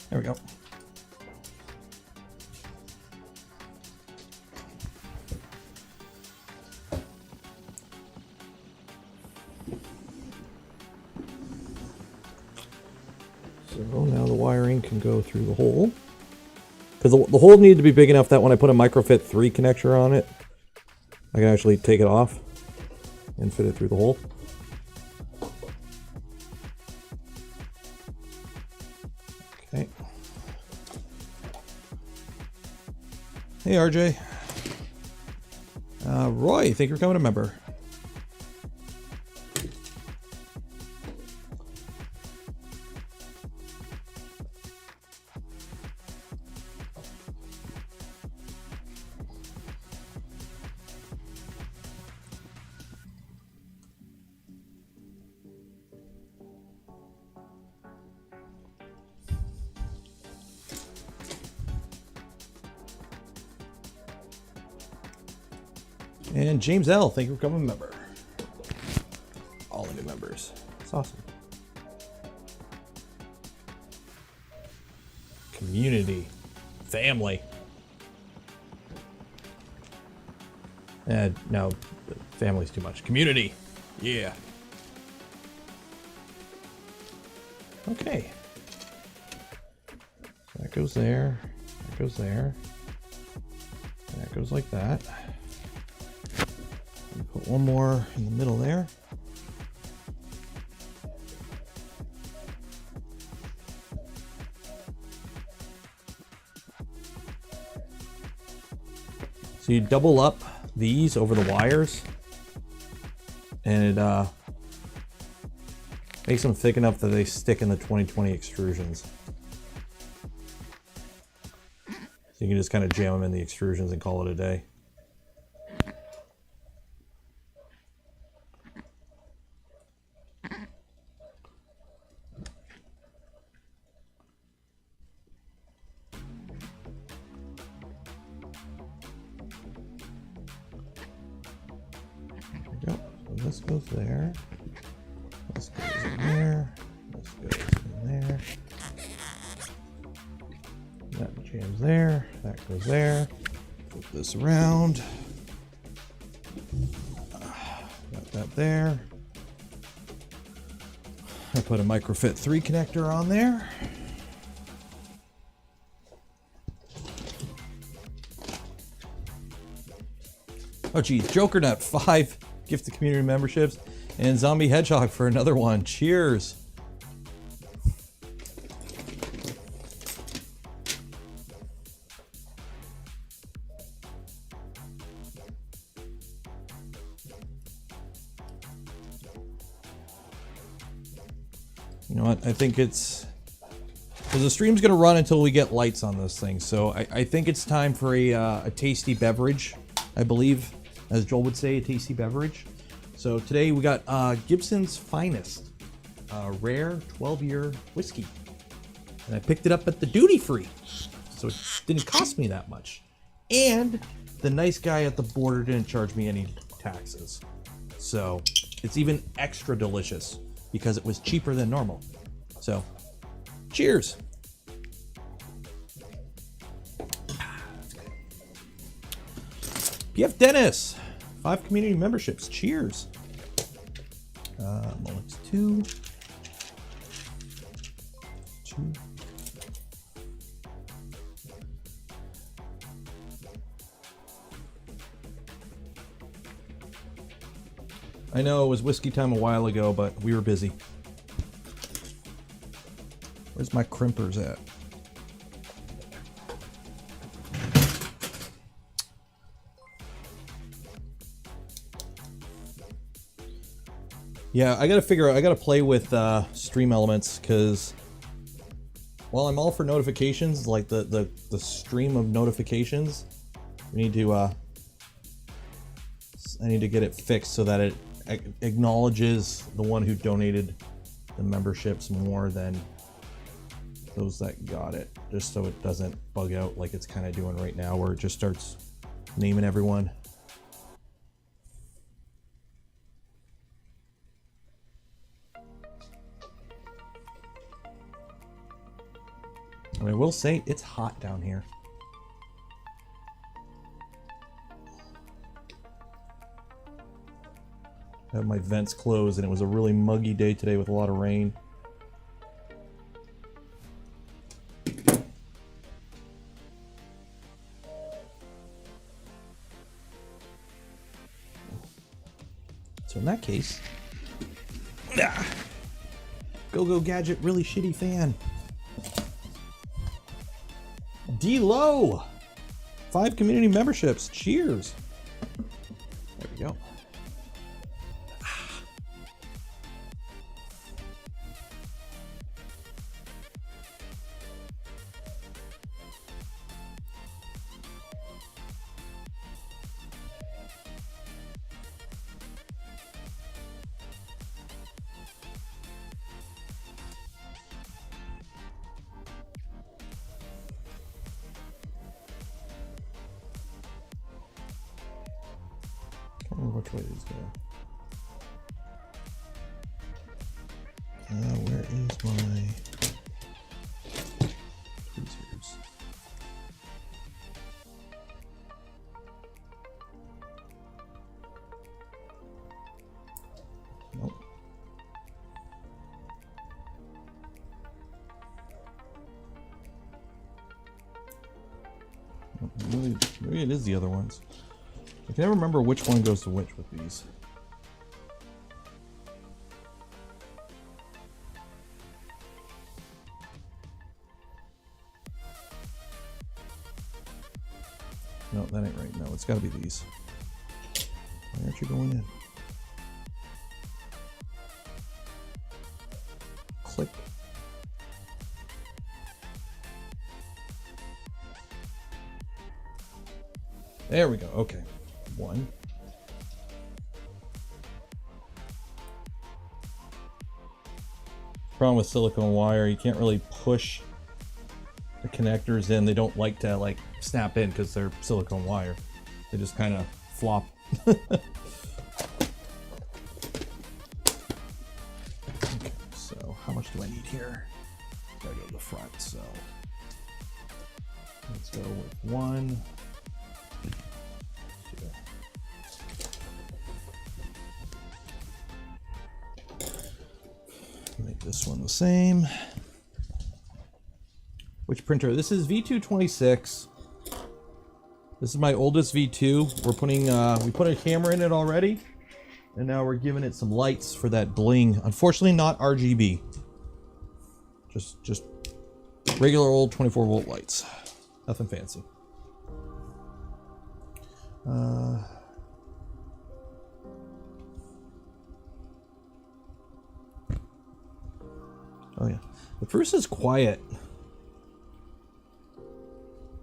There we go. So now the wiring can go through the hole. Because the hole needed to be big enough that when I put a microfit 3 connector on it, I can actually take it off and fit it through the hole. Okay. Hey RJ. Roy, thank you for becoming a member. And James L, thank you for becoming a member. All the new members. It's awesome. Community. Family. And no, family's too much. Community. Yeah. Okay. So that goes there. That goes there. And that goes like that. Put one more in the middle there. So you double up these over the wires, and it makes them thick enough that they stick in the 2020 extrusions. So you can just kind of jam them in the extrusions and call it a day. This goes there, this goes in there, this goes in there, that jams there, that goes there, flip this around. that there. I put a Microfit 3 connector on there. Oh geez, Joker Nut 5 gifted community memberships, and Zombie Hedgehog for another one. Cheers. You know what? I think it's because the stream's gonna run until we get lights on this thing, so I think it's time for a tasty beverage. I believe, as Joel would say, a tasty beverage. So today we got Gibson's Finest, rare 12-year whiskey, and I picked it up at the duty free, so it didn't cost me that much. And the nice guy at the border didn't charge me any taxes, so it's even extra delicious because it was cheaper than normal. So, cheers. PF Dennis, 5 community memberships. Cheers. Molex 2. I know it was whiskey time a while ago, but we were busy. Where's my crimpers at? Yeah, I gotta figure out, I gotta play with stream elements, because while I'm all for notifications, like the stream of notifications, we need to I need to get it fixed so that it acknowledges the one who donated the memberships more than those that got it, just so it doesn't bug out like it's kind of doing right now, where it just starts naming everyone. I will say it's hot down here. I have my vents closed, and it was a really muggy day today with a lot of rain. So in that case, Go Gadget really shitty fan. D-Low, 5 community memberships. Cheers. There we go. Which way these go? Where is my tweezers? Nope. Maybe it is the other ones. I can never remember which one goes to which with these. No, that ain't right. No, it's got to be these. Why aren't you going in? Click. There we go. Okay. One. Problem with silicone wire, you can't really push the connectors in. They don't like to like snap in because they're silicone wire. They just kind of flop. Okay, so how much do I need here? Gotta go to the front, so let's go with 1. Make this one the same. Which printer? This is V226. This is my oldest V2. We're putting we put a camera in it already, and now we're giving it some lights for that bling. Unfortunately, not RGB. Just regular old 24-volt lights. Nothing fancy. Oh yeah, the Prusa is quiet.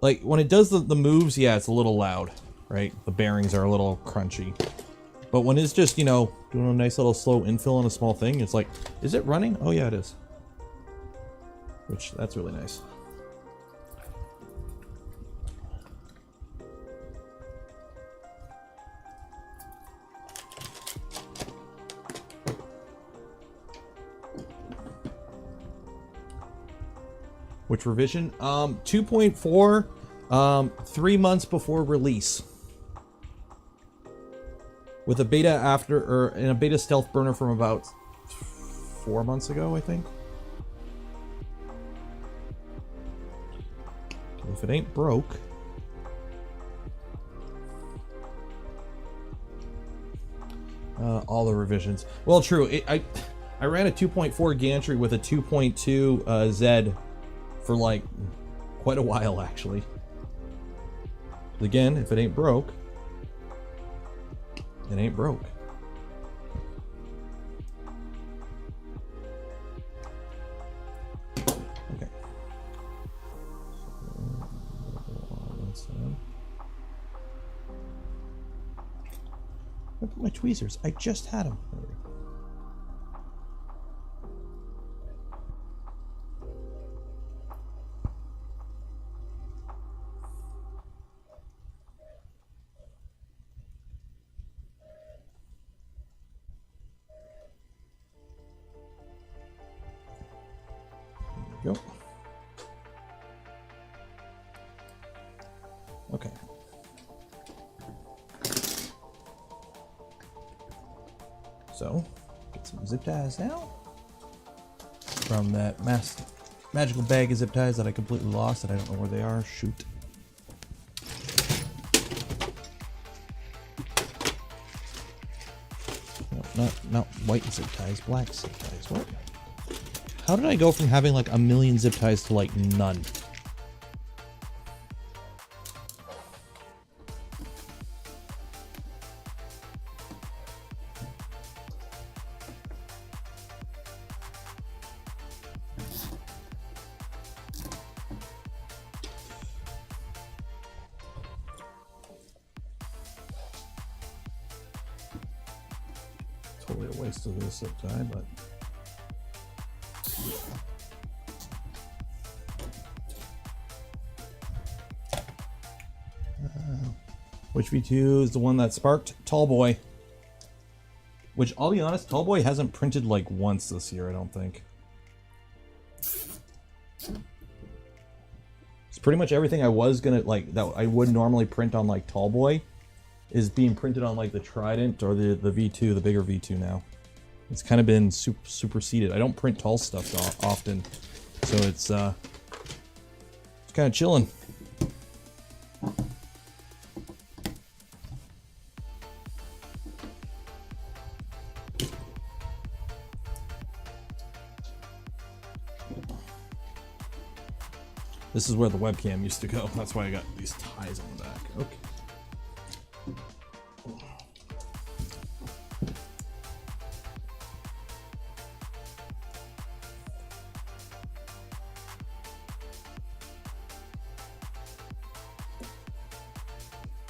Like when it does the moves, yeah, it's a little loud, right? The bearings are a little crunchy. But when it's just, you know, doing a nice little slow infill on a small thing, it's like, is it running? Oh yeah, it is. Which, that's really nice. Which revision? 2.4, 3 months before release. With a beta after, or in a beta stealth burner from about 4 months ago, I think. If it ain't broke. All the revisions. Well, true. I ran a 2.4 gantry with a 2.2 Z for like quite a while, actually. Again, if it ain't broke, it ain't broke. Okay. Look at my tweezers. I just had them. Go. Okay. So, get some zip ties out from that magical bag of zip ties that I completely lost and I don't know where they are. Shoot. No, not white zip ties, black zip ties. What? How did I go from having like a million zip ties to like none? Totally a waste of this zip tie, but which V2 is the one that sparked? Tallboy. Which, I'll be honest, Tallboy hasn't printed like once this year, I don't think. It's pretty much everything I was gonna, like, that I would normally print on like Tallboy is being printed on like the Trident or the V2, the bigger V2 now. It's kind of been superseded. I don't print tall stuff often, so it's kind of chilling. This is where the webcam used to go. That's why I got these ties on the back. Okay.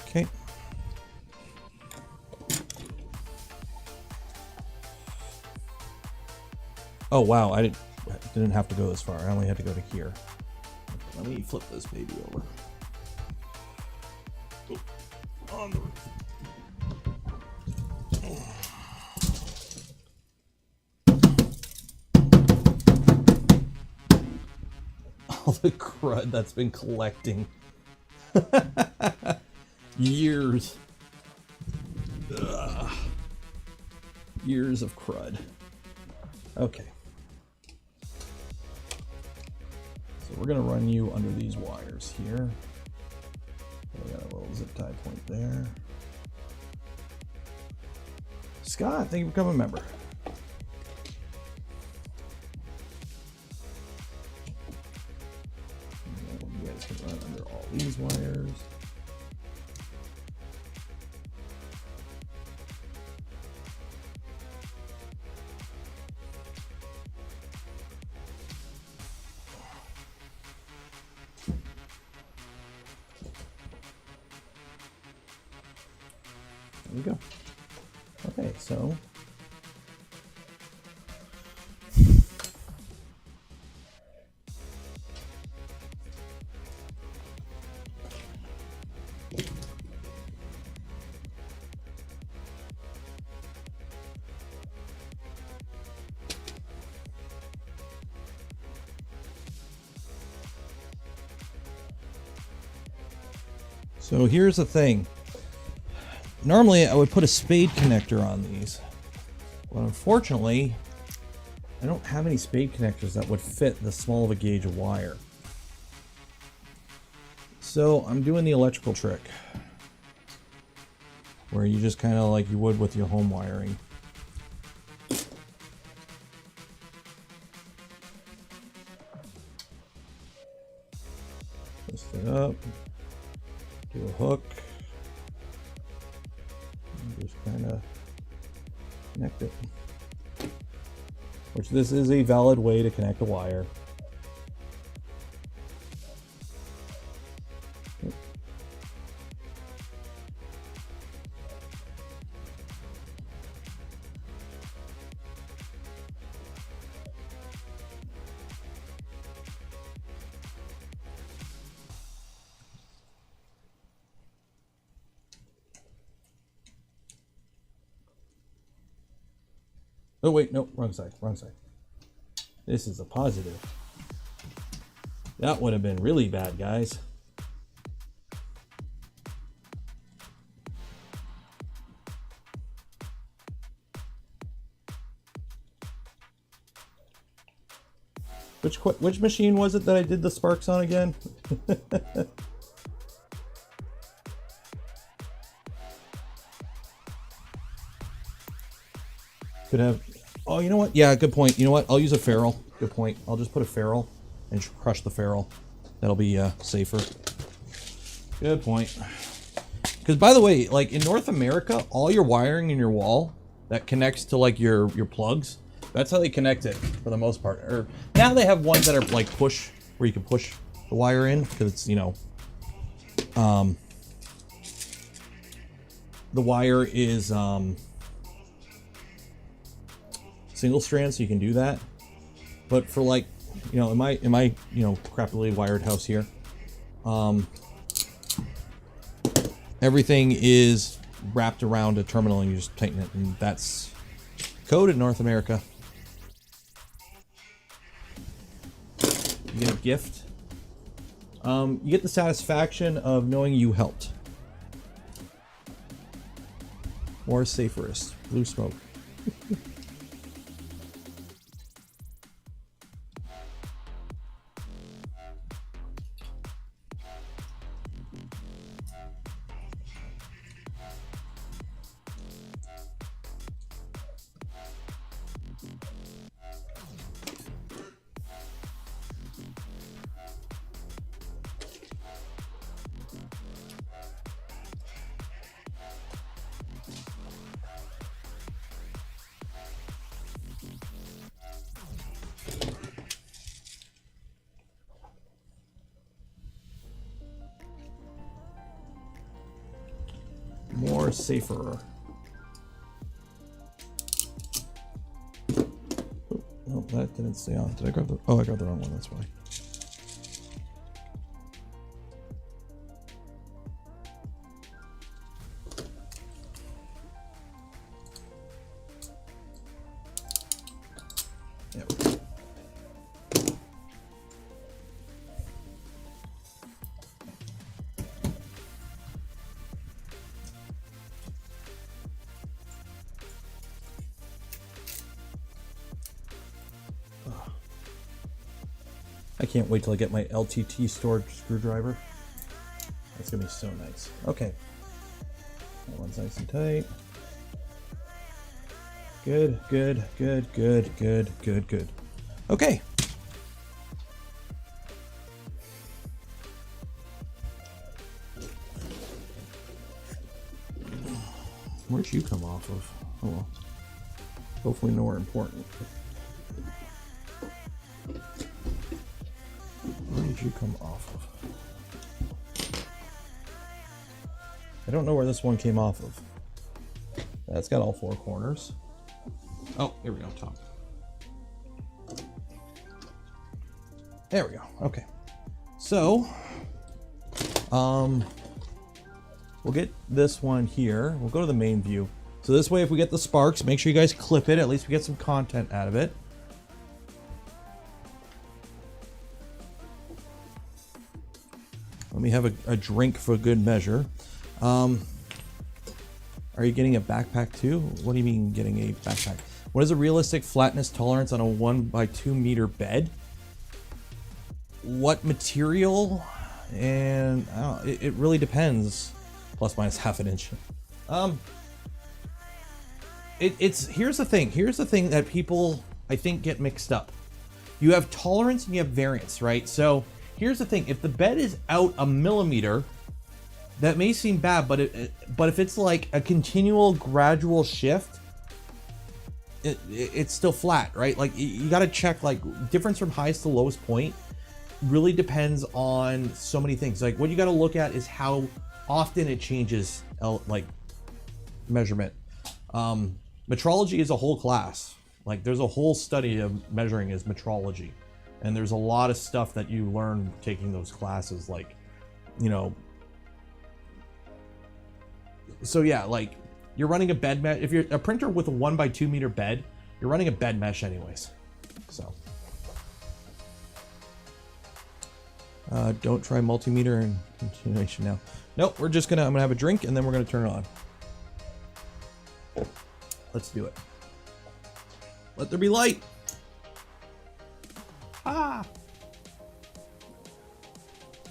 Okay. Oh wow, I didn't have to go this far. I only had to go to here. Let me flip this baby over. Oh, on the roof. All the crud that's been collecting. Years. Ugh. Years of crud. Okay. we're going to run you under these wires here. We got a little zip tie point there. Scott, thank you for becoming a member. You guys can run under all these wires. There we go. Okay, so here's the thing. Normally I would put a spade connector on these, but unfortunately I don't have any spade connectors that would fit the small of a gauge of wire. So I'm doing the electrical trick, where you just kind of like you would with your home wiring. Twist it up, do a hook. Just kind of connect it, which this is a valid way to connect a wire. Oh wait, no, wrong side, wrong side. This is a positive. That would have been really bad, guys. Which machine was it that I did the sparks on again? Could have. Oh, you know what? Yeah, good point. You know what? I'll use a ferrule. Good point. I'll just put a ferrule and crush the ferrule. That'll be safer. Good point. Because by the way, like in North America, all your wiring in your wall that connects to like your plugs, that's how they connect it for the most part. Or now they have ones that are like push, where you can push the wire in, because it's, you know, the wire is single strand, so you can do that. But for like, you know, in my you know, crappily wired house here, everything is wrapped around a terminal and you just tighten it, and that's code in North America. You get a gift. You get the satisfaction of knowing you helped. More saferist. Blue smoke. More safer. Oh, no, that didn't stay on. Did I grab the? Oh, I grabbed the wrong one. That's why. There we go. I can't wait till I get my LTT storage screwdriver. That's gonna be so nice. Okay. That one's nice and tight. Good, good, good, good, good, good, good. Okay. Where'd you come off of? Oh well. Hopefully nowhere important. Where did you come off of? I don't know where this one came off of. That's got all four corners. Oh, here we go, top. There we go. Okay. So, we'll get this one here. We'll go to the main view. So this way, if we get the sparks, make sure you guys clip it. At least we get some content out of it. Let me have a drink for good measure. Are you getting a backpack too? What do you mean getting a backpack? What is a realistic flatness tolerance on a 1x2 meter bed? What material? And it really depends. Plus minus half an inch. Here's the thing. Here's the thing that people, I think, get mixed up. You have tolerance and you have variance, right? So here's the thing. If the bed is out a millimeter, that may seem bad, but if it's like a continual gradual shift, it's still flat, right? Like you got to check, like, difference from highest to lowest point really depends on so many things. Like what you got to look at is how often it changes, like measurement. Metrology is a whole class. Like there's a whole study of measuring is metrology, and there's a lot of stuff that you learn taking those classes, like, you know. So yeah, like you're running a bed mesh. If you're a printer with a 1x2 meter bed, you're running a bed mesh anyways. So don't try multimeter and continuation now. Nope, I'm gonna have a drink and then we're gonna turn it on. Let's do it. Let there be light. Ah!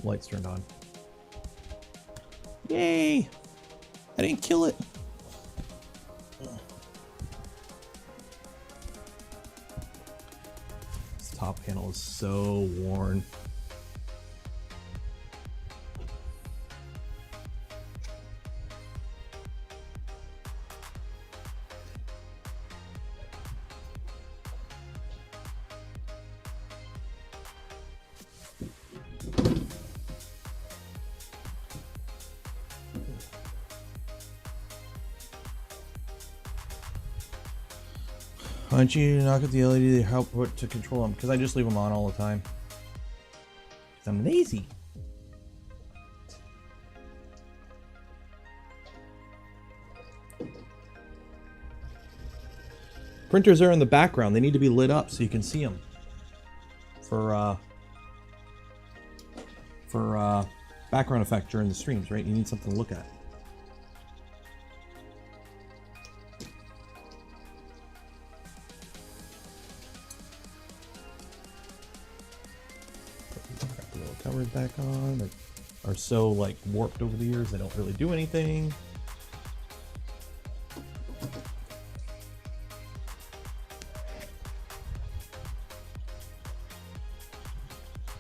Light's turned on. Yay! I didn't kill it. This top panel is so worn. Why don't you knock out the LED to help to control them? Because I just leave them on all the time. Because I'm lazy. Printers are in the background. They need to be lit up so you can see them. For background effect during the streams, right? You need something to look at. Covers back on. They are so like warped over the years, they don't really do anything.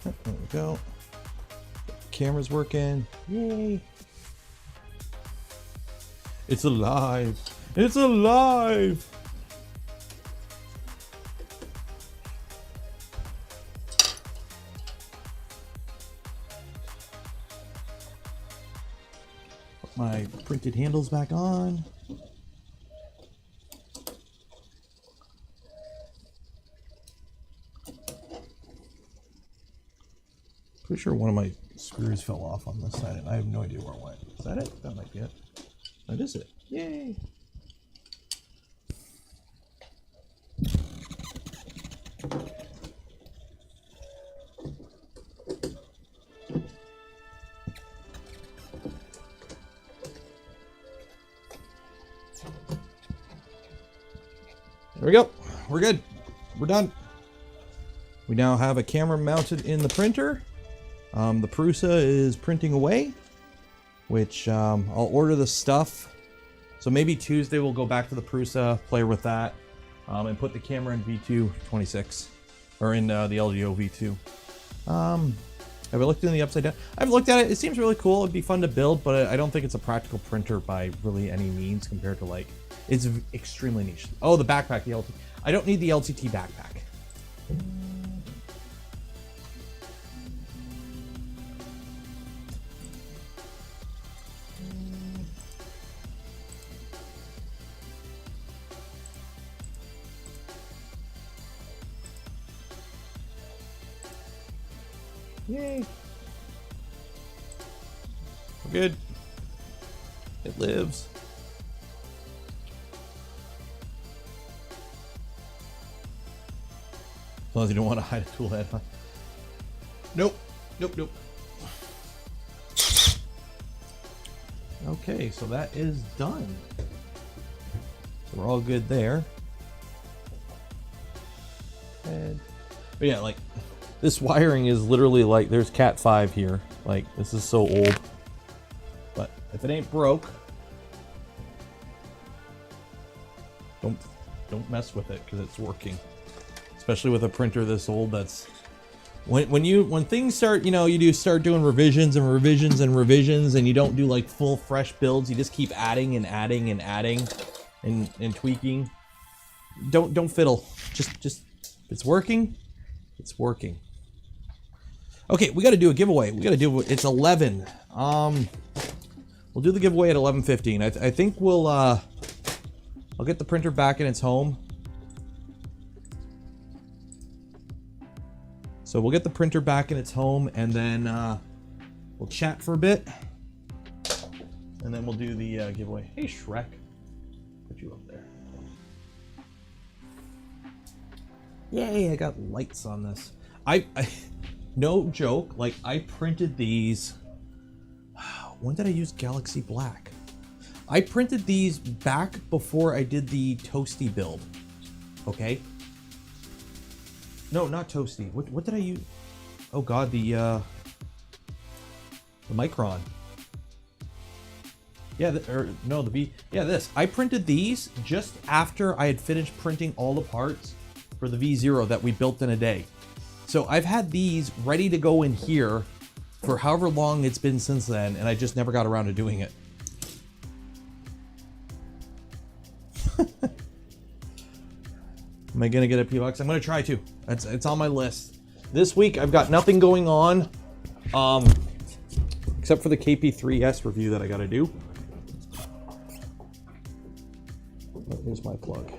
There we go. Camera's working. Yay! It's alive! It's alive! My printed handles back on. Pretty sure one of my screws fell off on this side and I have no idea where it went. Is that it? That might be it. That is it. Yay! There we go. We're good. We're done. We now have a camera mounted in the printer. The Prusa is printing away, which I'll order the stuff. So maybe Tuesday we'll go back to the Prusa, play with that, and put the camera in V2 26, or in the LDO V2. Have I looked in the upside down? I've looked at it. It seems really cool. It'd be fun to build, but I don't think it's a practical printer by really any means compared to like, it's extremely niche. Oh, the backpack, the LT. I don't need the LTT backpack. Yay. We're good. It lives. As long as you don't want to hide a tool head, huh? Nope. Nope, nope. Okay, so that is done. So we're all good there. And, but yeah, like, this wiring is literally like, there's Cat 5 here. Like, this is so old. But if it ain't broke, don't mess with it, because it's working. Especially with a printer this old. That's when things start, you know, you start doing revisions and revisions and revisions, and you don't do like full fresh builds. You just keep adding and adding and adding and tweaking. Don't fiddle. Just if it's working, it's working. Okay, we got to do a giveaway. We got to do, it's 11. We'll do the giveaway at 11:15. I think we'll I'll get the printer back in its home. So we'll get the printer back in its home, and then we'll chat for a bit, and then we'll do the giveaway. Hey Shrek, put you up there. Yay! I got lights on this. I no joke. Like, I printed these. When did I use Galaxy Black? I printed these back before I did the Toasty build. Okay. No, not Toasty. What did I use? Oh God, the Micron. Yeah, no, the V. Yeah, this. I printed these just after I had finished printing all the parts for the V0 that we built in a day. So I've had these ready to go in here for however long it's been since then, and I just never got around to doing it. Am I gonna get a P-Box? I'm gonna try to. It's on my list. This week I've got nothing going on, except for the KP3S review that I gotta do. Oh, here's my plug.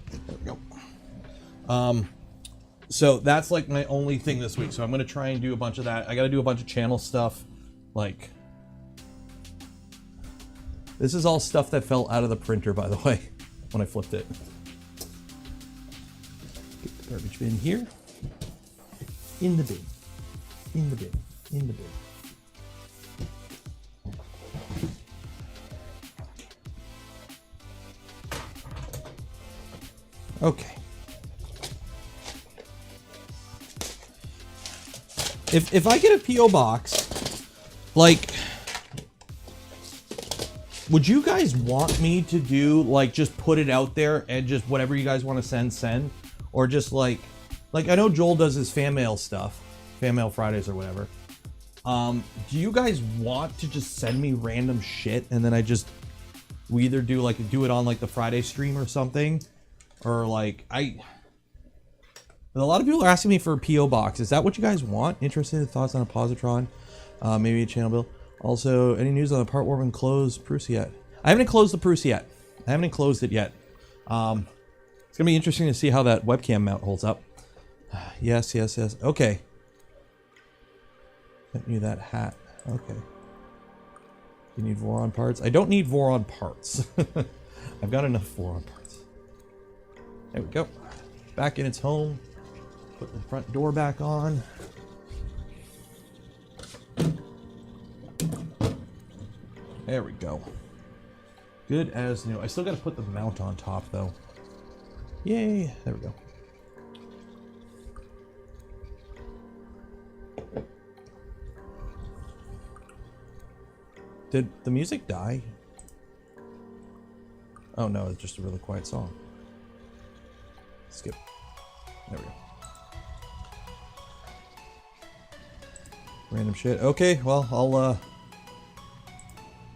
There we go. So that's like my only thing this week. So I'm gonna try and do a bunch of that. I gotta do a bunch of channel stuff. Like, this is all stuff that fell out of the printer, by the way, when I flipped it. Get the garbage bin here. In the bin. In the bin. In the bin. Okay. If I get a P.O. box, like, would you guys want me to do, like, just put it out there and just whatever you guys want to send? Or just, like I know Joel does his fan mail stuff, Fan Mail Fridays or whatever. Do you guys want to just send me random shit and then we either do it on, like, the Friday stream or something? Or, like, a lot of people are asking me for a P.O. box. Is that what you guys want? Interested in thoughts on a positron? Maybe a channel build. Also, any news on the part warp and close Prusa yet? I haven't enclosed the Prusa yet. I haven't enclosed it yet. It's going to be interesting to see how that webcam mount holds up. Yes. Okay. Sent you that hat. Okay. You need Voron parts? I don't need Voron parts. I've got enough Voron parts. There we go. Back in its home. Put the front door back on. There we go. Good as new. I still got to put the mount on top though. Yay! There we go. Did the music die? Oh no, it's just a really quiet song. Skip. There we go. Random shit. Okay, well,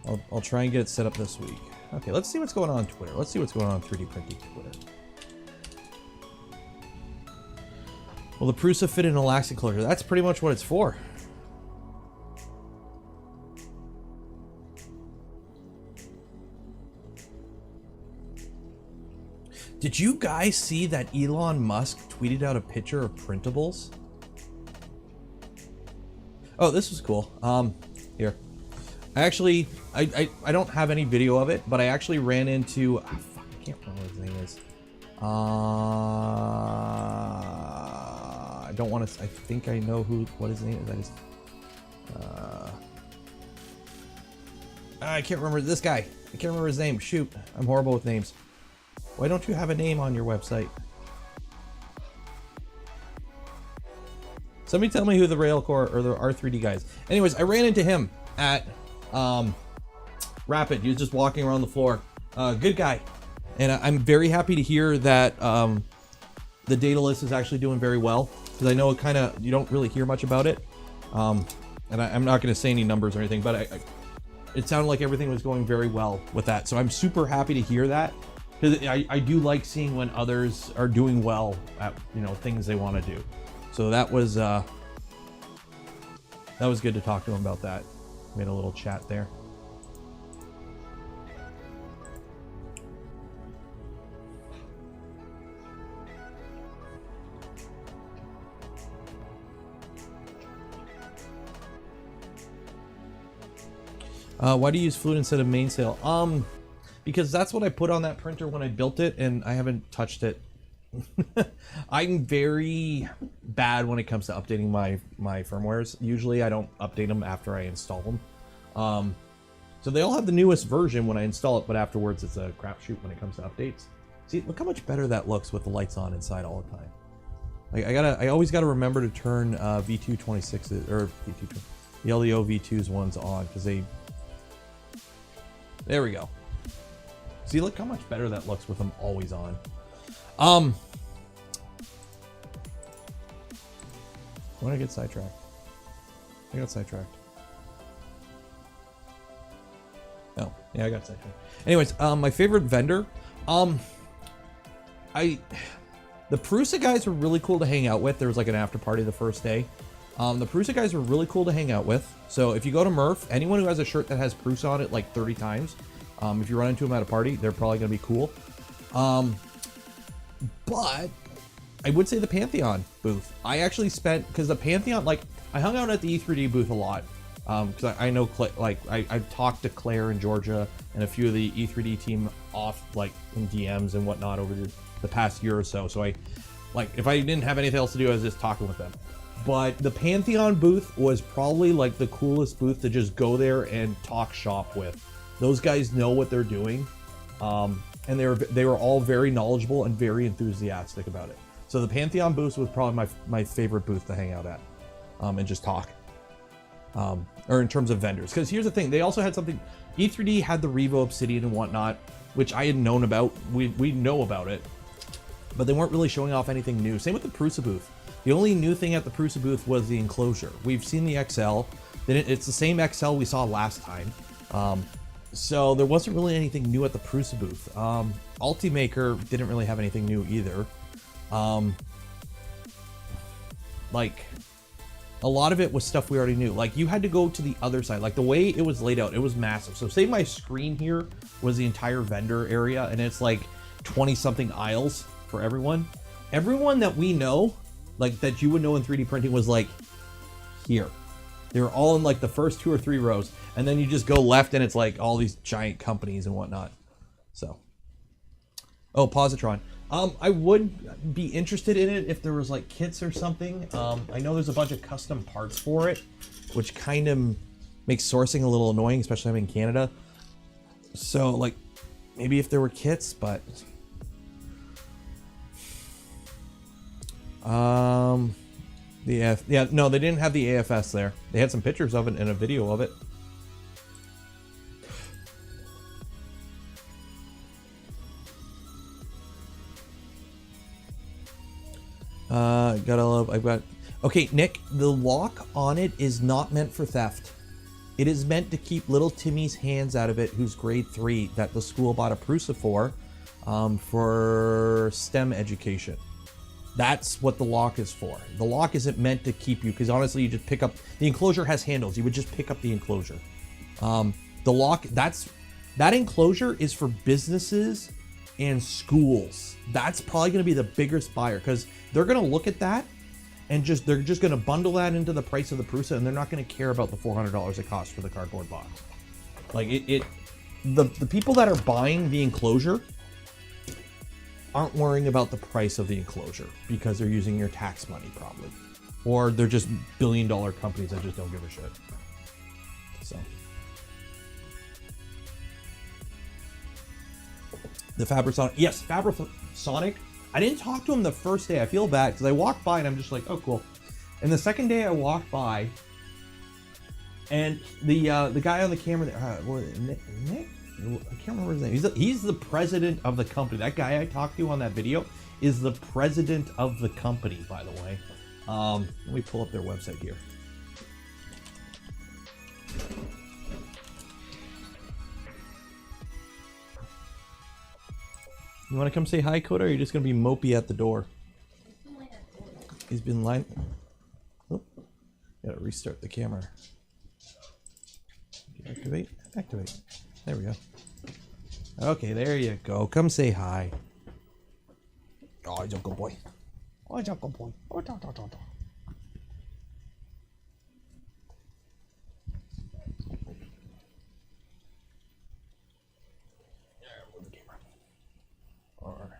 I'll try and get it set up this week. Okay, let's see what's going on Twitter. Let's see what's going on 3D printing Twitter. Well, the Prusa fit in an elastic closure. That's pretty much what it's for. Did you guys see that Elon Musk tweeted out a picture of printables? Oh, this was cool. Here. I don't have any video of it, but I actually ran into, fuck, I can't remember what his name is. I don't want to, I think I know what his name is. I can't remember this guy. I can't remember his name. Shoot, I'm horrible with names. Why don't you have a name on your website? Somebody tell me who the Railcore or the R3D guy is. Anyways, I ran into him at Rapid. He was just walking around the floor. Good guy. And I'm very happy to hear that the data list is actually doing very well. Because I know it kind of, you don't really hear much about it. And I'm not going to say any numbers or anything, but it sounded like everything was going very well with that. So I'm super happy to hear that. Because I do like seeing when others are doing well at, you know, things they want to do. So that was good to talk to him about that. Made a little chat there. Why do you use fluid instead of mainsail? Because that's what I put on that printer when I built it, and I haven't touched it. I'm very bad when it comes to updating my firmwares. Usually I don't update them after I install them. So they all have the newest version when I install it, but afterwards it's a crapshoot when it comes to updates. See, look how much better that looks with the lights on inside all the time. Like I always gotta remember to turn V226 or V2, the LEO V2s ones on, because there we go. See, look how much better that looks with them always on. When I get sidetracked. I got sidetracked. Oh, yeah, I got sidetracked. Anyways, my favorite vendor. The Prusa guys were really cool to hang out with. There was like an after party the first day. The Prusa guys were really cool to hang out with. So if you go to Murph, anyone who has a shirt that has Prusa on it like 30 times, if you run into them at a party, they're probably going to be cool. But I would say the Pantheon booth. I actually spent, because the Pantheon, like, I hung out at the E3D booth a lot. Because I know, like, I've talked to Claire in Georgia and a few of the E3D team off, like, in DMs and whatnot over the past year or so. So if I didn't have anything else to do, I was just talking with them. But the Pantheon booth was probably, like, the coolest booth to just go there and talk shop with. Those guys know what they're doing, and they were all very knowledgeable and very enthusiastic about it. So the Pantheon booth was probably my favorite booth to hang out at, and just talk. Or in terms of vendors, because here's the thing, they also had something. E3D had the Revo Obsidian and whatnot, which I had known about. We know about it, but they weren't really showing off anything new. Same with the Prusa booth. The only new thing at the Prusa booth was the enclosure. We've seen the XL. It's the same XL we saw last time. So there wasn't really anything new at the Prusa booth. Ultimaker didn't really have anything new either. Like, a lot of it was stuff we already knew. Like, you had to go to the other side. Like, the way it was laid out, it was massive. So say my screen here was the entire vendor area, and it's like 20-something aisles for everyone. Everyone that we know, like, that you would know in 3D printing was, like, here. They were all in, like, the first 2 or 3 rows. And then you just go left, and it's, like, all these giant companies and whatnot. So. Oh, Positron. I would be interested in it if there was, like, kits or something. I know there's a bunch of custom parts for it, which kind of makes sourcing a little annoying, especially I'm in Canada. So, like, maybe if there were kits, but... Yeah, no, they didn't have the AFS there. They had some pictures of it and a video of it. Gotta love, I've got, okay, Nick, the lock on it is not meant for theft. It is meant to keep little Timmy's hands out of it, who's grade 3, that the school bought a Prusa for STEM education. That's what the lock is for. The lock isn't meant to keep you, because honestly, you just pick up, the enclosure has handles. You would just pick up the enclosure. The lock, that enclosure is for businesses and schools. That's probably gonna be the biggest buyer, because they're gonna look at that and they're just gonna bundle that into the price of the Prusa, and they're not gonna care about the $400 it costs for the cardboard box. Like the people that are buying the enclosure aren't worrying about the price of the enclosure because they're using your tax money probably, or they're just billion-dollar companies that just don't give a shit. So the Fabrasonic, yes, Fabrasonic. I didn't talk to him the first day. I feel bad because I walked by and I'm just like, oh cool. And the second day I walked by, and the guy on the camera there, Nick, I can't remember his name. He's the president of the company. That guy I talked to on that video is the president of the company, by the way. Let me pull up their website here. You want to come say hi, Coda, or are you just going to be mopey at the door? He's been lying. Oh, gotta restart the camera. Activate. There we go. Okay, there you go. Come say hi. Oh, he's a good boy. Oh, he's a good boy. Oh, da, da, da, da.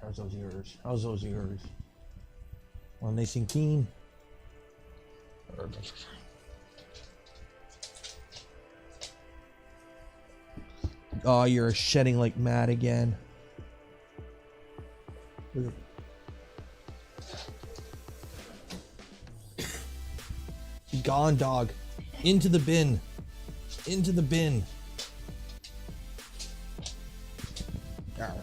How's those ears? How's those ears? Well, nice and keen. Oh, you're shedding like mad again. Be gone, dog. Into the bin. Into the bin. Ow.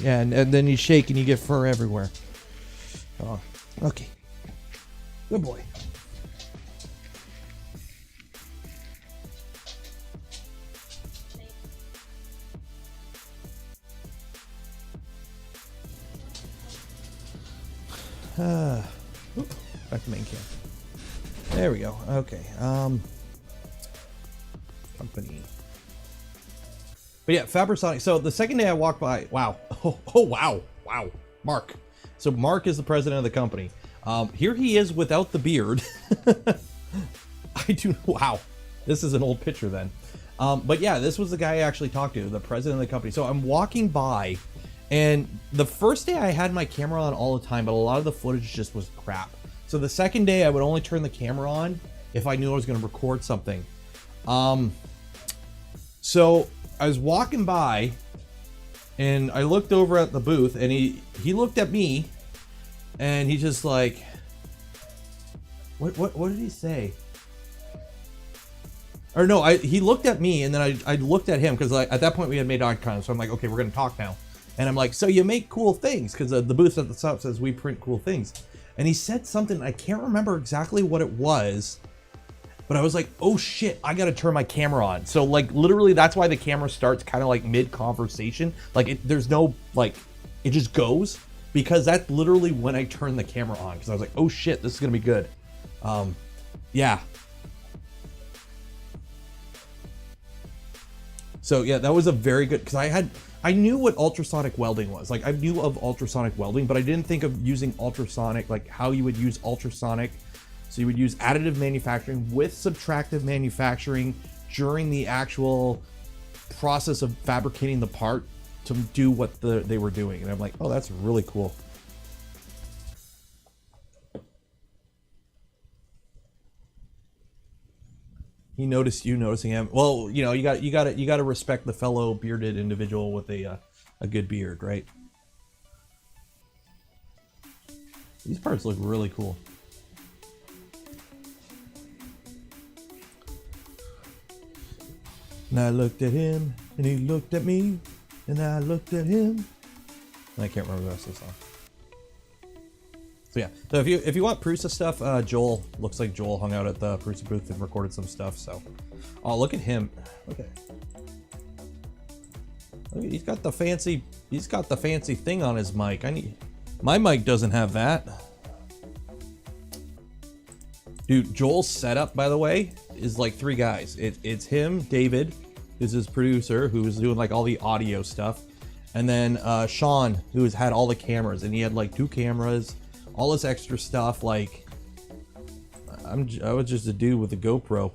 Yeah, and then you shake and you get fur everywhere. Oh, okay. Good boy. Back to main cam. There we go. Okay. Company. But yeah, Fabrasonic. So the second day I walked by, wow. Wow. Mark. So Mark is the president of the company. Here he is without the beard. Wow. This is an old picture then. But yeah, this was the guy I actually talked to, the president of the company. So I'm walking by, and the first day I had my camera on all the time, but a lot of the footage just was crap. So the second day I would only turn the camera on if I knew I was going to record something. So I was walking by and I looked over at the booth, and he looked at me and he just like, what did he say? Or no, he looked at me, and then I looked at him, because at that point we had made eye contact. So I'm like, okay, we're gonna talk now. And I'm like, so you make cool things? Because the booth at the top says we print cool things. And he said something, I can't remember exactly what it was, but I was like, oh shit, I gotta turn my camera on. So like literally that's why the camera starts kind of like mid-conversation. Like there's no, like, it just goes, because that's literally when I turned the camera on, because I was like, oh shit, this is gonna be good. Yeah. So yeah, that was a very good, because I knew what ultrasonic welding was. Like I knew of ultrasonic welding, but I didn't think of using ultrasonic, like how you would use ultrasonic. So you would use additive manufacturing with subtractive manufacturing during the actual process of fabricating the part to do what they were doing. And I'm like, oh, that's really cool. He noticed you noticing him. Well, you know, you got to respect the fellow bearded individual with a good beard, right? These parts look really cool. And I looked at him, and he looked at me, and I looked at him. I can't remember the rest of the song. So yeah, so if you want Prusa stuff, Joel, looks like Joel hung out at the Prusa booth and recorded some stuff. So, oh, look at him. Look at he's got the fancy thing on his mic. My mic doesn't have that. Dude, Joel's setup, by the way, is like 3 guys. It's him, David, who's his producer, who's doing like all the audio stuff, and then Sean, who's had all the cameras, and he had like 2 cameras, all this extra stuff. Like, I was just a dude with a GoPro.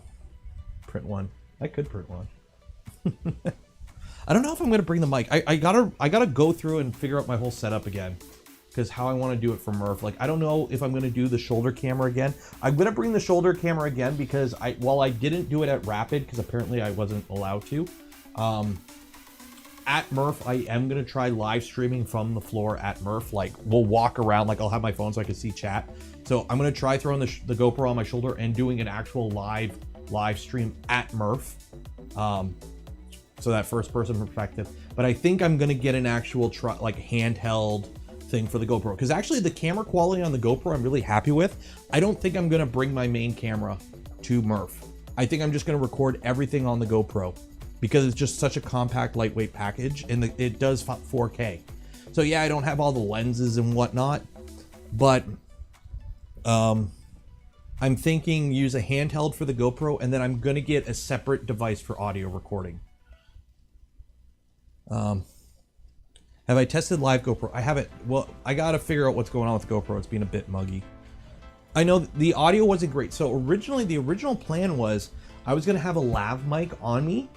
Print one. I could print one. I don't know if I'm gonna bring the mic. I gotta go through and figure out my whole setup again, because how I want to do it for Murph. Like, I don't know if I'm gonna do the shoulder camera again. I'm gonna bring the shoulder camera again because while I didn't do it at Rapid, because apparently I wasn't allowed to, at Murph I am gonna try live streaming from the floor at Murph. Like, we'll walk around, like I'll have my phone so I can see chat. So I'm gonna try throwing the GoPro on my shoulder and doing an actual live stream at Murph. So that first person perspective. But I think I'm gonna get an actual handheld thing for the GoPro, because actually the camera quality on the GoPro I'm really happy with. I don't think I'm gonna bring my main camera to Murph. I think I'm just gonna record everything on the GoPro, because it's just such a compact, lightweight package, and it does 4K. So yeah, I don't have all the lenses and whatnot, but I'm thinking use a handheld for the GoPro, and then I'm gonna get a separate device for audio recording. Have I tested live GoPro? I haven't. Well, I gotta figure out what's going on with GoPro. It's being a bit muggy. I know the audio wasn't great. So originally, the original plan was I was gonna have a lav mic on me,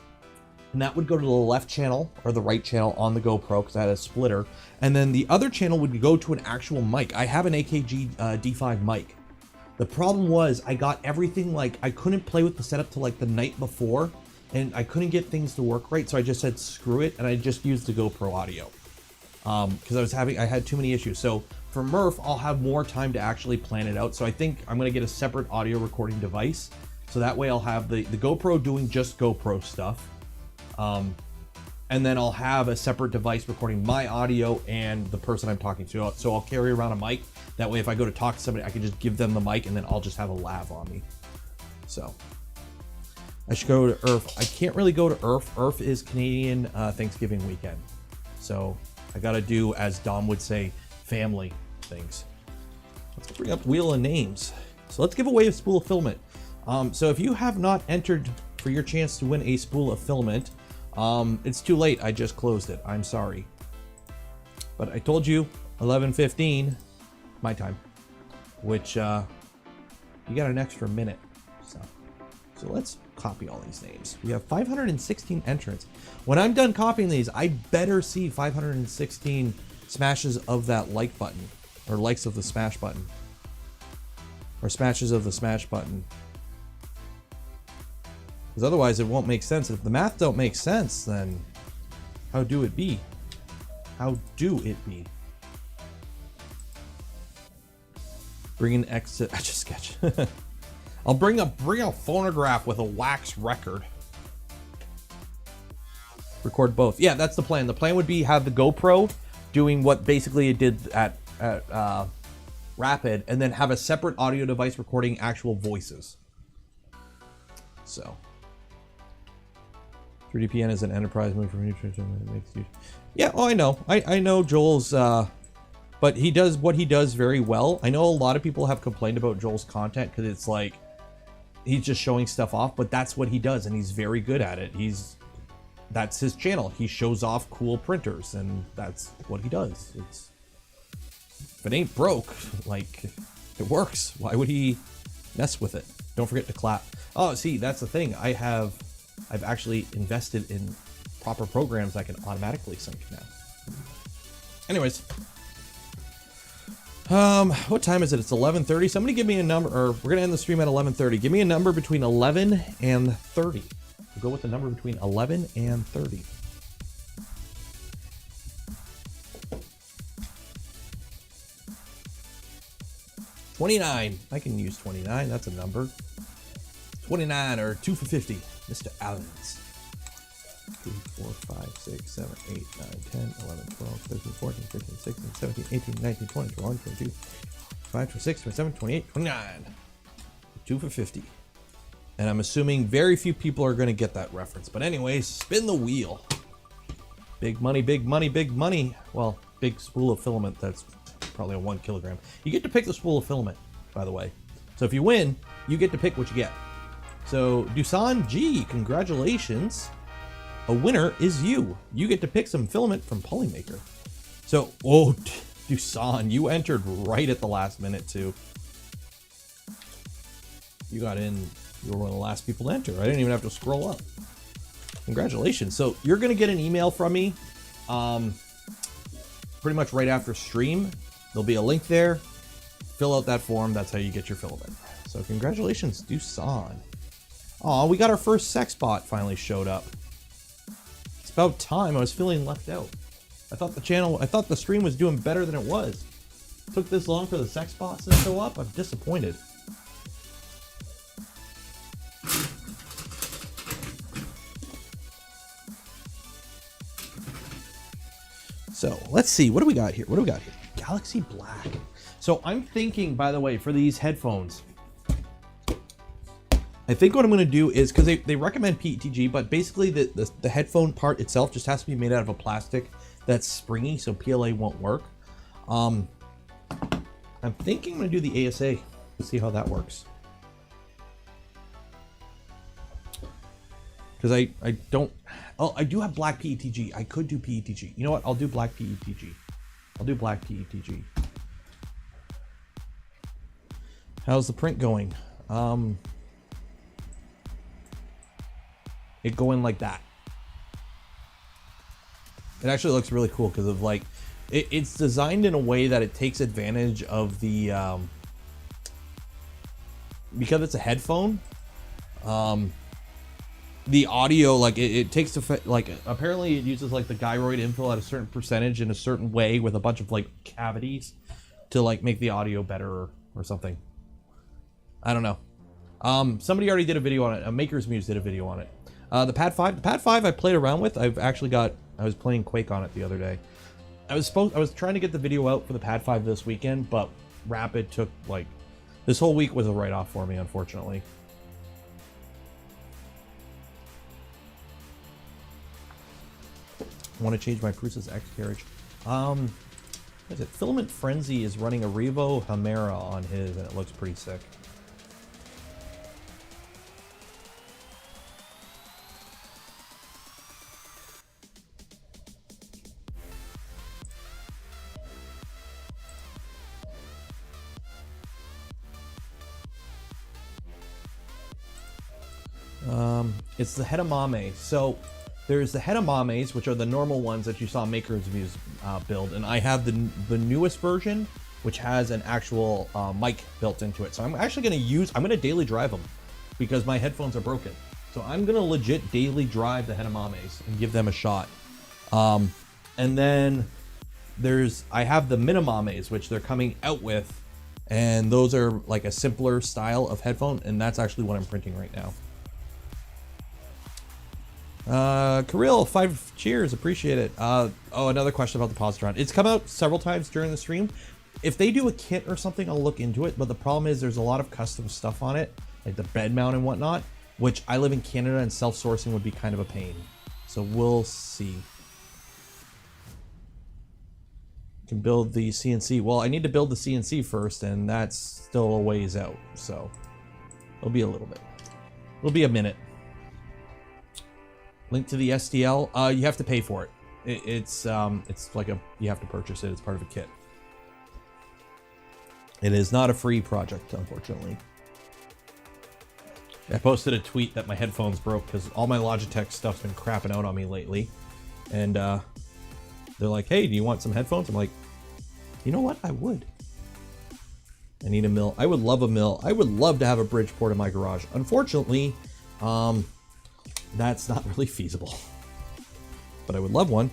and that would go to the left channel or the right channel on the GoPro, because I had a splitter, and then the other channel would go to an actual mic. I have an AKG D5 mic. The problem was I got everything, like, I couldn't play with the setup till like the night before, and I couldn't get things to work right, so I just said screw it, and I just used the GoPro audio. Because I had too many issues. So for Murph, I'll have more time to actually plan it out. So I think I'm gonna get a separate audio recording device. So that way I'll have the GoPro doing just GoPro stuff. And then I'll have a separate device recording my audio and the person I'm talking to. So I'll carry around a mic. That way if I go to talk to somebody, I can just give them the mic, and then I'll just have a lav on me. So I should go to IRF. I can't really go to IRF. IRF is Canadian Thanksgiving weekend. So I gotta do, as Dom would say, family things. Let's bring up Wheel of Names. So let's give away a spool of filament. So if you have not entered for your chance to win a spool of filament, it's too late. I just closed it. I'm sorry. But I told you 11:15 my time, which you got an extra minute. So let's copy all these names. We have 516 entrants. When I'm done copying these, I better see 516 smashes of that like button, or likes of the smash button, or smashes of the smash button. Because otherwise it won't make sense. If the math don't make sense, then how do it be? How do it be? Bring an exit. I just sketch. I'll bring a phonograph with a wax record. Record both. Yeah, that's the plan. The plan would be have the GoPro doing what basically it did at Rapid, and then have a separate audio device recording actual voices. So 3DPN is an enterprise movie from YouTube. Yeah, oh, I know. I know Joel's, but he does what he does very well. I know a lot of people have complained about Joel's content because it's like he's just showing stuff off, but that's what he does, and he's very good at it. That's his channel. He shows off cool printers, and that's what he does. If it ain't broke, like, it works. Why would he mess with it? Don't forget to clap. Oh, see, that's the thing. I've actually invested in proper programs that can automatically sync now. Anyways, what time is it? It's 11:30. Somebody give me a number, or we're gonna end the stream at 11:30. Give me a number between 11 and 30. We'll go with the number between 11 and 30. $29. I can use 29. That's a number. 29 or 2 for 50. Mr. Allens. 2, 4, 5, 6, 7, 8, 9, 10, 11, 12, 13, 14, 15, 16, 17, 18, 19, 20, 21, 22. 25, 26, 27, 28, 29. 2 for 50. And I'm assuming very few people are going to get that reference. But anyways, spin the wheel. Big money, big money, big money. Well, big spool of filament. That's probably a 1 kilogram. You get to pick the spool of filament, by the way. So if you win, you get to pick what you get. So Dusan G, congratulations. A winner is you. You get to pick some filament from Polymaker. So, oh, Dusan, you entered right at the last minute too. You got in, you were one of the last people to enter. I didn't even have to scroll up. Congratulations. So you're gonna get an email from me pretty much right after stream. There'll be a link there. Fill out that form. That's how you get your filament. So congratulations, Dusan. Aw, we got our first sex bot finally showed up. It's about time. I was feeling left out. I thought the stream was doing better than it was. It took this long for the sex bots to show up. I'm disappointed. So let's see, what do we got here? What do we got here? Galaxy Black. So I'm thinking, by the way, for these headphones, I think what I'm going to do is, because they recommend PETG, but basically the headphone part itself just has to be made out of a plastic that's springy, so PLA won't work. I'm thinking I'm going to do the ASA, see how that works. Because I don't, oh, I do have black PETG. I could do PETG. You know what? I'll do black PETG. I'll do black PETG. How's the print going? It going like that. It actually looks really cool because of like, it's designed in a way that it takes advantage of the, because it's a headphone, the audio, like it takes the, like apparently it uses like the gyroid infill at a certain percentage in a certain way with a bunch of like cavities to like make the audio better or something. I don't know. Somebody already did a video on it. Maker's Muse did a video on it. The Pad 5 I played around with. I was playing Quake on it the other day. I was trying to get the video out for the Pad 5 this weekend, but Rapid took like, this whole week was a write-off for me, unfortunately. I want to change my Prusa's X carriage. What is it? Filament Frenzy is running a Revo Chimera on his, and it looks pretty sick. It's the Hedamame. So there's the Hedamames, which are the normal ones that you saw Maker's Muse build, and I have the newest version, which has an actual mic built into it. So I'm actually I'm gonna daily drive them because my headphones are broken. So I'm gonna legit daily drive the Hedamames and give them a shot. And then I have the Minamames, which they're coming out with, and those are like a simpler style of headphone, and that's actually what I'm printing right now. Kirill, 5 cheers, appreciate it. Oh, another question about the positron. It's come out several times during the stream. If they do a kit or something, I'll look into it, but the problem is there's a lot of custom stuff on it, like the bed mount and whatnot, which I live in Canada and self-sourcing would be kind of a pain. So we'll see. Can build the CNC. Well, I need to build the CNC first, and that's still a ways out, so it'll be a little bit. It'll be a minute. Link to the STL. You have to pay for it. It's like you have to purchase it. It's part of a kit. It is not a free project, unfortunately. I posted a tweet that my headphones broke because all my Logitech stuff's been crapping out on me lately, and they're like, "Hey, do you want some headphones?" I'm like, "You know what? I would. I need a mill. I would love a mill. I would love to have a Bridgeport in my garage. Unfortunately, that's not really feasible. But I would love one.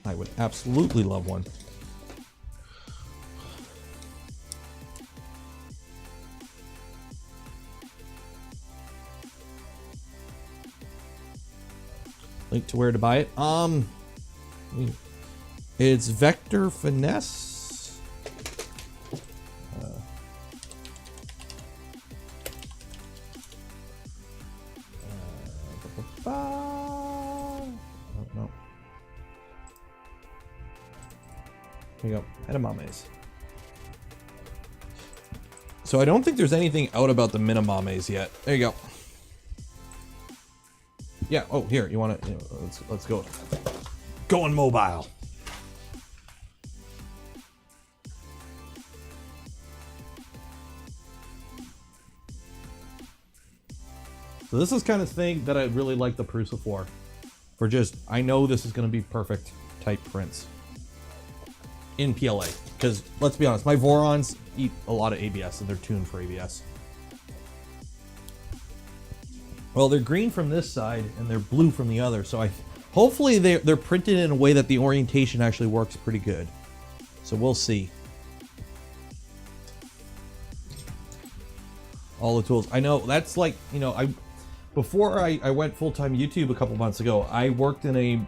I would absolutely love one." Link to where to buy it. It's Vector Finesse. Edamames. So I don't think there's anything out about the Minamames yet. There you go. Yeah. Oh, here. You want to? Let's go. Going mobile. So this is kind of thing that I really like the Prusa for. For just, I know this is going to be perfect type prints in PLA. Because let's be honest, my Vorons eat a lot of ABS and they're tuned for ABS. Well, they're green from this side and they're blue from the other. So hopefully they're printed in a way that the orientation actually works pretty good. So we'll see. All the tools. I know that's like, you know, before I went full-time YouTube a couple months ago, I worked in a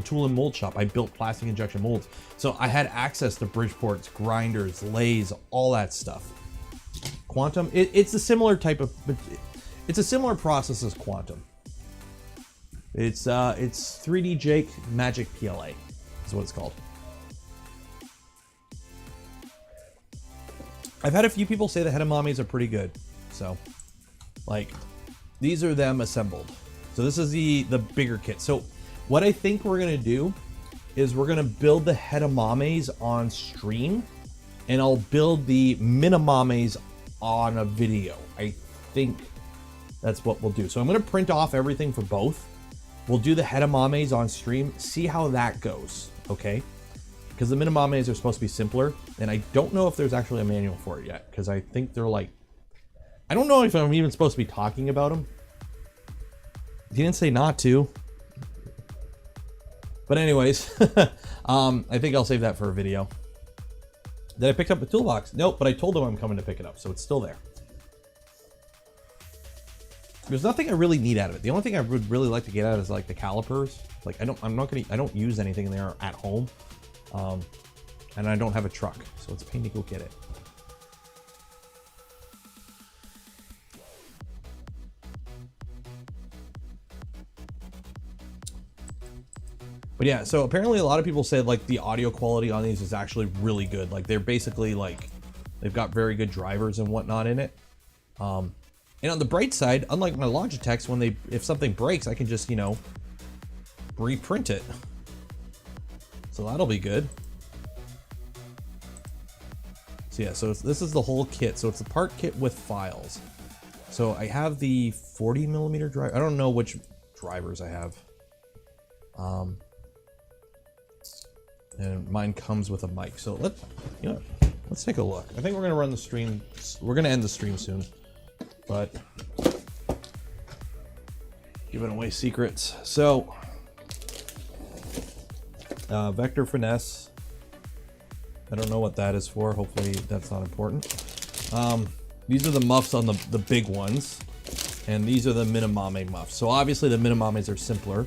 tool and mold shop. I built plastic injection molds. So I had access to Bridgeports, grinders, lathes, all that stuff. Quantum, it's a similar type of, it's a similar process as Quantum. It's 3D Jake Magic PLA is what it's called. I've had a few people say the Hedamames are pretty good. So, like, these are them assembled. So this is the bigger kit. So what I think we're gonna do is we're gonna build the Hedamames on stream, and I'll build the Minamames on a video. I think that's what we'll do. So I'm gonna print off everything for both. We'll do the Hedamames on stream, see how that goes, okay? Because the Minamames are supposed to be simpler, and I don't know if there's actually a manual for it yet, because I think they're like, I don't know if I'm even supposed to be talking about them. He didn't say not to. But anyways, I think I'll save that for a video. Did I pick up the toolbox? Nope, but I told them I'm coming to pick it up, so it's still there. There's nothing I really need out of it. The only thing I would really like to get out is like the calipers. Like I don't use anything there at home. And I don't have a truck, so it's a pain to go get it. But yeah, so apparently a lot of people said like the audio quality on these is actually really good. Like they're basically like, they've got very good drivers and whatnot in it. And on the bright side, unlike my Logitechs, when if something breaks, I can just, you know, reprint it. So that'll be good. So yeah, so this is the whole kit. So it's a part kit with files. So I have the 40mm driver. I don't know which drivers I have. And mine comes with a mic. So let's take a look. I think we're gonna run the stream. We're gonna end the stream soon, but giving away secrets. So vector finesse. I don't know what that is for. Hopefully that's not important. These are the muffs on the big ones, and these are the Minamame muffs. So obviously the Minamames are simpler.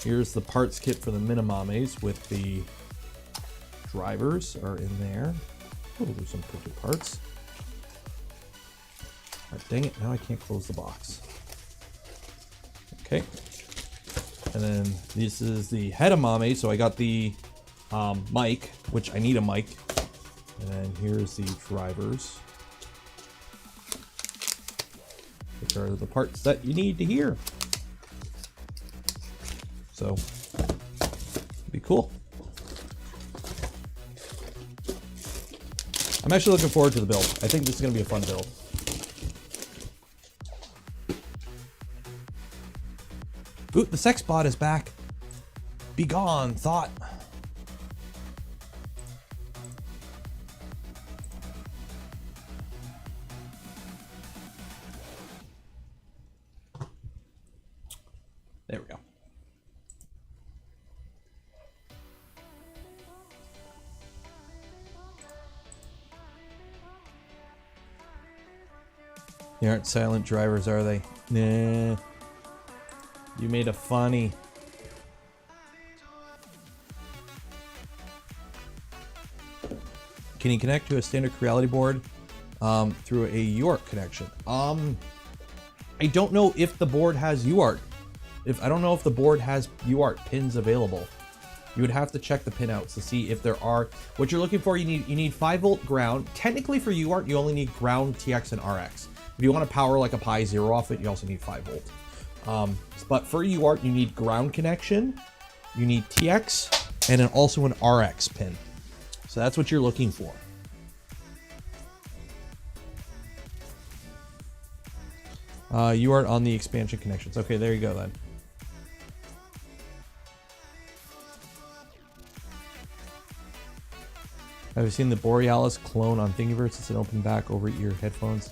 Here's the parts kit for the Minamames with the drivers are in there. Oh, there's some printed parts. Oh, dang it, now I can't close the box. Okay. And then this is the Hedamame, so I got the mic, which I need a mic. And then here's the drivers, which are the parts that you need to hear. So, be cool. I'm actually looking forward to the build. I think this is going to be a fun build. Ooh, the sex bot is back. Be gone, thought. There we go. They aren't silent drivers, are they? Nah. You made a funny. Can you connect to a standard Creality board through a UART connection? I don't know if the board has UART. I don't know if the board has UART pins available. you would have to check the pinouts to see if there are what you're looking for. You need 5-volt ground. Technically for UART, you only need ground, TX, and RX. If you want to power like a Pi 0 off it, you also need 5-volt. But for UART, you need ground connection, you need TX, and then also an RX pin. So that's what you're looking for. UART on the expansion connections. Okay, there you go then. Have you seen the Borealis clone on Thingiverse? It's an open back over ear headphones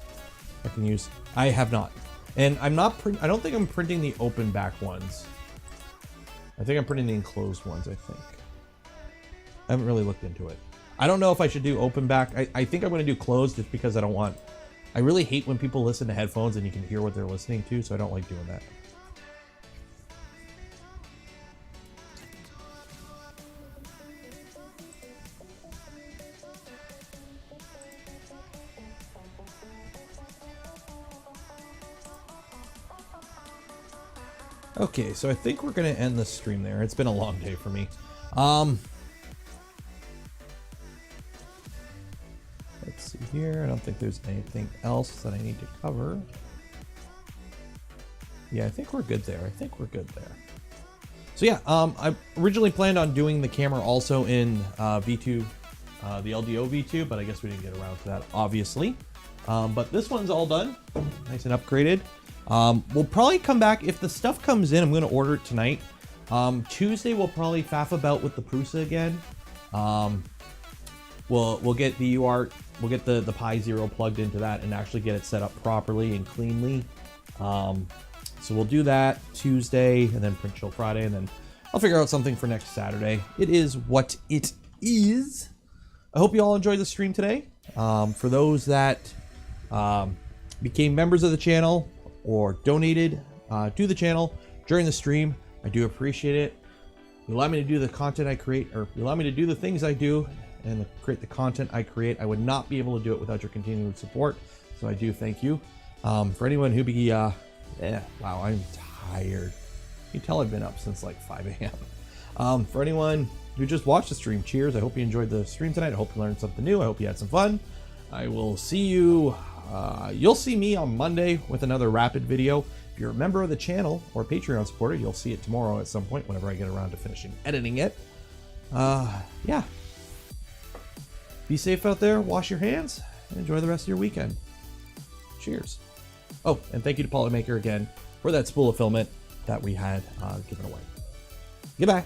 I can use. I have not. And I'm not, I don't think I'm printing the open back ones. I think I'm printing the enclosed ones, I think. I haven't really looked into it. I don't know if I should do open back. I think I'm going to do closed just because I really hate when people listen to headphones and you can hear what they're listening to, so I don't like doing that. Okay, so I think we're going to end the stream there. It's been a long day for me. Let's see here. I don't think there's anything else that I need to cover. Yeah, I think we're good there. So yeah, I originally planned on doing the camera also in V2, the LDO V2, but I guess we didn't get around to that, obviously. But this one's all done, nice and upgraded. We'll probably come back if the stuff comes in. I'm going to order it tonight. Tuesday we'll probably faff about with the Prusa again. We'll get the UART, we'll get the Pi 0 plugged into that and actually get it set up properly and cleanly. So we'll do that Tuesday and then print chill Friday, and then I'll figure out something for next Saturday. It is what it is. I hope you all enjoyed the stream today. For those that became members of the channel or donated to the channel during the stream, I do appreciate it. You allow me to do the content I create, or you allow me to do the things I do and create the content I create. I would not be able to do it without your continued support, so I do thank you. For anyone who wow, I'm tired. You can tell I've been up since like 5 a.m. For anyone who just watched the stream, cheers. I hope you enjoyed the stream tonight. I hope you learned something new. I hope you had some fun. I will see you. You'll see me on Monday with another rapid video. If you're a member of the channel or Patreon supporter, you'll see it tomorrow at some point whenever I get around to finishing editing it. Yeah. Be safe out there. Wash your hands and enjoy the rest of your weekend. Cheers. Oh, and thank you to Polymaker again for that spool of filament that we had given away. Goodbye.